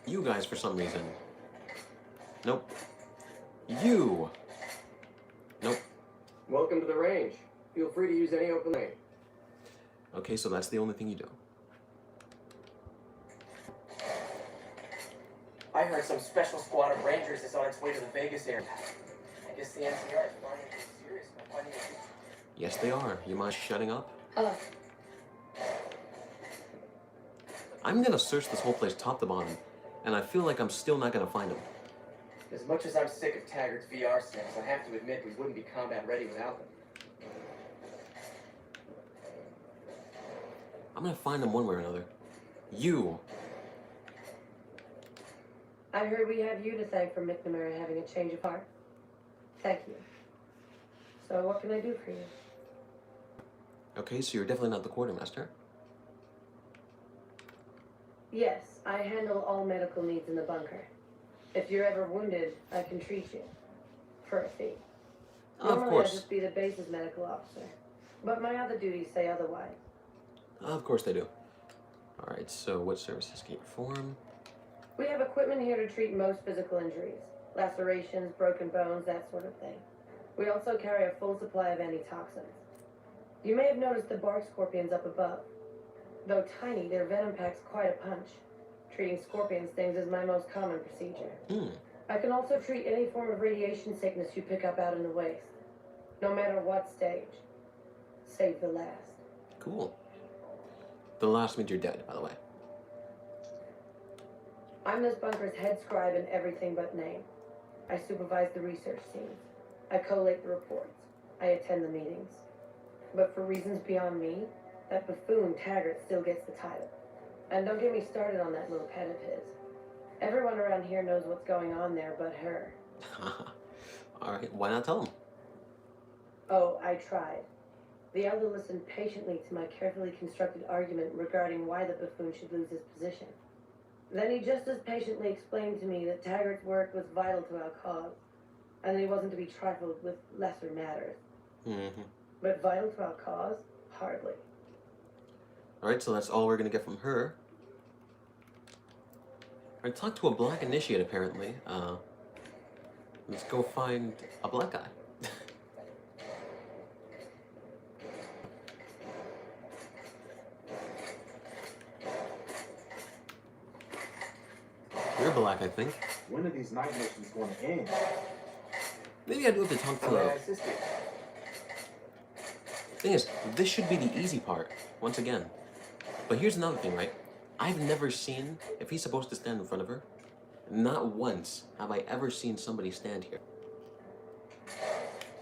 You guys for some reason. Nope. You. Nope. Welcome to the range. Feel free to use any open lane. Okay, so that's the only thing you do. I heard some special squad of Rangers is on its way to the Vegas area. I guess the NCR is starting to get serious about finding a... Yes, they are. You mind shutting up? I'm gonna search this whole place top to bottom, and I feel like I'm still not gonna find him. As much as I'm sick of Taggart's VR sims, I have to admit we wouldn't be combat ready without them. I'm gonna find him one way or another. You. I heard we have you to thank for McNamara having a change of heart. Thank you. So what can I do for you? Okay, so you're definitely not the quartermaster. Yes, I handle all medical needs in the bunker. If you're ever wounded, I can treat you. For a fee. Of course. I'd just be the base's medical officer. But my other duties say otherwise. Of course they do. Alright, so what services can you perform? We have equipment here to treat most physical injuries. Lacerations, broken bones, that sort of thing. We also carry a full supply of antitoxins. You may have noticed the bark scorpions up above. Though tiny, their venom packs quite a punch. Treating scorpion stings is my most common procedure. I can also treat any form of radiation sickness you pick up out in the waste. No matter what stage. Save the last. Cool. The last means you're dead, by the way. I'm this bunker's head scribe in everything but name. I supervise the research teams. I collate the reports. I attend the meetings. But for reasons beyond me, that buffoon Taggart still gets the title. And don't get me started on that little pet of his. Everyone around here knows what's going on there but her. Alright, why not tell him? Oh, I tried. The elder listened patiently to my carefully constructed argument regarding why the buffoon should lose his position. Then he just as patiently explained to me that Taggart's work was vital to our cause, and that he wasn't to be trifled with lesser matters. But vital to our cause? Hardly. Alright, so that's all we're gonna get from her. I talked to a black initiate, apparently. Let's go find a black guy. You're black, I think. When are these night missions going to end? Maybe I do have to talk to Thing is, this should be the easy part, once again. But here's another thing, right? I've never seen, if he's supposed to stand in front of her, not once have I ever seen somebody stand here.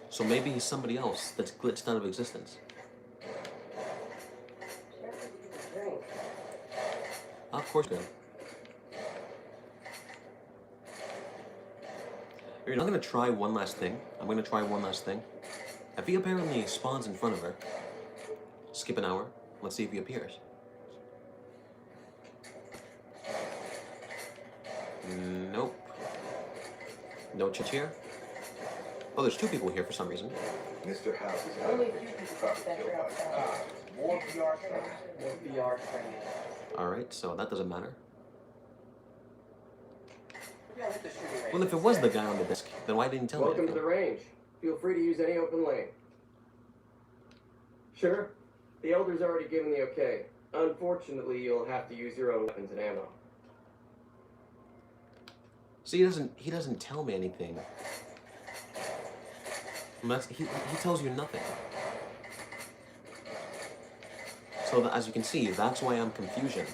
So maybe he's somebody else that's glitched out of existence. Of course, good. I'm gonna try one last thing. If he apparently spawns in front of her, skip an hour. Let's see if he appears. Nope. No chit here. Oh, there's 2 people here for some reason. Mr. House is Only a few people venture outside. More VR training. More VR training. Alright, so that doesn't matter. Yeah, hit the shooting range. Well, if it was the guy on the desk, then why didn't he tell me Welcome to anything? the range. Feel free to use any open lane. Sure. The Elder's already given the okay. Unfortunately, you'll have to use your own weapons and ammo. See, he doesn't tell me anything. He tells you nothing. So that, as you can see, that's why I'm confusion.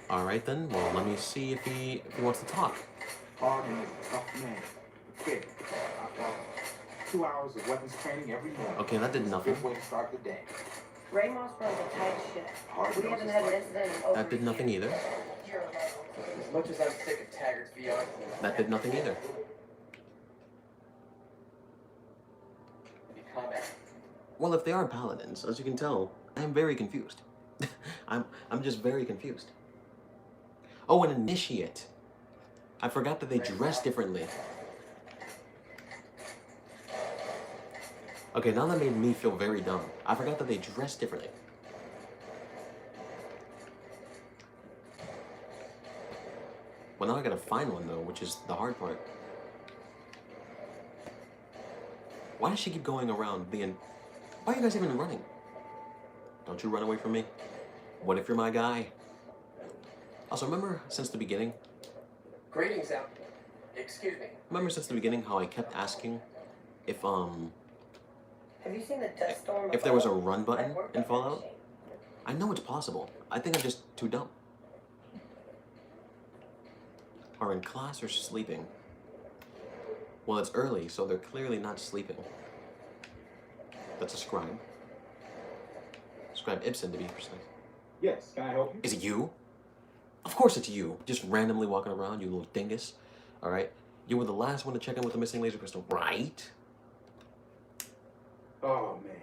Alright then, well, let me see if he wants to talk. Harden is a tough man. Fit. 2 hours of weapons training every morning. Okay, that did nothing. Good way to start the day. Ramos runs a tight ship. Hard We haven't had an incident in over That did nothing either. As much as I'm sick of Taggart's VR. That did nothing either. Combat. Well, if they are paladins, as you can tell, I'm very confused. I'm just very confused. Oh, an initiate. I forgot that they dress differently. Okay, now that made me feel very dumb. I forgot that they dress differently. Well, now I gotta find one, though, which is the hard part. Why does she keep going around being... Why are you guys even running? Don't you run away from me? What if you're my guy? Also, remember since the beginning? Greetings out. Excuse me. Remember since the beginning how I kept asking if, Have you seen the dust storm? if there was a run button in Fallout? I know it's possible. I think I'm just too dumb. Are in class or sleeping? Well, it's early, so they're clearly not sleeping. That's a scribe. Scribe Ibsen, to be precise. Yes, can I help you? Is it you? Of course it's you. Just randomly walking around, you little dingus. Alright? You were the last one to check in with the missing laser crystal, right? Oh, man.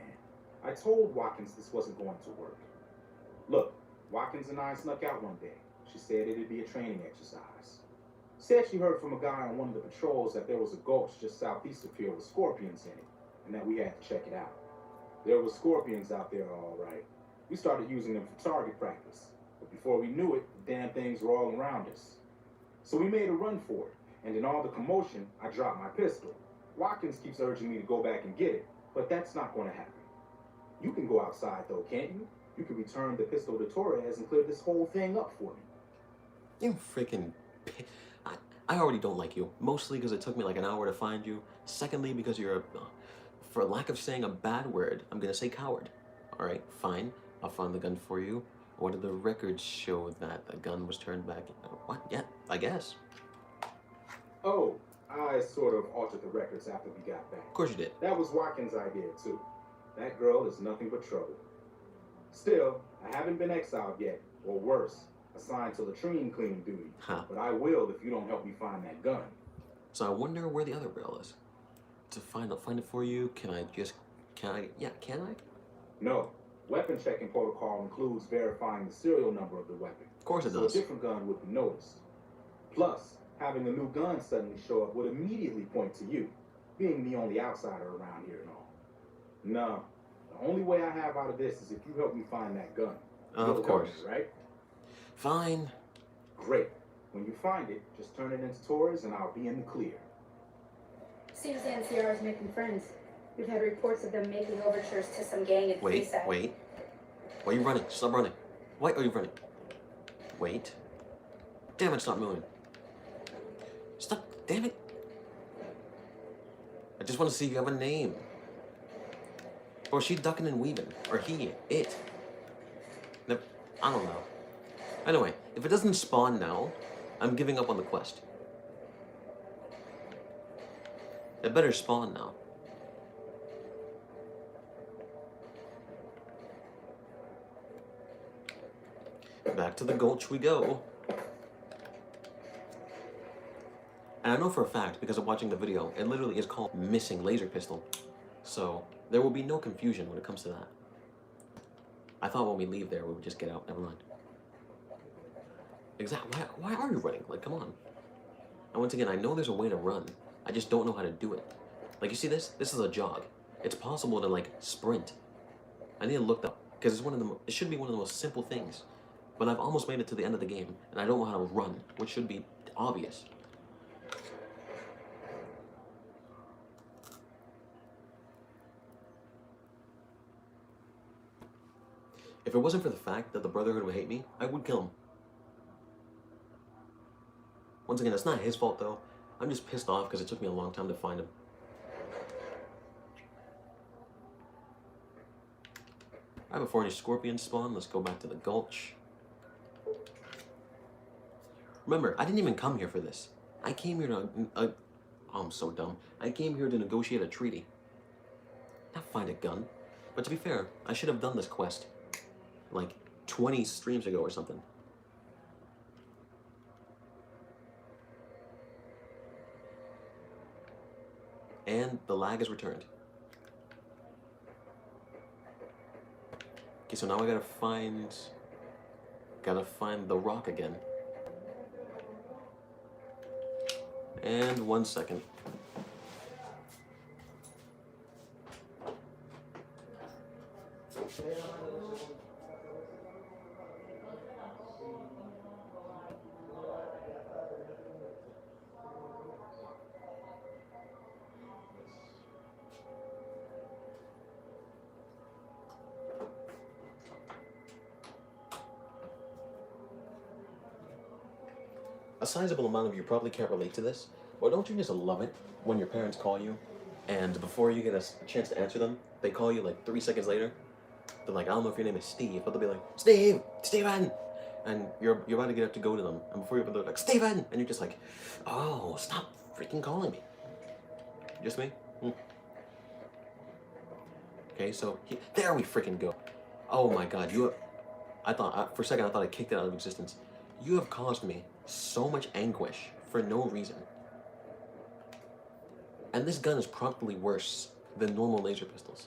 I told Watkins this wasn't going to work. Look, Watkins and I snuck out one day. She said it'd be a training exercise. Said she heard from a guy on one of the patrols that there was a gulch just southeast of here with scorpions in it, and that we had to check it out. There were scorpions out there, all right. We started using them for target practice, but before we knew it, the damn things were all around us. So we made a run for it, and in all the commotion, I dropped my pistol. Watkins keeps urging me to go back and get it, but that's not going to happen. You can go outside, though, can't you? You can return the pistol to Torres and clear this whole thing up for me. You freaking... I already don't like you. Mostly because it took me like an hour to find you. Secondly, because you're a... For lack of saying a bad word, I'm gonna say coward. Alright, fine. I'll find the gun for you. What did the records show that the gun was turned back? What? Yeah, I guess. Oh, I sort of altered the records after we got back. Of course you did. That was Watkins' idea, too. That girl is nothing but trouble. Still, I haven't been exiled yet, or worse, assigned to latrine cleaning duty. Huh. But I will if you don't help me find that gun. So I wonder where the other girl is. To find it for you, can I? No. Weapon checking protocol includes verifying the serial number of the weapon. Of course it So does. a different gun would be noticed. Plus, having a new gun suddenly show up would immediately point to you, being the only outsider around here and all. No. The only way I have out of this is if you help me find that gun. Of course. Me, right? Fine. Great. When you find it, just turn it into Torres and I'll be in the clear. Seems the NCR is making friends. We've had reports of them making overtures to some gang in Wait, Freeside. wait. Why are you running? Stop running. Why are you running? Wait. Damn it, stop moving. Stop, damn it. I just want to see if you have a name. Or is she ducking and weaving? Or he, it. No, I don't know. Anyway, if it doesn't spawn now, I'm giving up on the quest. It better spawn now. Back to the gulch we go. And I know for a fact, because of watching the video, it literally is called Missing Laser Pistol. So, there will be no confusion when it comes to that. I thought when we leave there, we would just get out. Never mind. Exactly. Why are you running? Like, come on. And once again, I know there's a way to run. I just don't know how to do it. Like, you see this? This is a jog. It's possible to, like, sprint. I need to look that up. Because it's it should be one of the most simple things. But I've almost made it to the end of the game, and I don't know how to run, which should be obvious. If it wasn't for the fact that the Brotherhood would hate me, I would kill him. Once again, it's not his fault though. I'm just pissed off because it took me a long time to find him. Alright, before any scorpions spawn, let's go back to the gulch. Remember, I didn't even come here for this. I came here to... oh, I'm so dumb. I came here to negotiate a treaty. Not find a gun. But to be fair, I should have done this quest like 20 streams ago or something. And the lag is returned. Okay, so now I gotta find the rock again. And 1 second. A sizable amount of you probably can't relate to this, but don't you just love it when your parents call you, and before you get a chance to answer them, they call you like 3 seconds later? They're like, I don't know if your name is Steve, but they'll be like, Steve! Steven! And you're about to get up to go to them, and before they're like, Steven! And you're just like, oh, stop freaking calling me. Just me? Okay, so, there we freaking go. Oh my god, for a second I thought I kicked it out of existence. You have caused me so much anguish for no reason. And this gun is probably worse than normal laser pistols.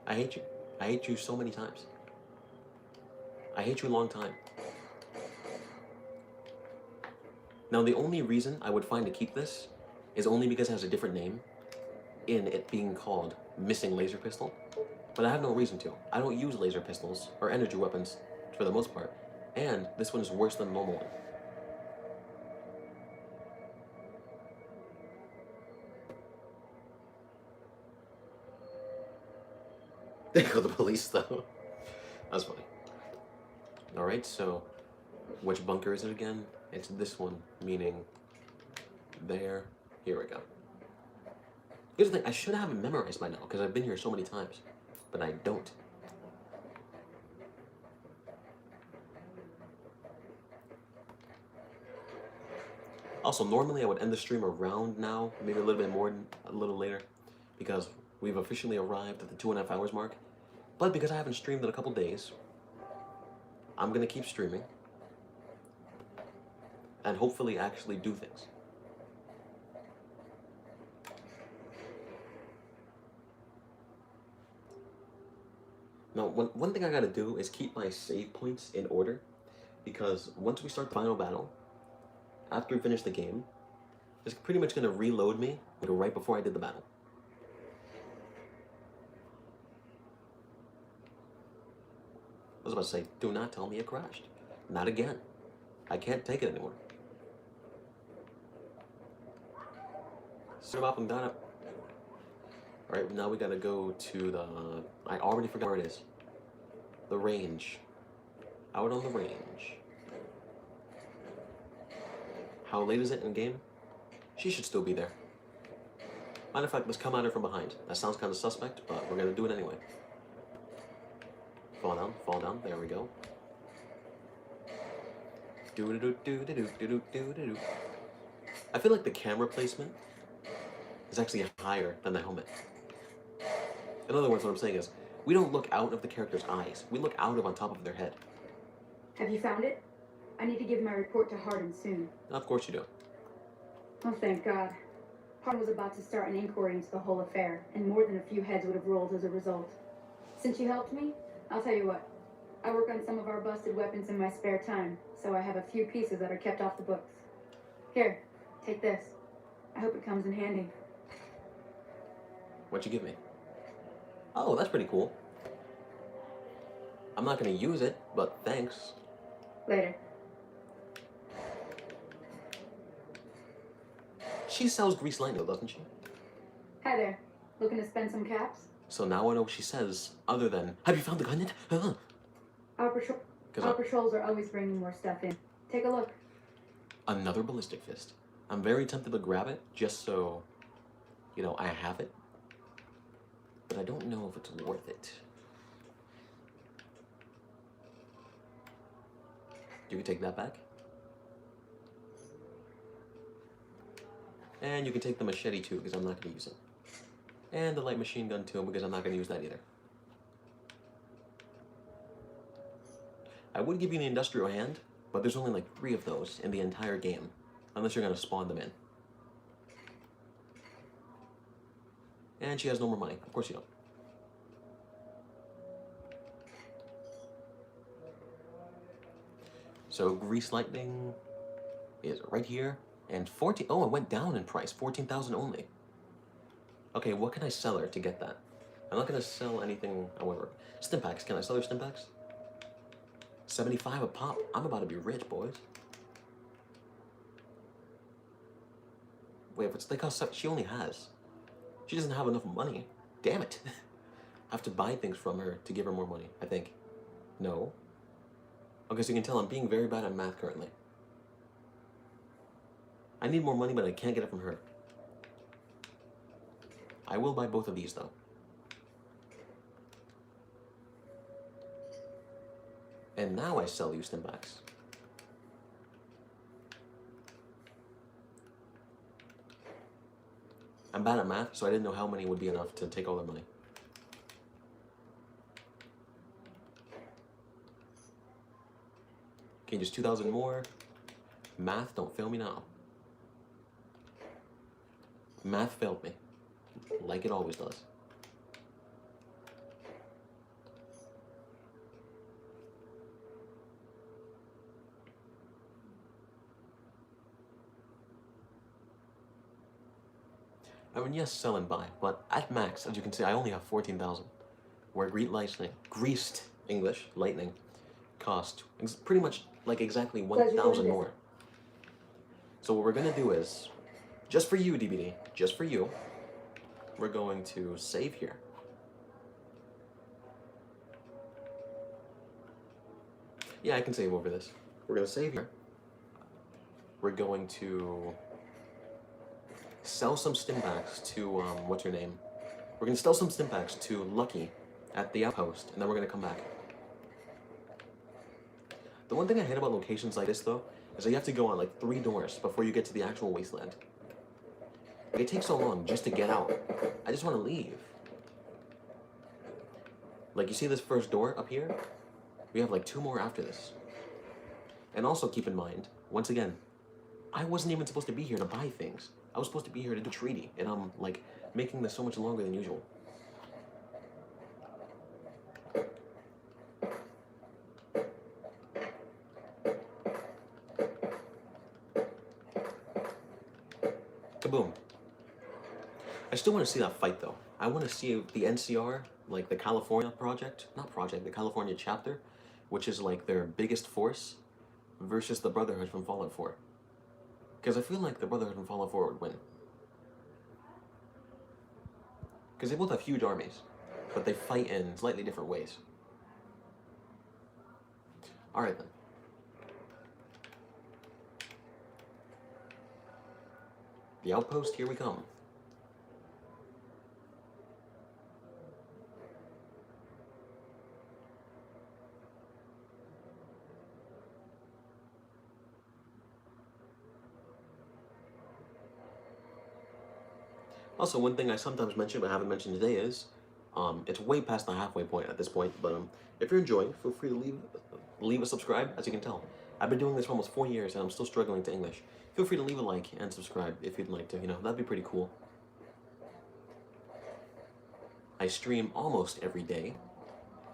I hate you. I hate you so many times. I hate you a long time. Now, the only reason I would find to keep this is only because it has a different name in it being called Missing Laser Pistol. But I have no reason to. I don't use laser pistols or energy weapons for the most part. And this one is worse than the normal one. They call the police though. That's funny. Alright, so which bunker is it again? It's this one, meaning there. Here we go. Here's the thing, I should have it memorized by now because I've been here so many times, but I don't. Also, normally I would end the stream around now, maybe a little bit more, a little later, because we've officially arrived at the 2.5 hours mark. But because I haven't streamed in a couple days, I'm gonna keep streaming and hopefully actually do things. Now, one thing I gotta do is keep my save points in order, because once we start the final battle, after we finish the game, it's pretty much gonna reload me like right before I did the battle. I was about to say, do not tell me it crashed. Not again. I can't take it anymore. Sit up and down up. Alright, now we gotta go to the... I already forgot where it is. The range. Out on the range. How late is it in game? She should still be there. Matter of fact, let's come at her from behind. That sounds kind of suspect, but we're gonna do it anyway. Fall down, there we go. Do-do-do-do-do-do-do-do-do. I feel like the camera placement is actually higher than the helmet. In other words, what I'm saying is, we don't look out of the character's eyes. We look out of on top of their head. Have you found it? I need to give my report to Hardin soon. Of course you do. Oh, thank God. Hardin was about to start an inquiry into the whole affair, and more than a few heads would have rolled as a result. Since you helped me, I'll tell you what. I work on some of our busted weapons in my spare time, so I have a few pieces that are kept off the books. Here, take this. I hope it comes in handy. What'd you give me? Oh, that's pretty cool. I'm not gonna use it, but thanks. Later. She sells grease lightning, doesn't she? Hi there. Looking to spend some caps? So now I know what she says, other than, have you found the gun yet? Our patrols are always bringing more stuff in. Take a look. Another ballistic fist. I'm very tempted to grab it, just so, you know, I have it. But I don't know if it's worth it. You can take that back. And you can take the machete too, because I'm not going to use it. And the light machine gun too, because I'm not going to use that either. I would give you the industrial hand, but there's only like 3 of those in the entire game, unless you're going to spawn them in. And she has no more money. Of course you don't. So grease lightning is right here. And 14, oh, it went down in price, 14,000 only. Okay, what can I sell her to get that? I'm not gonna sell anything, however. Stimpaks, can I sell her Stimpaks? 75 a pop. I'm about to be rich, boys. Wait, but they cost, she only has. She doesn't have enough money. Damn it. I have to buy things from her to give her more money, I think. No. Okay, so you can tell I'm being very bad at math currently. I need more money, but I can't get it from her. I will buy both of these, though. And now I sell you Stimpaks. I'm bad at math, so I didn't know how many would be enough to take all their money. Okay, just 2,000 more. Math, don't fail me now. Math failed me, like it always does. I mean, yes, sell and buy, but at max, as you can see, I only have 14,000. Where greased English lightning cost pretty much like exactly 1,000 more. So what we're gonna do is, just for you, DBD, just for you, we're going to save here. Yeah, I can save over this. We're gonna save here. We're going to sell some Stimpaks to, what's her name? We're gonna sell some Stimpaks to Lucky at the outpost, and then we're gonna come back. The one thing I hate about locations like this, though, is that you have to go on like 3 doors before you get to the actual wasteland. Like, it takes so long just to get out. I just want to leave. Like, you see this first door up here? We have like 2 more after this. And also keep in mind, once again, I wasn't even supposed to be here to buy things. I was supposed to be here to do treaty, and I'm like making this so much longer than usual. Kaboom. I still want to see that fight though. I want to see the NCR, like the California project, not project, the California chapter, which is like their biggest force. versus the Brotherhood from Fallout 4. Because I feel like the Brotherhood from Fallout 4 would win. Because they both have huge armies, but they fight in slightly different ways. Alright then. The outpost, here we come. Also, one thing I sometimes mention but haven't mentioned today is, it's way past the halfway point at this point, but if you're enjoying, feel free to leave a subscribe. As you can tell, I've been doing this for almost 4 years and I'm still struggling to English. Feel free to leave a like and subscribe if you'd like to, you know, that'd be pretty cool. I stream almost every day,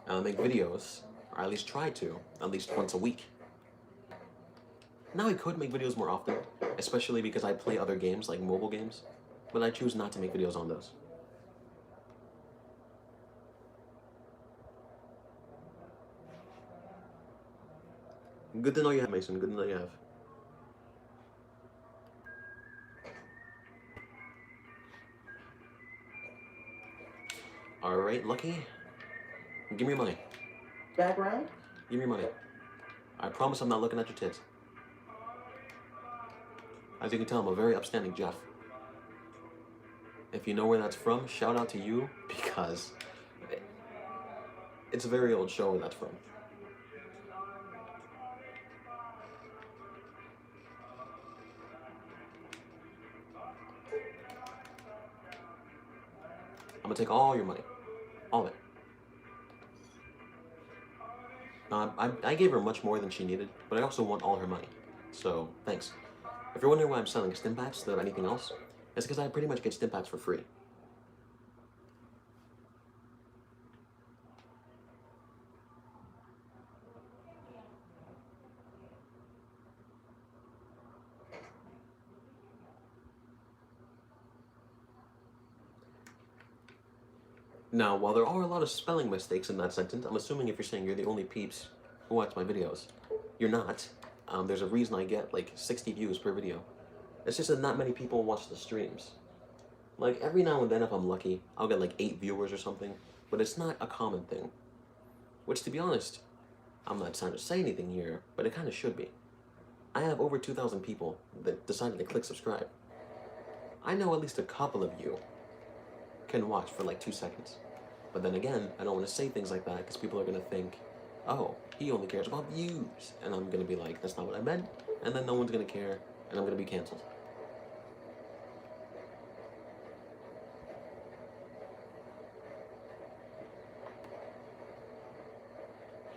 and I make videos, or at least try to, at least once a week. Now I could make videos more often, especially because I play other games like mobile games, but I choose not to make videos on those. Good to know you have, Mason. Good to know you have. Alright, Lucky. Give me your money. Background? Give me your money. I promise I'm not looking at your tits. As you can tell, I'm a very upstanding Jeff. If you know where that's from, shout out to you, because it's a very old show where that's from. I'm gonna take all your money. All of it. I gave her much more than she needed, but I also want all her money. So, thanks. If you're wondering why I'm selling Stimpaks instead of anything else, it's because I pretty much get Stimpaks for free. Now, while there are a lot of spelling mistakes in that sentence, I'm assuming if you're saying you're the only peeps who watch my videos. You're not. There's a reason I get like 60 views per video. It's just that not many people watch the streams. Like, every now and then, if I'm lucky, I'll get like 8 viewers or something, but it's not a common thing. Which, to be honest, I'm not trying to say anything here, but it kind of should be. I have over 2,000 people that decided to click subscribe. I know at least a couple of you can watch for like 2 seconds. But then again, I don't want to say things like that because people are going to think, oh, he only cares about views. And I'm going to be like, that's not what I meant. And then no one's going to care, and I'm going to be canceled.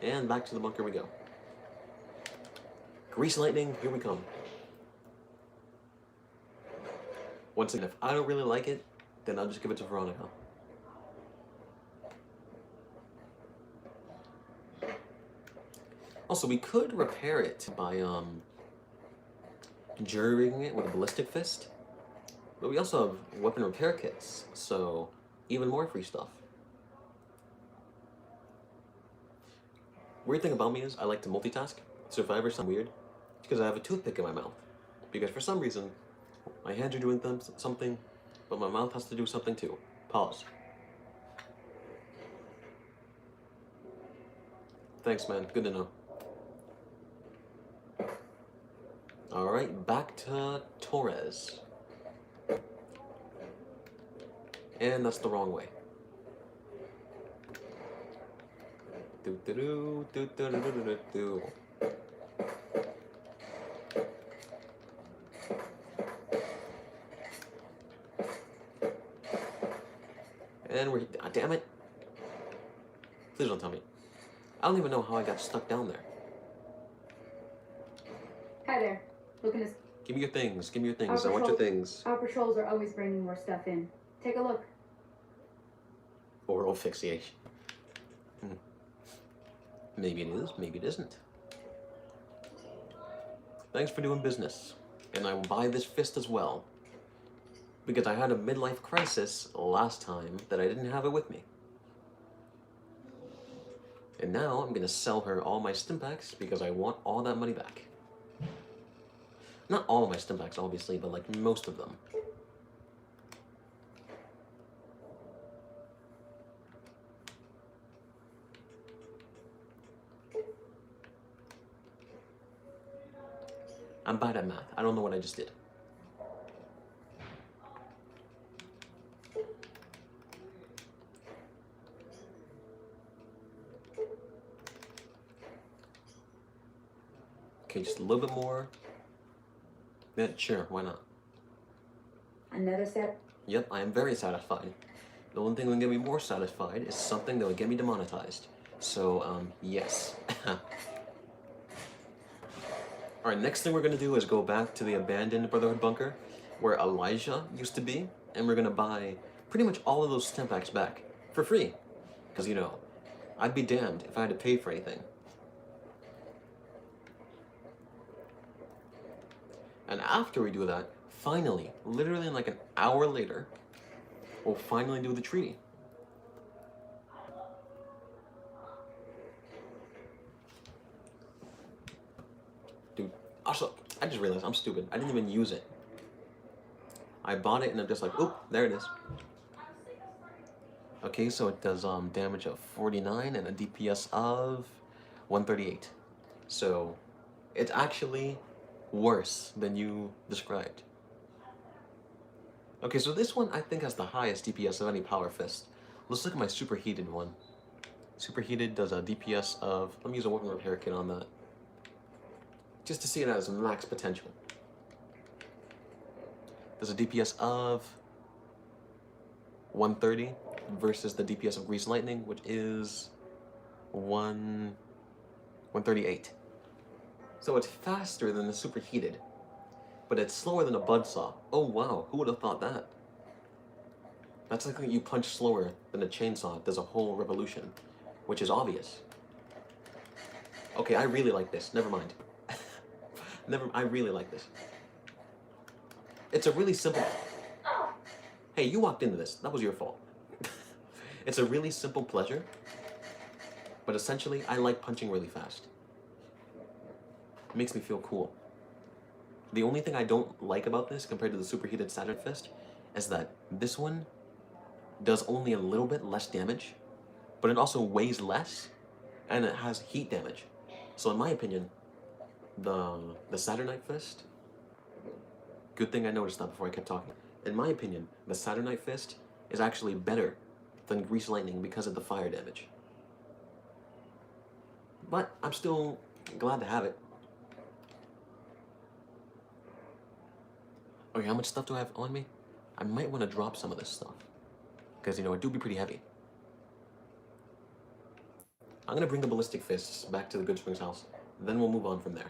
And back to the bunker we go. Grease lightning, here we come. Once again, if I don't really like it, then I'll just give it to Veronica. Also, we could repair it by jury-rigging it with a ballistic fist. But we also have weapon repair kits, so even more free stuff. Weird thing about me is I like to multitask, so if I ever sound weird, it's because I have a toothpick in my mouth. Because for some reason, my hands are doing something, but my mouth has to do something too. Pause. Thanks, man. Good to know. Alright, back to Torres. And that's the wrong way. Do. And we're... damn it. Please don't tell me. I don't even know how I got stuck down there. Hi there. Looking to... Give me your things. Give me your things. I want your things. Our patrols are always bringing more stuff in. Take a look. Oral asphyxiation. Maybe it is, maybe it isn't. Thanks for doing business. And I will buy this fist as well. Because I had a midlife crisis last time that I didn't have it with me. And now I'm gonna sell her all my Stimpaks because I want all that money back. Not all of my stim packs, obviously, but like most of them. I'm bad at math. I don't know what I just did. Okay, just a little bit more. Yeah, sure, why not? Another set? Yep, I am very satisfied. The only thing that would get me more satisfied is something that would get me demonetized. So, yes. Alright, next thing we're gonna do is go back to the abandoned Brotherhood bunker where Elijah used to be, and we're gonna buy pretty much all of those stim packs back for free. Because, you know, I'd be damned if I had to pay for anything. And after we do that, finally, literally in like an hour later, we'll finally do the treaty. Dude, also, I just realized I'm stupid. I didn't even use it. I bought it and I'm just like, oop, there it is. Okay, so it does damage of 49 and a DPS of 138. So it's actually worse than you described. Okay, so this one I think has the highest DPS of any power fist. Let's look at my superheated one. Superheated does a DPS of, let me use a weapon repair kit on that, just to see it as max potential. There's a DPS of 130 versus the DPS of Grease Lightning, which is 138. So it's faster than the superheated, but it's slower than a buzzsaw. Oh wow, who would have thought that? That's like you punch slower than a chainsaw does a whole revolution, which is obvious. Okay, I really like this. Never mind. I really like this. It's a really simple... Hey, you walked into this. That was your fault. It's a really simple pleasure, but essentially, I like punching really fast. It makes me feel cool. The only thing I don't like about this compared to the superheated Saturn Fist is that this one does only a little bit less damage, but it also weighs less, and it has heat damage. So in my opinion, the Saturnite Fist, good thing I noticed that before I kept talking. In my opinion, the Saturnite Fist is actually better than Grease Lightning because of the fire damage. But I'm still glad to have it. Okay, how much stuff do I have on me? I might want to drop some of this stuff, because, you know, it do be pretty heavy. I'm going to bring the Ballistic Fists back to the Good Springs house, then we'll move on from there.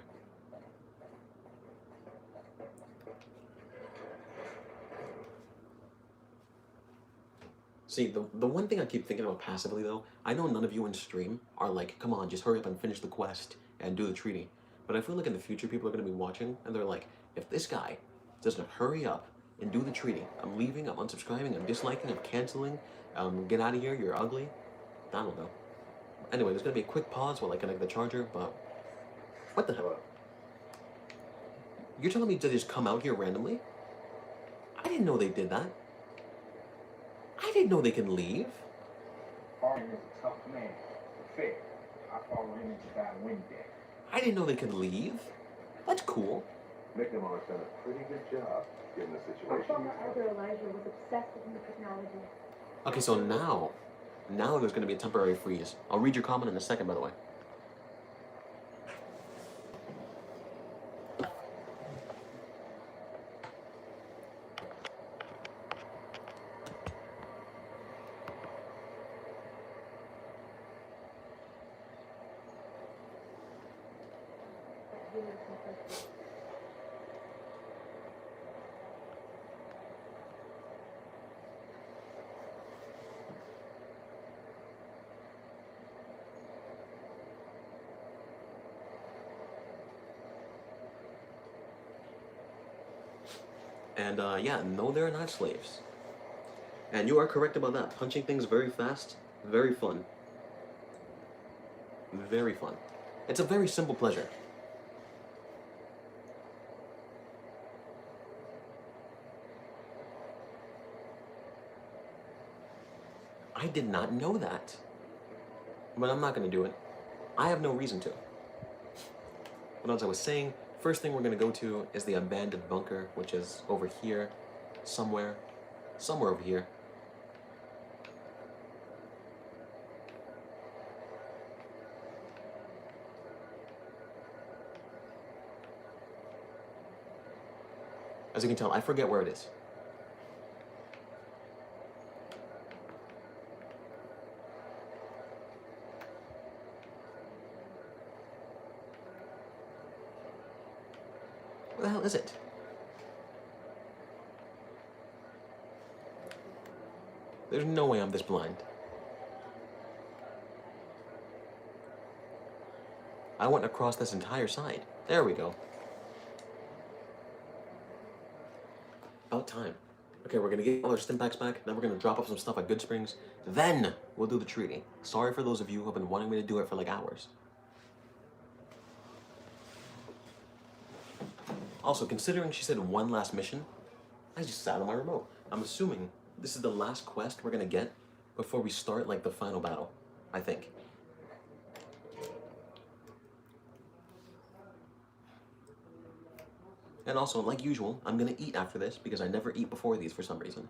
See, the one thing I keep thinking about passively, though, I know none of you in stream are like, come on, just hurry up and finish the quest and do the treaty. But I feel like in the future, people are going to be watching, and they're like, if this guy doesn't hurry up and do the treaty, I'm leaving, I'm unsubscribing, I'm disliking, I'm canceling, get out of here, you're ugly. I don't know. Anyway, there's going to be a quick pause while I connect the charger, but... What the hell? You're telling me to just come out here randomly? I didn't know they did that. I didn't know they can leave. Armin is a tough man. Fair. I follow him into that wind deck. I didn't know they could leave. That's cool. McNamara's done a pretty good job given the situation. Former Elder Elijah was obsessed with new technology. Okay, so now there's going to be a temporary freeze. I'll read your comment in a second, by the way. And yeah, no, they're not slaves. And you are correct about that. Punching things very fast, very fun. Very fun. It's a very simple pleasure. I did not know that. But I'm not going to do it. I have no reason to. But as I was saying, first thing we're going to go to is the abandoned bunker, which is over here, somewhere over here. As you can tell, I forget where it is. Where the hell is it? There's no way I'm this blind. I went across this entire side. There we go. About time. Okay, we're gonna get all our Stimpaks back, then we're gonna drop off some stuff at Good Springs, then we'll do the treaty. Sorry for those of you who have been wanting me to do it for like hours. Also, considering she said one last mission, I just sat on my remote. I'm assuming this is the last quest we're gonna get before we start like the final battle, I think. And also, like usual, I'm gonna eat after this because I never eat before these for some reason.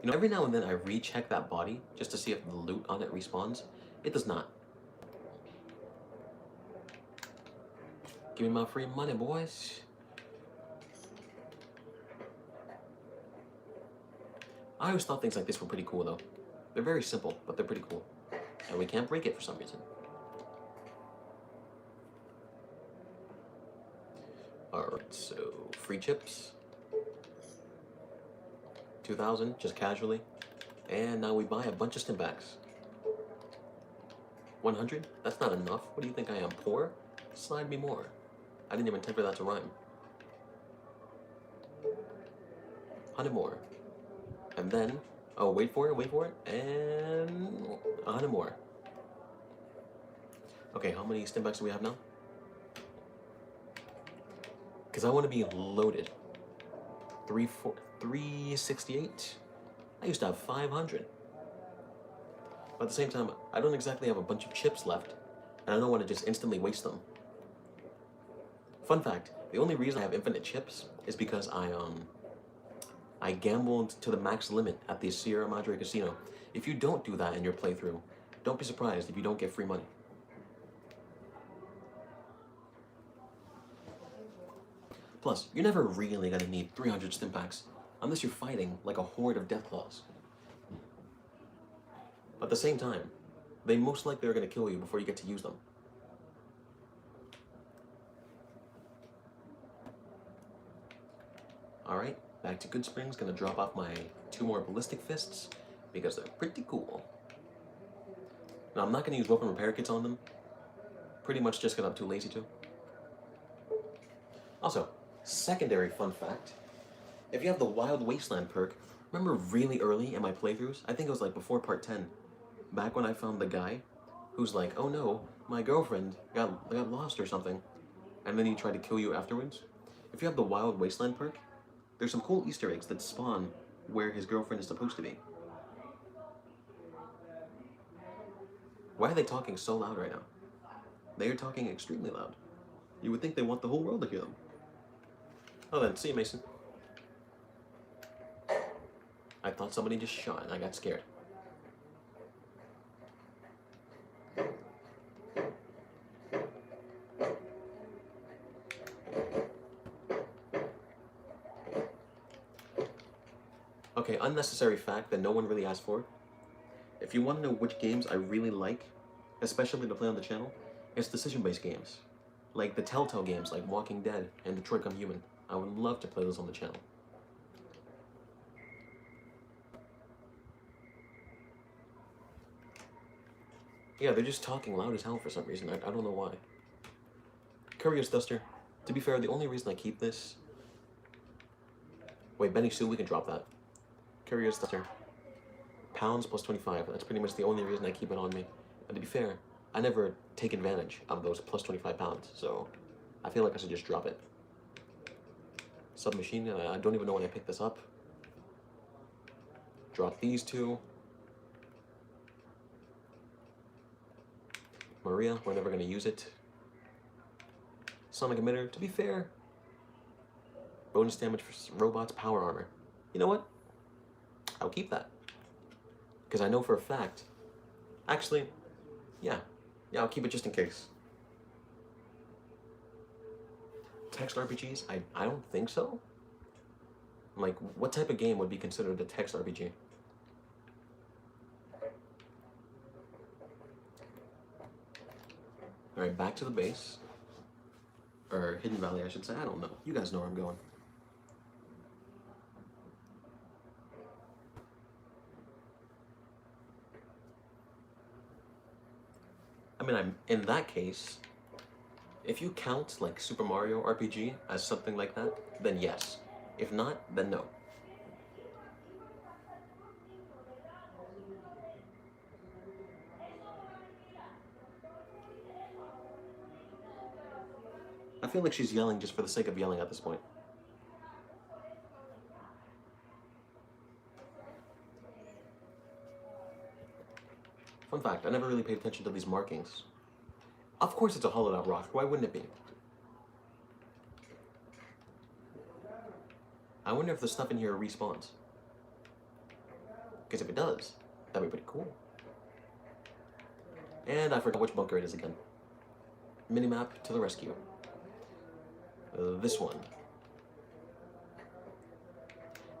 You know, every now and then I recheck that body just to see if the loot on it respawns. It does not. Give me my free money, boys. I always thought things like this were pretty cool, though. They're very simple, but they're pretty cool. And we can't break it for some reason. Alright, so free chips. 2,000, just casually. And now we buy a bunch of Stimpaks. 100? That's not enough. What do you think I am, poor? Slide me more. I didn't even intend for that to rhyme. 100 more. And then, oh, wait for it, and 100 more. Okay, how many Stimpaks do we have now? Because I want to be loaded. 368? I used to have 500. But at the same time, I don't exactly have a bunch of chips left, and I don't want to just instantly waste them. Fun fact, the only reason I have infinite chips is because I gambled to the max limit at the Sierra Madre Casino. If you don't do that in your playthrough, don't be surprised if you don't get free money. Plus, you're never really gonna need 300 Stimpaks unless you're fighting like a horde of Deathclaws. But at the same time, they most likely are gonna kill you before you get to use them. Alright, back to Good Springs, gonna drop off my 2 more ballistic fists because they're pretty cool. Now, I'm not gonna use weapon repair kits on them, pretty much just because I'm too lazy to. Also, secondary fun fact, if you have the Wild Wasteland perk, remember really early in my playthroughs, I think it was like before part 10, back when I found the guy who's like, oh no, my girlfriend got lost or something, and then he tried to kill you afterwards. If you have the Wild Wasteland perk, there's some cool Easter eggs that spawn where his girlfriend is supposed to be. Why are they talking so loud right now? They are talking extremely loud. You would think they want the whole world to hear them. Oh then, see you, Mason. I thought somebody just shot and I got scared. Okay, unnecessary fact that no one really asked for. If you want to know which games I really like, especially to play on the channel, it's decision-based games. Like the Telltale games like Walking Dead and Detroit Become Human. I would love to play those on the channel. Yeah, they're just talking loud as hell for some reason. I don't know why. Curious Duster. To be fair, the only reason I keep this... Wait, Benny Sue, we can drop that. Curious Duster. Pounds plus 25. That's pretty much the only reason I keep it on me. And to be fair, I never take advantage of those plus 25 pounds, so I feel like I should just drop it. Submachine, I don't even know when I picked this up. Drop these two. Maria, we're never going to use it. Sonic emitter, to be fair. Bonus damage for robots, power armor. You know what? I'll keep that. Because I know for a fact. Actually, yeah, I'll keep it just in case. Text RPGs? I don't think so. Like, what type of game would be considered a text RPG? Alright, back to the base. Or Hidden Valley, I should say. I don't know. You guys know where I'm going. I mean, in that case, if you count like Super Mario RPG as something like that, then yes. If not, then no. I feel like she's yelling just for the sake of yelling at this point. Fun fact, I never really paid attention to these markings. Of course it's a hollowed out rock, why wouldn't it be? I wonder if the stuff in here respawns. Because if it does, that'd be pretty cool. And I forgot which bunker it is again. Minimap to the rescue. This one.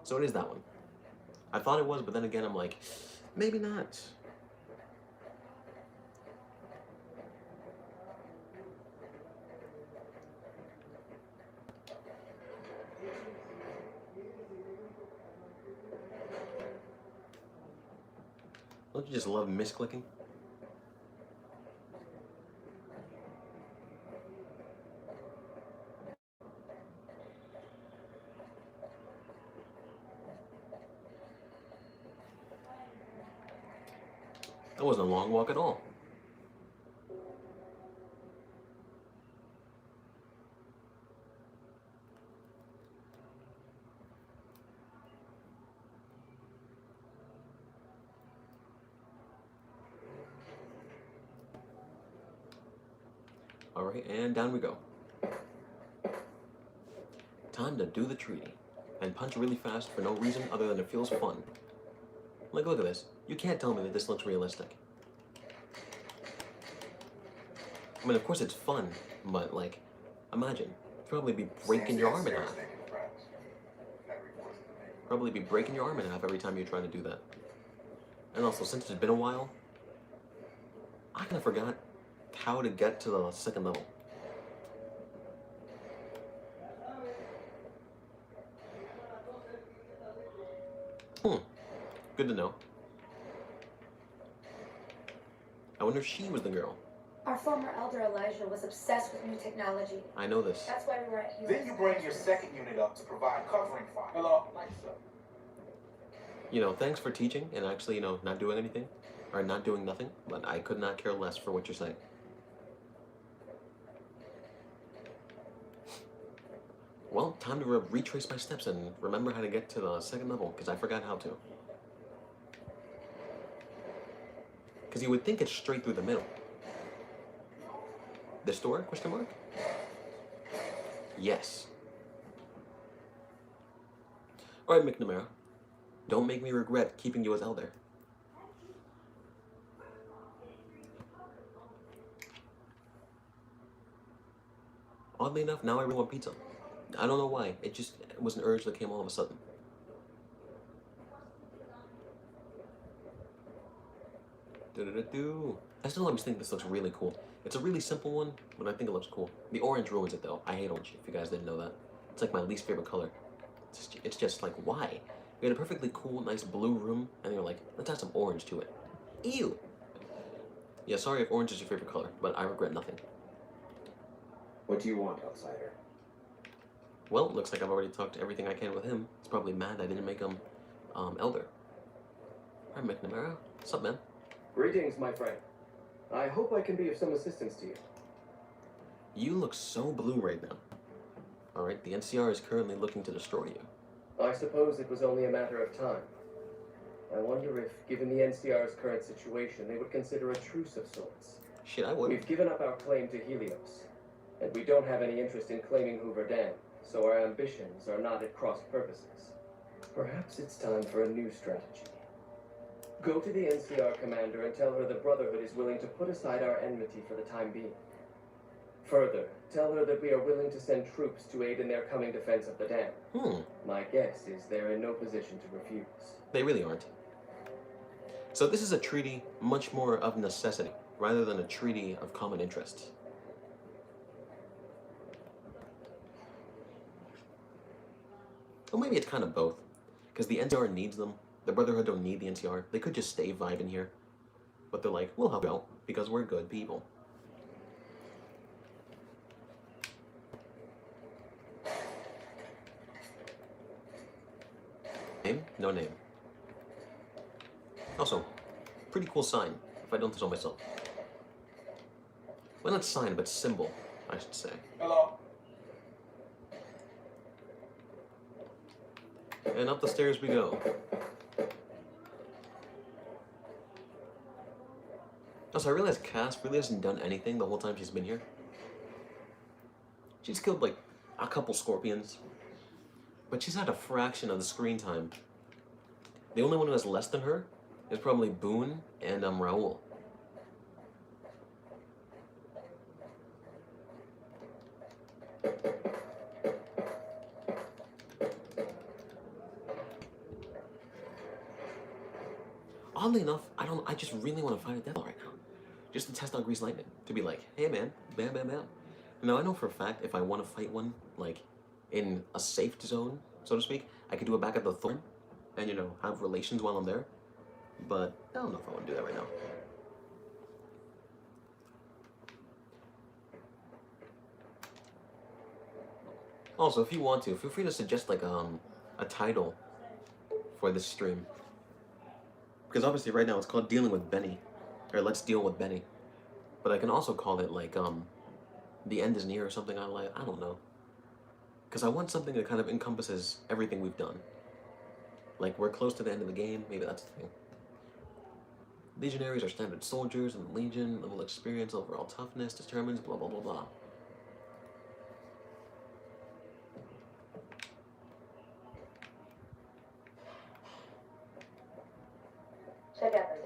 So it is that one. I thought it was, but then again I'm like, maybe not. Don't you just love misclicking? That wasn't a long walk at all. Alright, and down we go. Time to do the treaty. And punch really fast for no reason other than it feels fun. Like, look at this. You can't tell me that this looks realistic. I mean, of course it's fun, but like, imagine. Probably be breaking your arm in half. Probably be breaking your arm in half every time you try to do that. And also, since it's been a while, I kind of forgot how to get to the second level. Good to know. I wonder if she was the girl. Our former elder Elijah was obsessed with new technology. I know this. That's why we were at Then you bring your second unit up to provide covering fire. Hello, lights up. You know, thanks for teaching and actually, you know, not doing anything. Or not doing nothing. But I could not care less for what you're saying. Well, time to retrace my steps and remember how to get to the second level, because I forgot how to. Because you would think it's straight through the middle. This door? Question mark? Yes. Alright, McNamara. Don't make me regret keeping you as elder. Oddly enough, now I really want pizza. I don't know why. It was an urge that came all of a sudden. I still always think this looks really cool. It's a really simple one, but I think it looks cool. The orange ruins it though. I hate orange, if you guys didn't know that. It's like my least favorite color. It's just like, why? We had a perfectly cool, nice blue room, and you're like, let's add some orange to it. Ew! Yeah, sorry if orange is your favorite color, but I regret nothing. What do you want, outsider? Well, looks like I've already talked everything I can with him. He's probably mad I didn't make him, elder. Hi, McNamara. What's up, man? Greetings, my friend. I hope I can be of some assistance to you. You look so blue right now. Alright, the NCR is currently looking to destroy you. I suppose it was only a matter of time. I wonder if, given the NCR's current situation, they would consider a truce of sorts. Shit, I would. We've given up our claim to Helios, and we don't have any interest in claiming Hoover Dam, so our ambitions are not at cross purposes. Perhaps it's time for a new strategy. Go to the NCR commander and tell her the Brotherhood is willing to put aside our enmity for the time being. Further, tell her that we are willing to send troops to aid in their coming defense of the dam. My guess is they're in no position to refuse. They really aren't. So this is a treaty much more of necessity, rather than a treaty of common interest. Well, maybe it's kind of both. Because the NCR needs them. The Brotherhood don't need the NCR. They could just stay vibing here. But they're like, we'll help you out, because we're good people. Name? No name. Also, pretty cool sign, if I don't say so myself. Well, not sign, but symbol, I should say. Hello. And up the stairs we go. Also, I realize Cass really hasn't done anything the whole time she's been here. She's killed, like, a couple scorpions. But she's had a fraction of the screen time. The only one who has less than her is probably Boone and Raoul. Oddly enough, I just really want to fight a devil right now. Just to test out Grease Lightning. To be like, hey man, bam bam bam. Now I know for a fact if I want to fight one, like, in a safe zone, so to speak, I could do it back at the Thorn and, you know, have relations while I'm there. But I don't know if I want to do that right now. Also, if you want to, feel free to suggest, like, a title for this stream. Because obviously right now it's called Dealing with Benny. Or Let's Deal with Benny. But I can also call it, like, The End is Near or something. I don't know. Because I want something that kind of encompasses everything we've done. Like, we're close to the end of the game. Maybe that's the thing. Legionaries are standard soldiers in the Legion. Level experience, overall toughness determines blah blah blah blah. Check out this.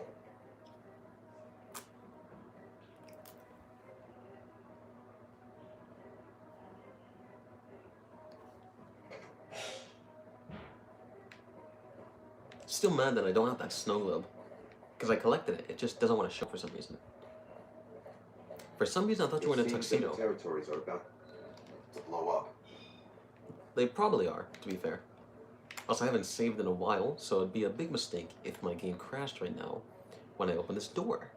Still mad that I don't have that snow globe. Because I collected it. It just doesn't want to show for some reason. For some reason, I thought you were in a tuxedo. Territories are about to blow up. They probably are, to be fair. Also, I haven't saved in a while, so it'd be a big mistake if my game crashed right now when I open this door.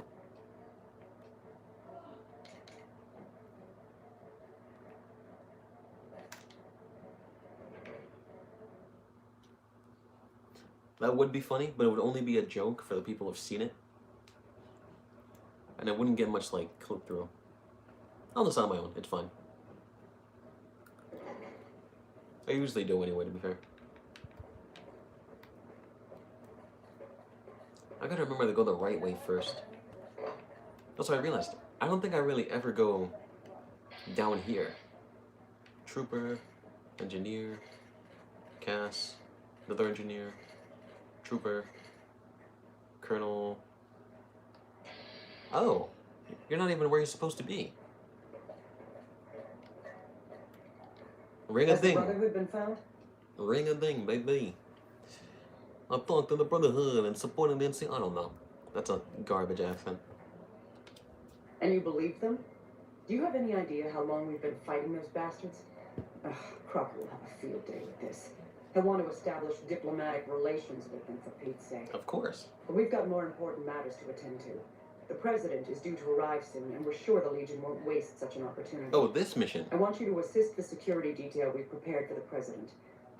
That would be funny, but it would only be a joke for the people who've seen it. And I wouldn't get much, like, click-through. I'll decide on my own, it's fine. I usually do anyway, to be fair. I gotta remember to go the right way first. Also, I realized, I don't think I really ever go down here. Trooper, engineer, Cass, another engineer, trooper, colonel. Oh, you're not even where you're supposed to be. Ring a Has the ding. Brotherhood been found? Ring a ding, baby. I talked to the Brotherhood and supporting the NC. I don't know. That's a garbage accent. And you believe them? Do you have any idea how long we've been fighting those bastards? Ugh, Crocker will have a field day with this. He'll want to establish diplomatic relations with them, for Pete's sake. Of course. But we've got more important matters to attend to. The President is due to arrive soon, and we're sure the Legion won't waste such an opportunity. Oh, this mission. I want you to assist the security detail we've prepared for the President.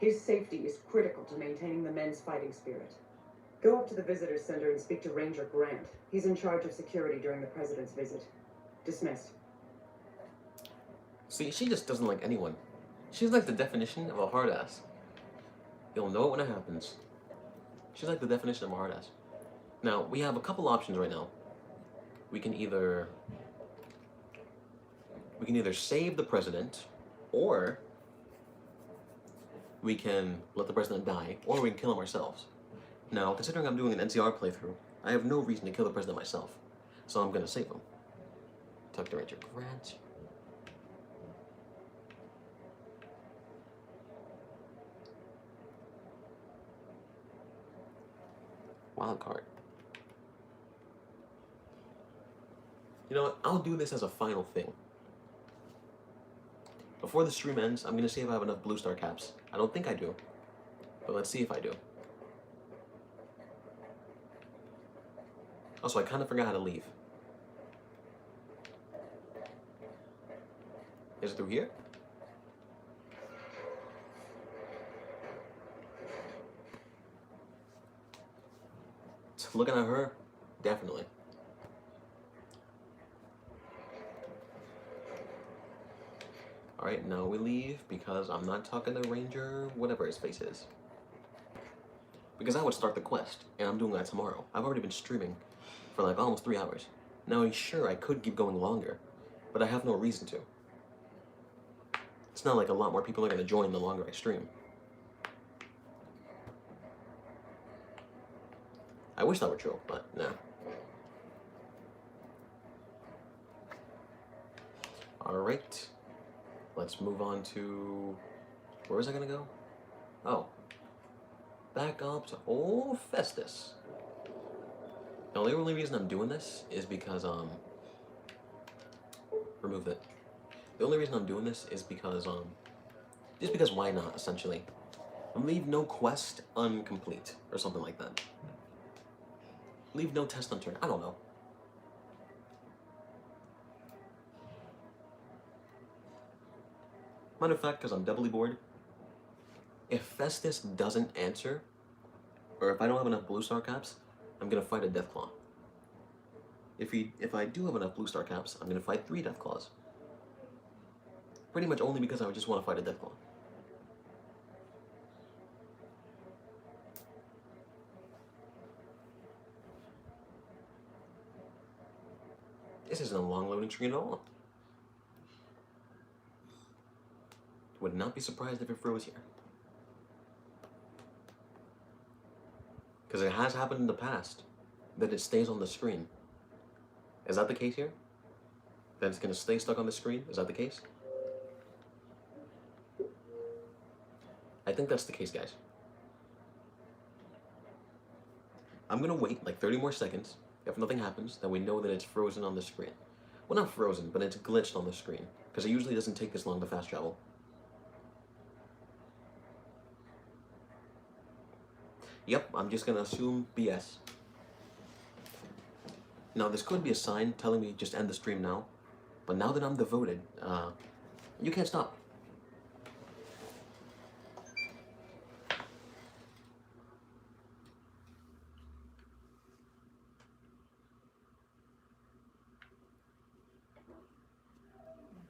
His safety is critical to maintaining the men's fighting spirit. Go up to the visitor center and speak to Ranger Grant. He's in charge of security during the president's visit. Dismissed. See, she just doesn't like anyone. She's like the definition of a hard ass. You'll know it when it happens. She's like the definition of a hard ass. Now, we have a couple options right now. We can either save the president, or we can let the president die, or we can kill him ourselves. Now, considering I'm doing an NCR playthrough, I have no reason to kill the president myself, so I'm gonna save him. Talk to Ranger Grant. Wild card. You know what? I'll do this as a final thing. Before the stream ends, I'm gonna see if I have enough blue star caps. I don't think I do, but let's see if I do. Also, I kind of forgot how to leave. Is it through here? Looking at her, definitely. Alright, now we leave because I'm not talking to Ranger, whatever his face is. Because I would start the quest, and I'm doing that tomorrow. I've already been streaming for like almost 3 hours. Now, sure, I could keep going longer, but I have no reason to. It's not like a lot more people are going to join the longer I stream. I wish that were true, but no. Alright. Let's move on to... Where was I gonna go? Oh. Back up to old Festus. Now, the only reason I'm doing this is because, remove it. The only reason I'm doing this is because, just because why not, essentially. Leave no quest incomplete, or something like that. Leave no test unturned. I don't know. Matter of fact, because I'm doubly bored, if Festus doesn't answer, or if I don't have enough blue star caps, I'm gonna fight a Deathclaw. If I do have enough blue star caps, I'm gonna fight 3 Deathclaws. Pretty much only because I would just want to fight a Deathclaw. This isn't a long loading screen at all. Would not be surprised if it froze here. Because it has happened in the past that it stays on the screen. Is that the case here? That it's going to stay stuck on the screen? Is that the case? I think that's the case, guys. I'm going to wait like 30 more seconds. If nothing happens, then we know that it's frozen on the screen. Well, not frozen, but it's glitched on the screen. Because it usually doesn't take this long to fast travel. Yep, I'm just going to assume BS. Now, this could be a sign telling me just end the stream now. But now that I'm devoted, you can't stop.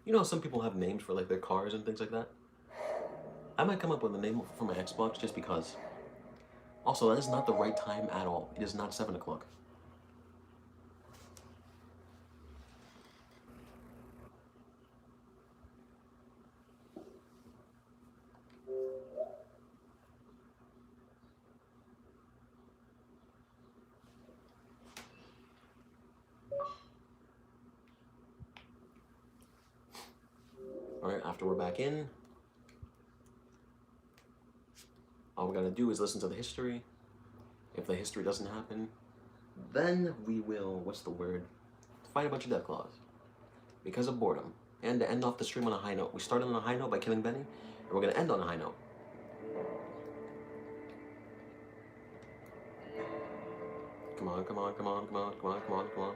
You know how some people have names for like their cars and things like that? I might come up with a name for my Xbox just because. Also, that is not the right time at all. It is not 7 o'clock. Alright, after we're back in, all we gotta do is listen to the history. If the history doesn't happen, then we will, what's the word? Fight a bunch of Deathclaws. Because of boredom. And to end off the stream on a high note. We started on a high note by killing Benny, and we're gonna end on a high note. Come on, come on, come on, come on, come on, come on, come on.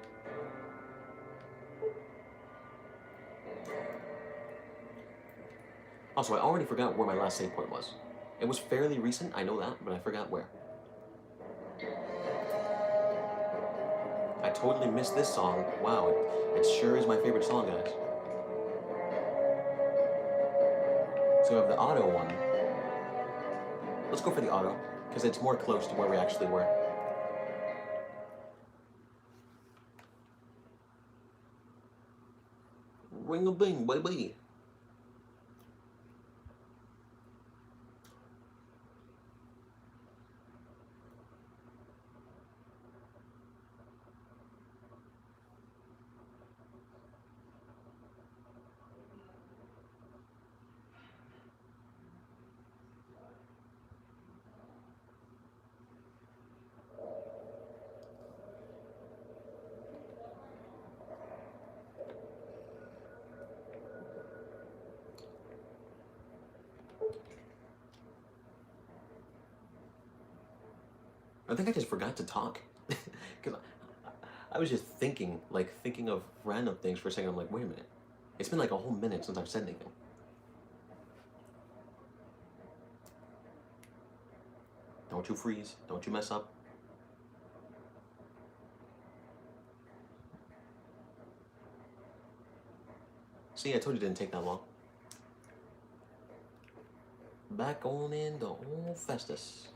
Also, I already forgot where my last save point was. It was fairly recent, I know that, but I forgot where. totally missed this song. Wow, it sure is my favorite song, guys. So we have the auto one. Let's go for the auto, because it's more close to where we actually were. Ring-a-bing, baby. I think I just forgot to talk. Because I was just thinking of random things for a second. I'm like, wait a minute. It's been like a whole minute since I've said anything. Don't you freeze. Don't you mess up. See, I told you it didn't take that long. Back on in the old Festus.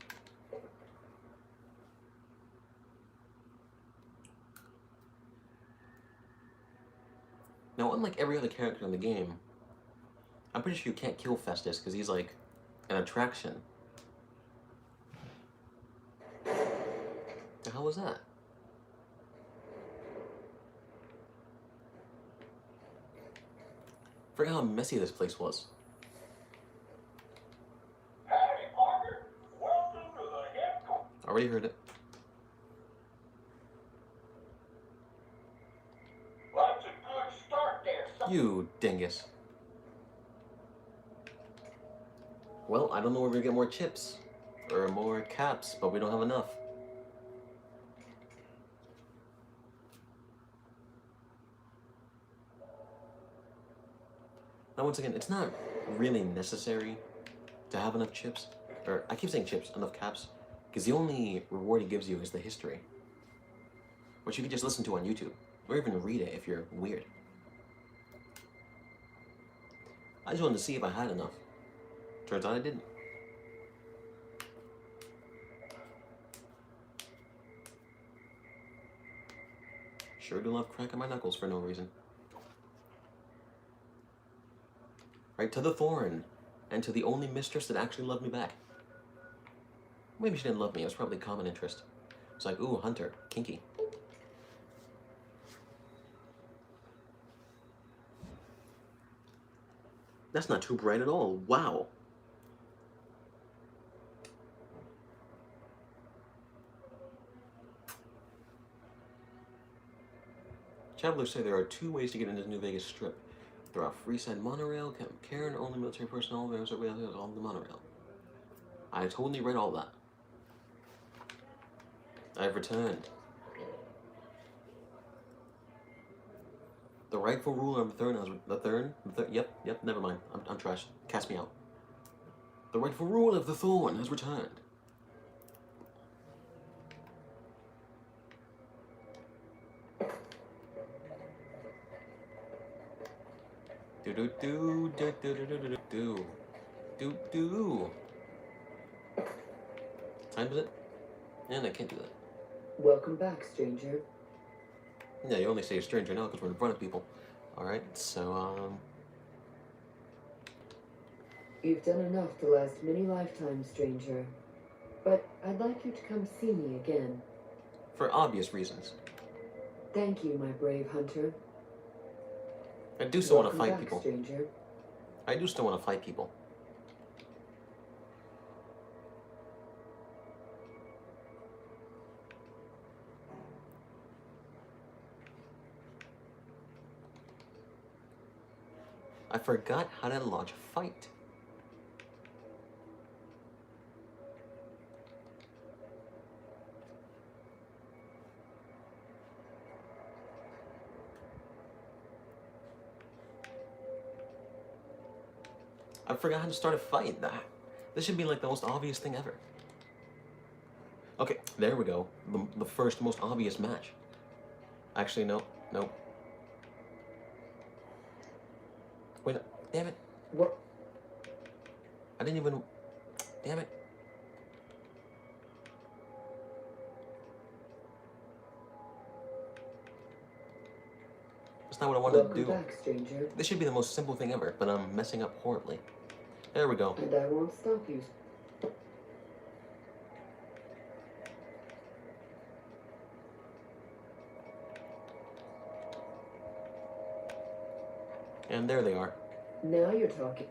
Now, unlike every other character in the game, I'm pretty sure you can't kill Festus because he's like an attraction. The hell was that? Forgot how messy this place was. Howdy, partner. Welcome to the headquarters. Already heard it. That's a good start there, son. You dingus. Well, I don't know where we're gonna get more chips or more caps, but we don't have enough. Now, once again, it's not really necessary to have enough chips, or I keep saying chips, enough caps, because the only reward it gives you is the history, which you can just listen to on YouTube, or even read it if you're weird. I just wanted to see if I had enough. Turns out I didn't. Sure do love cracking my knuckles for no reason. Right, to the Thorn, and to the only mistress that actually loved me back. Maybe she didn't love me, it was probably common interest. It's like, ooh, Hunter, kinky. That's not too bright at all, wow. Travelers say there are 2 ways to get into the New Vegas Strip. Through a Freeside monorail, Karen, only military personnel, there's a rail on the monorail. I totally read all that. I've returned. The rightful ruler of the Thorn, yep, never mind. I'm trash. Cast me out. The rightful ruler of the Thorn has returned. Do. Time is it? And I can't do that. Welcome back, stranger. Yeah, you only say a stranger now because we're in front of people. Alright, so, You've done enough to last many lifetimes, stranger. But I'd like you to come see me again. For obvious reasons. Thank you, my brave hunter. I do still want to Welcome fight back, people. stranger. I do still want to fight people. I forgot how to launch a fight. I forgot how to start a fight. This should be like the most obvious thing ever. Okay, there we go. The first most obvious match. Actually, no. Nope. Wait, damn it. What? I didn't even... Damn it. That's not what I wanted to do. Welcome back, stranger. This should be the most simple thing ever, but I'm messing up horribly. There we go. And I won't stop you. And there they are. Now you're talking.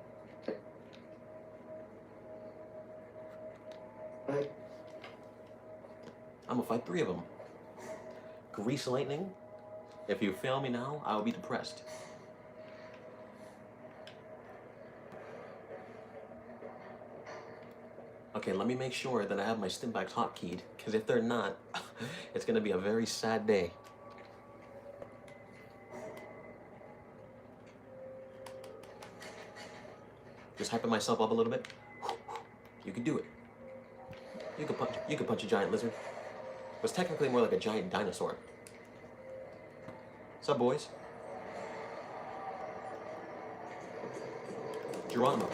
I'm gonna fight 3 of them. Grease lightning. If you fail me now, I will be depressed. Okay, let me make sure that I have my stimbacks hotkeyed, because if they're not, it's gonna be a very sad day. Just hyping myself up a little bit. You can do it. You can punch a giant lizard. It was technically more like a giant dinosaur. What's up, boys? Geronimo.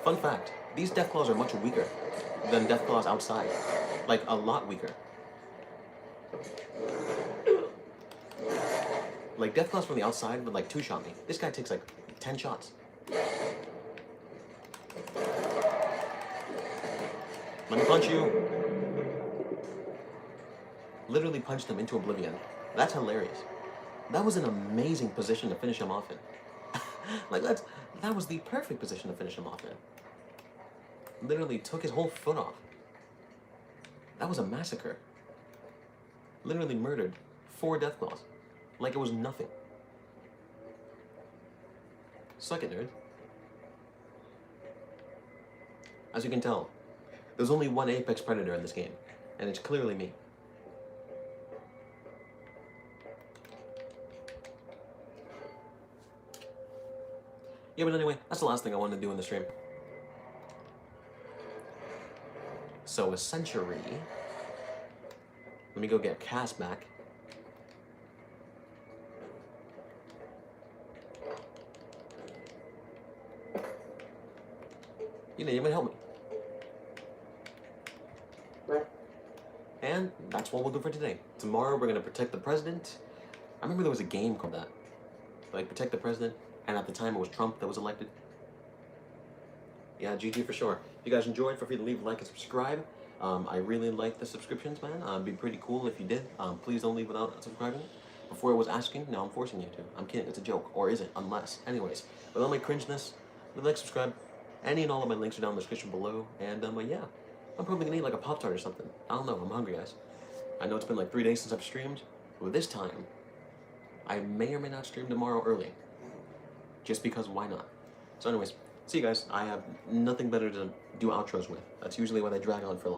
Fun fact, these Deathclaws are much weaker than Deathclaws outside. Like, a lot weaker. Like, Deathclaws from the outside would, like, 2-shot me. This guy takes, like, 10 shots. Let me punch you. Literally punched him into oblivion. That's hilarious. That was an amazing position to finish him off in. Like, that was the perfect position to finish him off in. Literally took his whole foot off. That was a massacre. Literally murdered 4 Deathclaws. Like it was nothing. Suck it, nerd. As you can tell, there's only one apex predator in this game, and it's clearly me. Yeah, but anyway, that's the last thing I wanted to do in the stream. So, a century. Let me go get Cass back. You didn't even help me. What? And that's what we'll do for today. Tomorrow we're gonna protect the president. I remember there was a game called that. Like, protect the president, and at the time it was Trump that was elected. Yeah, GG for sure. If you guys enjoyed, feel free to leave a like and subscribe. I really like the subscriptions, man. It'd be pretty cool if you did. Please don't leave without subscribing. Before I was asking, now I'm forcing you to. I'm kidding, it's a joke. Or is it? Unless. Anyways, with all my cringeness, leave a like, subscribe. Any and all of my links are down in the description below. And yeah, I'm probably gonna eat like a Pop-Tart or something. I don't know, I'm hungry, guys. I know it's been like 3 days since I've streamed, but this time, I may or may not stream tomorrow early. Just because, why not? So anyways, see you guys. I have nothing better to do outros with. That's usually what I drag on for long.